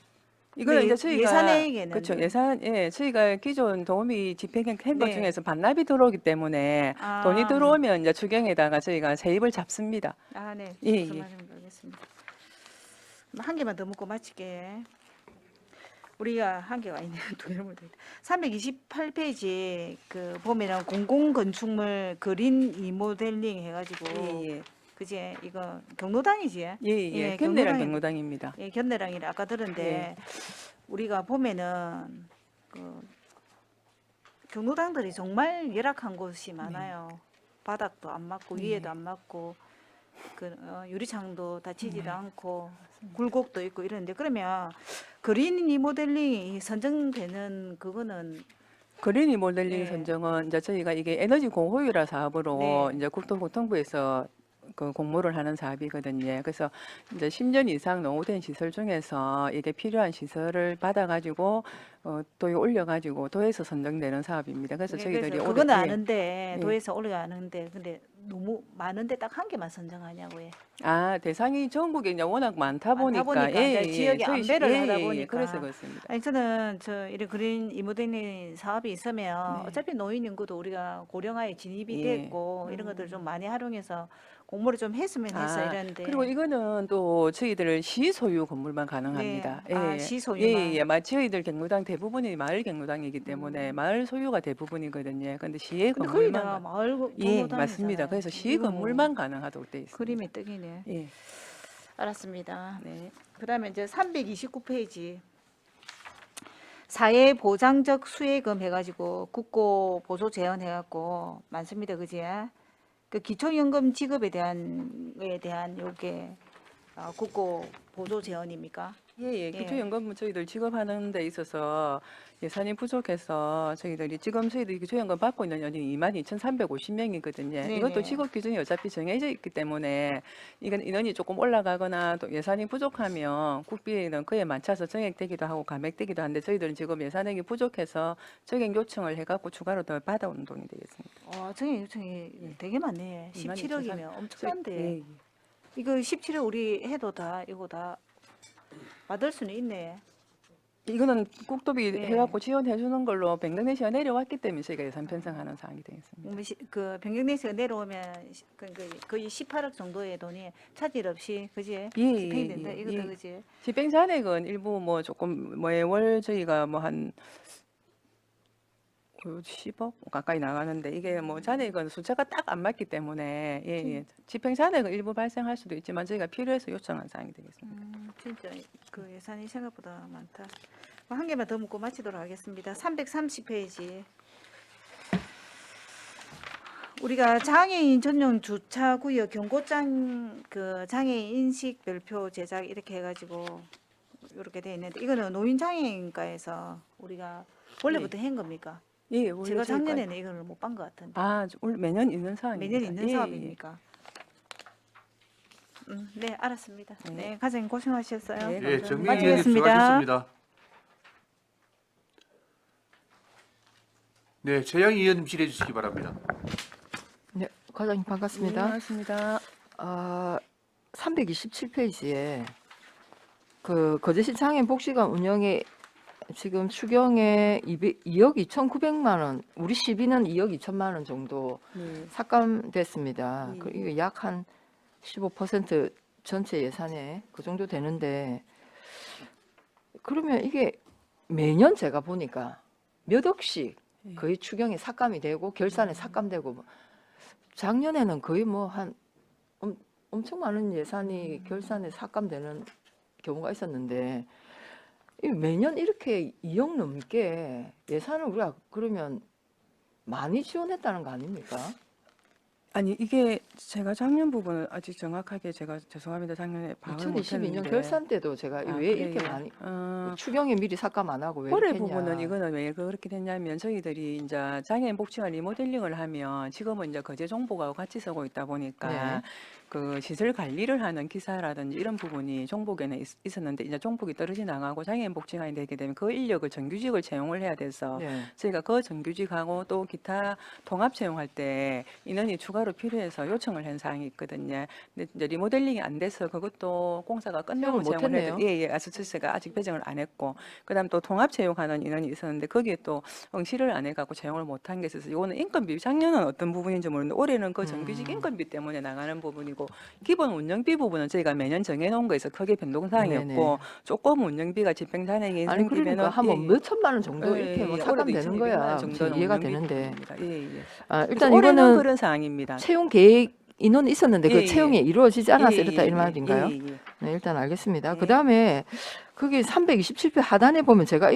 이거는 근데 이제 저희가 예산액에는 그렇죠. 저희가 기존 도우미 집행한 것 네. 중에서 반납이 들어오기 때문에 아. 돈이 들어오면 이제 추경에다가 저희가 세입을 잡습니다. 아, 네. 예, 무슨 말인지 알겠습니다. 그럼 한 개만 더 묻고 마칠게. 우리가 한 개가 있네. 두 개를 못 328페이지 그 보면은 공공건축물 그린 리모델링 해가지고 그지? 이거 경로당이지? 견내랑 경로당이- 경로당입니다. 예, 견내랑이라 아까 들었는데 우리가 보면은 그 경로당들이 정말 열악한 곳이 많아요. 바닥도 안 맞고 위에도 안 맞고 그 유리창도 닫히지도 않고 굴곡도 있고 이러는데 그러면 그린 리모델링이 선정되는 그거는 그린 리모델링 네. 선정은 이제 저희가 이게 에너지 공호유라 사업으로 네. 이제 국토교통부에서 그 공모를 하는 사업이거든요. 그래서 이제 10년 이상 노후된 시설 중에서 이게 필요한 시설을 받아가지고 도에 올려가지고 도에서 선정되는 사업입니다. 그래서 저희들이 그래서 올해- 그거는 예. 아는데 예. 도에서 올라가는데 근데 너무 많은데 딱 한 개만 선정하냐고요. 아, 대상이 전국에 이제 워낙 많다 보니까, 이제 지역에 저희 안배를 하다 예, 보니까. 그래서 그렇습니다. 아니 저는 이런 그린 이모델링 사업이 있으면 네. 어차피 노인 인구도 우리가 고령화에 진입이 예. 됐고 이런 것들 좀 많이 활용해서 공모를 좀 했으면 해서 이랬는데. 그리고 이거는 또 저희들은 시 소유 건물만 가능합니다. 네. 아, 시 소유만. 예. 저희들 경로당 대부분이 마을 경로당이기 때문에 마을 소유가 대부분이거든요. 근데 시의 근데 거의 다 건물만 마을 예, 공모당이잖아요. 맞습니다. 그래서 시 이거 뭐 건물만 가능하도록 돼 있습니다. 그림이 뜨기네. 예. 알았습니다. 네. 그다음에 이제 329페이지 사회 보장적 수혜금 해가지고 국고 보조 제한해갖고 많습니다, 그지? 그 기초연금 지급에 대한 요게 국고 보조 제한입니까? 예. 기초연금 저희들 지급하는 데 있어서 예산이 부족해서 저희들이 지금 저희들이 기초연금 받고 있는 연인이 22,350명이거든요. 네네. 이것도 지급 기준이 어차피 정해져 있기 때문에 이건 인원이 조금 올라가거나 또 예산이 부족하면 국비는 그에 맞춰서 정액되기도 하고 감액되기도 하는데 저희들은 지금 예산액이 부족해서 정액 요청을 해갖고 추가로 더 받아오는 돈이 되겠습니다. 정액 요청이 되게 많네. 17억이면 엄청난데. 예. 이거 17억 우리 해도 이거 다 받을 수는 있네. 이거는 국도비 네. 해갖고 지원해 주는 걸로 변경내시가 내려왔기 때문에 저희가 예산 편성하는 사항이 되겠습니다. 그 변경내시가 내려오면 거의 18억 정도의 돈이 차질 없이 그지? 집행이 된다. 이것도 그지? 집행 잔액은 일부 뭐 조금 매월 저희가 뭐 한 10억 가까이 나가는데 이게 뭐 잔액은 숫자가 딱 안 맞기 때문에 집행 잔액은 일부 발생할 수도 있지만 저희가 필요해서 요청한 사항이 되겠습니다. 진짜 그 예산이 생각보다 많다. 한 개만 더 묻고 마치도록 하겠습니다. 330페이지. 우리가 장애인 전용 주차구역 경고장 그 장애인 인식 별표 제작 이렇게 해가지고 이렇게 돼 있는데 이거는 노인 장애인과에서 우리가 원래부터 한 겁니까? 예, 원래 제가 저희가- 작년에는 이걸 못 본 것 같은데. 매년 있는 사항입니다. 매년 있는 예, 사업입니까? 네, 알았습니다. 네. 네, 과장님 고생하셨어요. 네, 예, 감사합니다. 정민희 의원님 마치겠습니다. 수고하셨습니다. 네, 최양희 의원님 질의해 주시기 바랍니다. 네, 과장님 반갑습니다. 고맙습니다. 327페이지에 그 거제시 장애인 복지관 운영에 지금 추경에 2억 2,900만 원, 우리 시비는 2억 2천만 원 정도 네. 삭감됐습니다. 예. 이게 약 한 15% 전체 예산에 그 정도 되는데 그러면 이게 매년 제가 보니까 몇 억씩 예. 거의 추경에 삭감이 되고 결산에 삭감되고 뭐 작년에는 거의 뭐 한 엄청 많은 예산이 결산에 삭감되는 경우가 있었는데 이 매년 이렇게 2억 넘게 예산을 우리가 그러면 많이 지원했다는 거 아닙니까? 아니 이게 제가 작년 부분은 아직 정확하게 제가 죄송합니다. 작년에 파악을 2022년 못했는데 결산 때도 제가 왜 이렇게 예. 많이 추경에 미리 삭감 안 하고 왜 올해 이렇게 했냐? 부분은 이거는 왜 그렇게 됐냐면 저희들이 이제 장애인 복지관 리모델링을 하면 지금은 이제 거제 정보가 같이 서고 있다 보니까 네. 그 시설 관리를 하는 기사라든지 이런 부분이 종복에는 있었는데 이제 종복이 떨어져 나가고 장애인 복지관이 되게 되면 그 인력을 정규직을 채용을 해야 돼서 네. 저희가 그 정규직하고 또 기타 통합 채용할 때 인원이 추가로 필요해서 요청을 한 사항이 있거든요. 근데 이제 리모델링이 안 돼서 그것도 공사가 끝나고 채용을 채용을 해야 못했네요. 돼. 예, 아스트스가 아직 배정을 안 했고, 그다음 또 통합 채용하는 인원이 있었는데 거기에 또 응시를 안 해갖고 채용을 못한 게 있어서 이거는 인건비 작년은 어떤 부분인지 모르는데 올해는 그 정규직 인건비 때문에 나가는 부분이고 기본 운영비 부분은 저희가 매년 정해놓은 거에서 크게 변동 사항이었고 네네. 조금 운영비가 집행 잔액이 아니 생기면은 그러니까 한번 몇 천만 원 정도 예, 이렇게 뭐 예, 삭감되는 올해도 거야 2,200만 원 저 이해가 운영비 되는데 부분입니다. 예, 예. 일단 올해는 이거는 그런 사항입니다. 채용 계획 인원이 있었는데 예, 그 예. 채용이 이루어지지 않았어 예, 이렇다 예, 이 말인가요? 예, 예. 네, 일단 알겠습니다. 네. 그다음에 거기 327표 하단에 보면 제가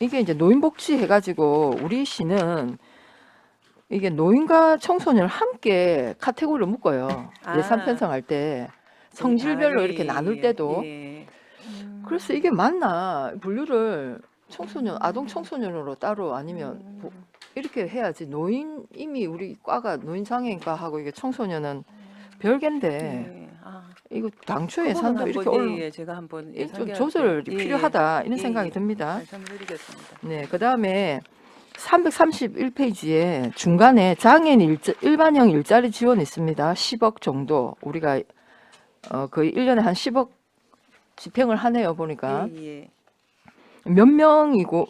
이게 이제 노인복지 해가지고 우리 시는 이게 노인과 청소년을 함께 카테고리로 묶어요. 예산 아. 편성할 때 성질별로 아, 예, 이렇게 예, 나눌 예. 때도 예. 그래서 이게 맞나 분류를 아동 청소년으로 따로 아니면 이렇게 해야지 노인 이미 우리 과가 노인 장애인과하고 이게 청소년은 별개인데 예. 이거 당초 그거는 예산도 한번, 이렇게 올라 예, 제가 한번 좀 예산계획 조절이 때- 예, 필요하다 이런 예, 생각이 예. 듭니다. 말씀드리겠습니다. 네, 그다음에 331페이지에 중간에 장애인 일반형 일자리 지원 있습니다. 10억 정도 우리가 거의 1년에 한 10억 집행을 하네요 보니까. 예, 예. 몇 명이고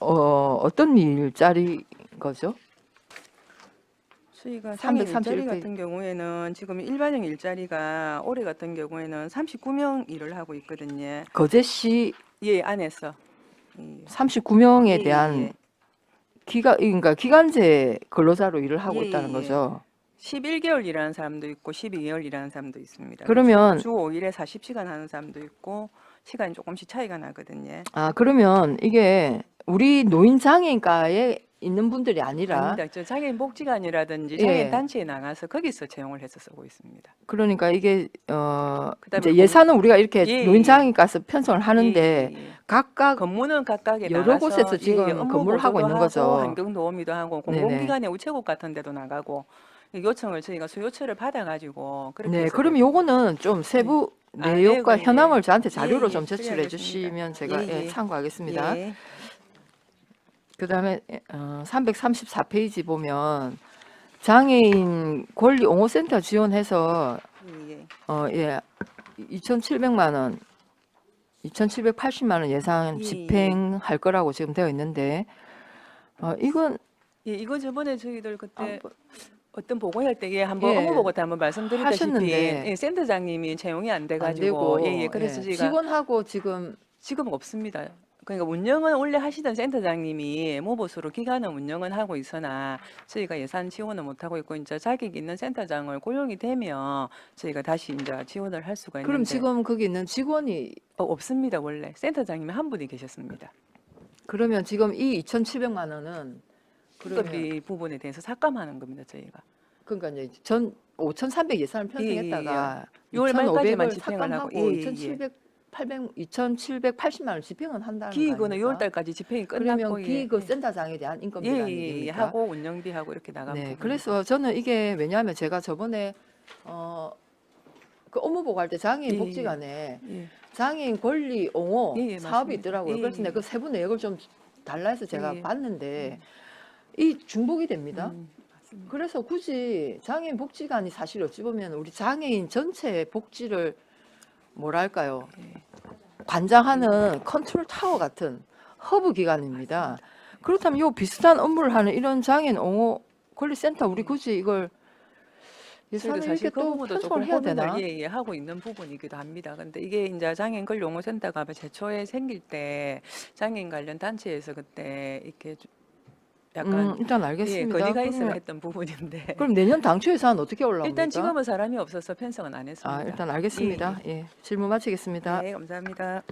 어떤 일자리 거죠? 저희가 장애인 331 일자리 페이지. 같은 경우에는 지금 일반형 일자리가 올해 같은 경우에는 39명 일을 하고 있거든요. 거제시 예, 안에서. 예. 39명에 예, 대한 예. 그러니까 기간제 근로자로 일을 하고 예, 있다는 예. 거죠. 11개월 일하는 사람도 있고 12개월 일하는 사람도 있습니다. 그러면- 주 5일에 40시간 하는 사람도 있고 시간이 조금씩 차이가 나거든요. 그러면 이게 우리 노인 장애인과에 있는 분들이 아니라 아닙니다. 저 장애인 복지관이라든지 예. 장애인 단체에 나가서 거기서 채용을 해서 쓰고 있습니다. 그러니까 이게 그다음에 이제 예산은 우리가 이렇게 예, 노인 예. 장애인과에서 편성을 하는데 예, 예, 예. 각각 근무는 각각에 여러 나가서 곳에서 지금 예, 예, 업무 근무를 하고 보조도 있는 거죠. 환경 도우미도 하고 네네. 공공기관의 우체국 같은 데도 나가고 요청을 저희가 수요처를 받아가지고 그렇게 네, 해서 그럼 요거는 좀 세부 아, 내역과 네, 현황을 저한테 예, 자료로 예, 좀 제출해 처리하겠습니다. 주시면 제가 예, 예. 참고하겠습니다. 예. 그다음에 334페이지 보면 장애인 권리 옹호센터 지원해서 예, 예. 2,700만 원, 2,780만 원 예산 예, 집행할 거라고 지금 되어 있는데 이건 예, 이거 저번에 저희들 그때 뭐- 어떤 보고할 때 예, 한번 예. 업무 보고 때 한번 말씀드렸다시피 하셨는데 예, 센터장님이 채용이 안 안 돼가지고 되고 예, 예, 그래서 저희가 직원하고 지금 지금 없습니다. 그러니까 운영은 원래 하시던 센터장님이 모보수로 기간은 운영은 하고 있으나 저희가 예산 지원을 못 하고 있고 이제 자격 있는 센터장을 고용이 되면 저희가 다시 이제 지원을 할 수가 있는데 그럼 지금 거기 있는 직원이 없습니다. 원래 센터장님이 한 분이 계셨습니다. 그러면 지금 이 2,700만 원은 그러면 특급비 부분에 대해서 삭감하는 겁니다. 저희가 그러니까 이제 전 5,300 예산을 편성했다가 6월 말까지만 2,500을 집행을 하고 삭감하고 예, 예, 예. 2,780만 원 집행은 한다는 기획은 거 아닙니까? 6월 달까지 집행이 끝났고 그러면 기그 센터장에 대한 인건비라는 예, 얘기입니까? 하고 운영비하고 이렇게 나가고 네, 그래서 저는 이게 왜냐하면 제가 저번에 그 업무 보고할 때 장애인 예, 복지관에 예. 장애인 권리 옹호 예, 예, 사업이 맞습니다. 있더라고요. 예, 그래서 예. 내가 그 세부 내역을 좀 달라 해서 제가 예, 예. 봤는데 이 중복이 됩니다. 맞습니다. 그래서 굳이 장애인 복지관이 사실 어찌 보면 우리 장애인 전체의 복지를 뭐랄까요 관장하는 컨트롤 타워 같은 허브 기관입니다. 그렇다면 요 비슷한 업무를 하는 이런 장애인 옹호 권리센터 우리 굳이 이걸 예산을 저희도 이렇게 사실 그 또 부분도 조금 편성을 해야 되나? 고민을 예, 하고 있는 부분이기도 합니다. 근데 이게 이제 장애인 권리옹호센터가 제초에 생길 때 장애인 관련 단체에서 그때 이렇게 약간 일단 예, 알겠습니다. 건의가 있어야 그러면, 했던 부분인데 그럼 내년 당초 예산 어떻게 올라옵니까? 일단 지금은 사람이 없어서 편성은 안 했습니다. 일단 알겠습니다. 예, 질문 마치겠습니다. 네, 감사합니다.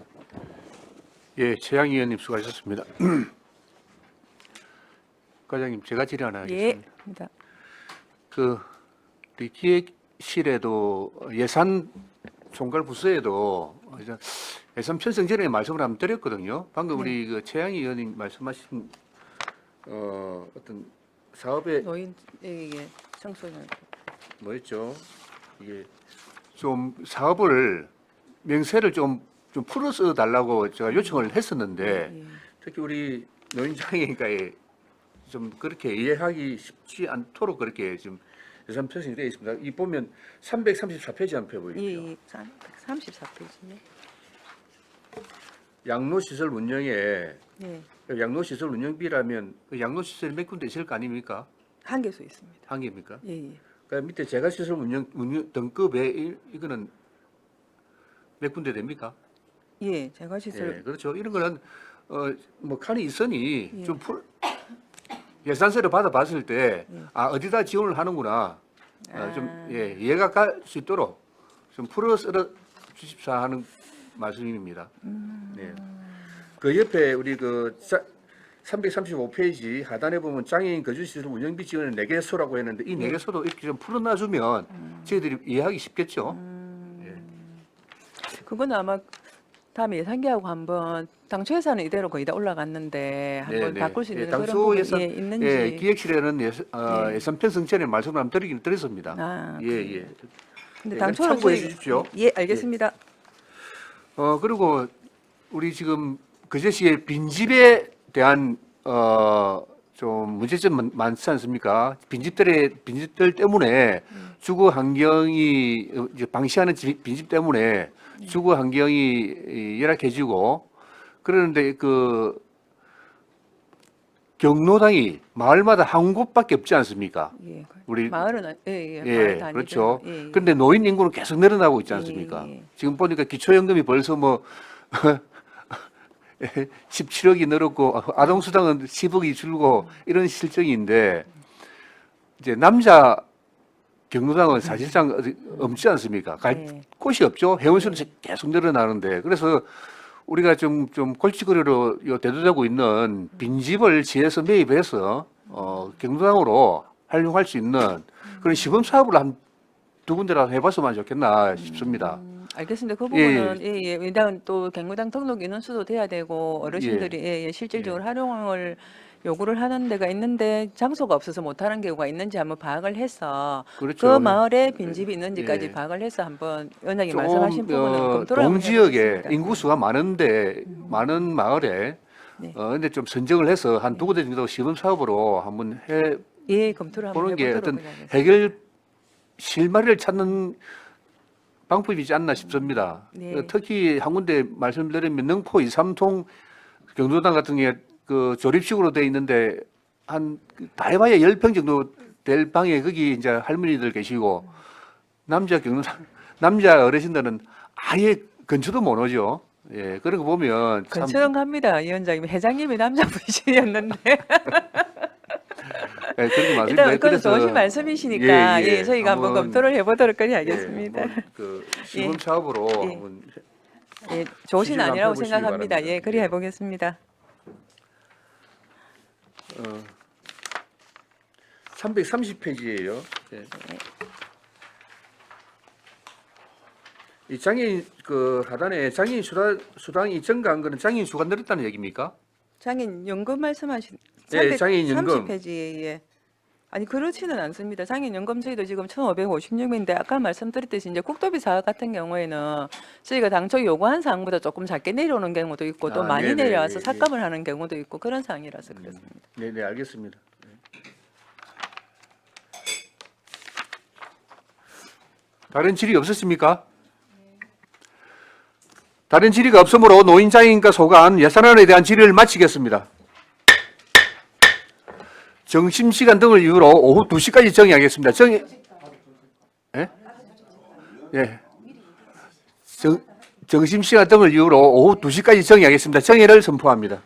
예, 최양 의원님 수고하셨습니다. 과장님, 제가 질의 하나 예, 하겠습니다. 입니다. 그 우리 기획실에도 예산 총괄 부서에도 예산 편성 전에 말씀을 한번 드렸거든요. 방금 우리 그 최양희 의원님 말씀하신 어떤 사업의 노인 예, 청소년 뭐였죠? 이게 좀 사업을 명세를 좀 풀어서 달라고 제가 요청을 했었는데 예. 특히 우리 노인장애인과에 좀 그렇게 이해하기 쉽지 않도록 그렇게 지금 예산 편성이 되어 있습니다. 이 보면 334페이지 한 표 보이죠. 예, 34페이지요. 양로시설 운영에 예, 양로시설 운영비라면 그 양로시설이 몇 군데 있을 거 아닙니까? 한 개소 있습니다. 한 개입니까? 예, 예. 그러니까 밑에 재가시설 운영 등급에 이거는 몇 군데 됩니까? 예, 제가 시설 예, 그렇죠. 이런 거는 뭐 칸이 있으니 예. 좀 예산서를 받아봤을 때 예. 어디다 지원을 하는구나 좀 이해가 갈 수 있도록 좀 풀어 쓸어 주십사 하는 말씀입니다. 네. 그 옆에 우리 그 335페이지 하단에 보면 장애인 거주시설 운영비 지원은 4개소라고 했는데 이 4개소도 이렇게 좀 풀어놔주면 저희들이 이해하기 쉽겠죠. 예. 그건 아마 다음 예산계하고 한번 당초 예산은 이대로 거의 다 올라갔는데 한번 네, 바꿀 수 네. 있는 당초 그런 부분이 예산, 있는지. 예, 기획실에는 예. 예산 편성전에 말씀을 한번 드리긴 드렸습니다. 아, 예. 근데 예, 당초는 참고해 저희- 주십시오. 예, 알겠습니다. 그리고 우리 지금 그제시에 빈집에 대한 좀 문제점 많지 않습니까? 빈집들 때문에 주거 환경이 이제 방치하는 빈집 때문에 주거 환경이 열악해지고 그러는데 그 경로당이 마을마다 한 곳밖에 없지 않습니까? 예. 우리 마을은 예, 예, 마을 다니죠. 그렇죠. 예, 예. 그런데 노인 인구는 계속 늘어나고 있지 않습니까? 예, 예. 지금 보니까 기초연금이 벌써 뭐 17억이 늘었고 아동수당은 10억이 줄고 이런 실정인데 이제 남자 경로당은 사실상 어디 없지 않습니까? 갈 예. 곳이 없죠. 회원수는 계속 늘어나는데 그래서 우리가 좀 골칫거리로 대두되고 있는 빈집을 지에서 매입해서 경로당으로 활용할 수 있는 그런 시범 사업을 한 두 군데라도 해봤으면 좋겠나 싶습니다. 알겠습니다. 그 예, 부분은 예. 일단 또 갱구당 등록 인원수도 돼야 되고 어르신들이 실질적으로 활용을 요구를 하는 데가 있는데 장소가 없어서 못하는 경우가 있는지 한번 파악을 해서 그렇죠. 그 마을에 빈집이 있는지까지 예. 파악을 해서 한번 원장님 좀, 말씀하신 부분은 검토를 한번 동지역에 해보겠습니다. 인구수가 많은데 많은 마을에 네. 근데 좀 선정을 해서 한 두 군데 정도 시범 사업으로 한번 해 예, 검토를 한번 보는 게 해보도록 어떤 하겠습니다. 해결 실마리를 찾는 방법이지 않나 싶습니다. 네. 특히 한 군데 말씀드리면 능포 2, 3통 경로당 같은 게 그 조립식으로 돼 있는데 한 다 해봐야 10평 정도 될 방에 거기 이제 할머니들 계시고 남자 경로당 남자 어르신들은 아예 근처도 못 오죠. 예, 그런 거 보면 참 근처는 갑니다. 위원장님 회장님이 남자분이셨는데 예, 그렇게 말씀드려요. 일단 그건 좋으신 말씀이시니까 예, 저희가 한번 검토를 해보도록 하겠습니다. 그 시범 사업으로 예. 한번 예, 좋으신 시즌 아니라고 한번 해보시기 생각합니다. 바랍니다. 예, 그리 해보겠습니다. 330페이지예요. 이 장애인 그 하단에 장애인 수당이 증가한 거는 장애인 수가 늘었다는 얘기입니까? 장애인 연금 말씀하신 예, 장애인 연금. 30페이지에 예. 아니 그렇지는 않습니다. 장애인 연금 저희도 지금 1,556명인데 아까 말씀드렸듯이 이제 국도비 사업 같은 경우에는 저희가 당초 요구한 사항보다 조금 작게 내려오는 경우도 있고 또 아, 많이 네네, 내려와서 예, 예. 삭감을 하는 경우도 있고 그런 상황이라서 그렇습니다. 네, 알겠습니다. 다른 질의 없었습니까? 다른 질의가 없으므로 노인 장애인과 소관 예산안에 대한 질의를 마치겠습니다. 점심시간 등을 이유로 오후 2시까지 정의하겠습니다. 예. 점심시간 등을 이유로 오후 2시까지 정의하겠습니다. 정의를 선포합니다.